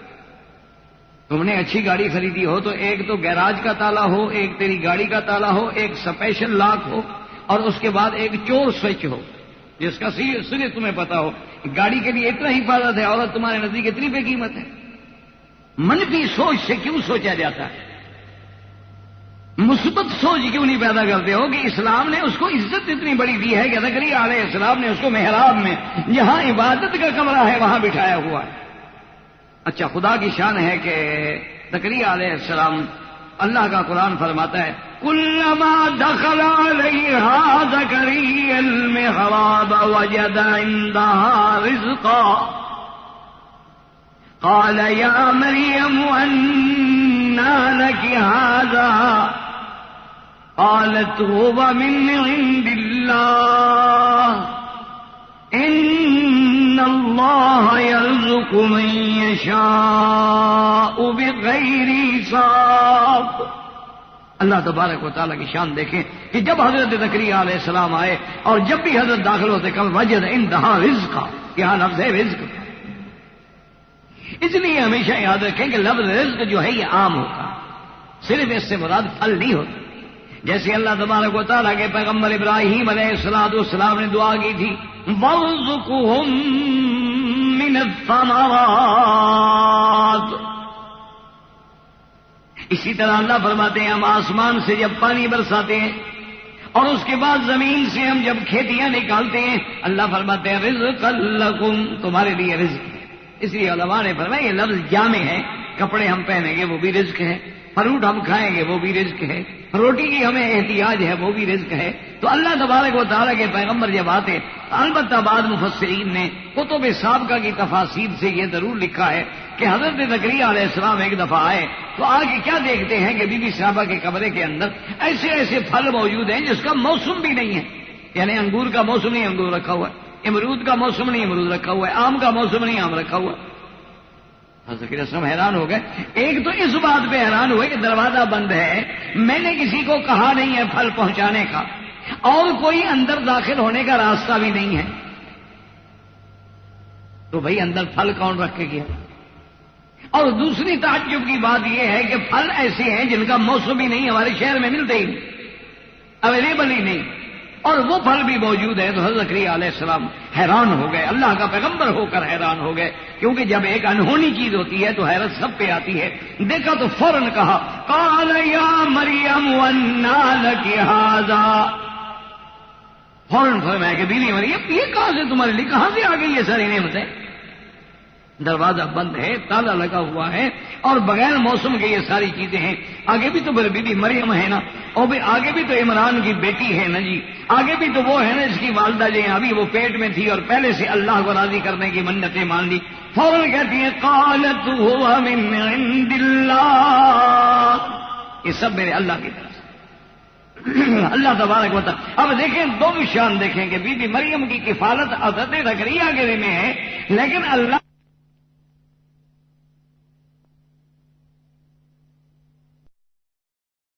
تم نے اچھی گاڑی خریدی ہو تو ایک تو گیراج کا تالا ہو، ایک تیری گاڑی کا تالا ہو، ایک اسپیشل لاک ہو، اور اس کے بعد ایک چور سوئچ ہو جس کا سرے تمہیں پتا ہو. گاڑی کے لیے اتنا حفاظت ہے، عورت تمہارے نزدیک اتنی بے قیمت ہے. منفی سوچ سے کیوں سوچا جاتا ہے؟ مثبت سوچ کیوں نہیں پیدا کرتے ہو کہ اسلام نے اس کو عزت اتنی بڑی دی ہے کہ زکریا علیہ السلام نے اس کو محراب میں جہاں عبادت کا کمرہ ہے وہاں بٹھایا ہوا ہے. اچھا، خدا کی شان ہے کہ زکریا علیہ السلام، اللہ کا قرآن فرماتا ہے کلما دخل علیہا زکریا المحراب وجد عندها رزقا قال یا مریم أنى لك هذا قالت هو من عند الله إن الله يرزق من يشاء بغير حساب. اللہ تبارک و تعالیٰ کی شان دیکھیں کہ جب حضرت زکریا علیہ السلام آئے اور جب بھی حضرت داخل ہوتے کل وجد عندها رزقا، یہاں لفظ ہے رزق. اس لیے ہمیشہ یاد رکھیں کہ لفظ رزق جو ہے یہ عام ہوتا ہے، صرف اس سے مراد پھل نہیں ہوتا. جیسے اللہ تبارک و تعالیٰ کے پیغمبر ابراہیم علیہ السلام نے دعا کی تھی وَارْزُقْهُم مِّنَ الثَّمَرَاتِ. اسی طرح اللہ فرماتے ہیں ہم آسمان سے جب پانی برساتے ہیں اور اس کے بعد زمین سے ہم جب کھیتیاں نکالتے ہیں، اللہ فرماتے ہیں رزقا لکم، تمہارے لیے رزق. اس لیے علماء نے فرمایا یہ لفظ جامع ہے. کپڑے ہم پہنیں گے وہ بھی رزق ہے، فروٹ ہم کھائیں گے وہ بھی رزق ہے، روٹی کی ہمیں احتیاج ہے وہ بھی رزق ہے. تو اللہ تبارک و تعالیٰ کے پیغمبر جب آتے، البتہ بعض مفسرین نے کتب سابقہ کی تفاسیر سے یہ ضرور لکھا ہے کہ حضرت زکریا علیہ السلام ایک دفعہ آئے تو آگے کیا دیکھتے ہیں کہ بی بی صاحبہ کے کمرے کے اندر ایسے ایسے پھل موجود ہیں جس کا موسم بھی نہیں ہے. یعنی انگور کا موسم نہیں انگور رکھا ہوا ہے، امرود کا موسم نہیں امرود رکھا ہوا ہے، آم کا موسم نہیں آم رکھا ہوا. حضرت رسم حیران ہو گئے. ایک تو اس بات پہ حیران ہوئے کہ دروازہ بند ہے، میں نے کسی کو کہا نہیں ہے پھل پہنچانے کا، اور کوئی اندر داخل ہونے کا راستہ بھی نہیں ہے، تو بھائی اندر پھل کون رکھ کے گیا؟ اور دوسری تعجب کی بات یہ ہے کہ پھل ایسے ہیں جن کا موسم ہی نہیں، ہمارے شہر میں ملتے ہی نہیں، اویلیبل ہی نہیں، اور وہ پھل بھی موجود ہے. تو حضرت زکریا علیہ السلام حیران ہو گئے، اللہ کا پیغمبر ہو کر حیران ہو گئے، کیونکہ جب ایک انہونی چیز ہوتی ہے تو حیرت سب پہ آتی ہے. دیکھا تو فوراً کہا قال یا مریم أنى لك هذا، فوراً فرمایا کہ بیوی مریم یہ کہاں سے تمہارے لیے کہاں سے آ گئی یہ ساری نعمتیں؟ دروازہ بند ہے، تالا لگا ہوا ہے، اور بغیر موسم کے یہ ساری چیزیں ہیں. آگے بھی تو بی بی مریم ہے نا، اور بھی آگے بھی تو عمران کی بیٹی ہے نا جی، آگے بھی تو وہ ہے نا اس کی والدہ جو ابھی وہ پیٹ میں تھی اور پہلے سے اللہ کو راضی کرنے کی منتیں مان لی. فوراً کہتی ہیں قالت هو من عند اللہ، یہ سب میرے اللہ کی طرف سے، اللہ تبارک و تعالی. اب دیکھیں دونوں شان دیکھیں کہ بی بی مریم کی کفالت حضرت زکریا کے ذمہ ہے، لیکن اللہ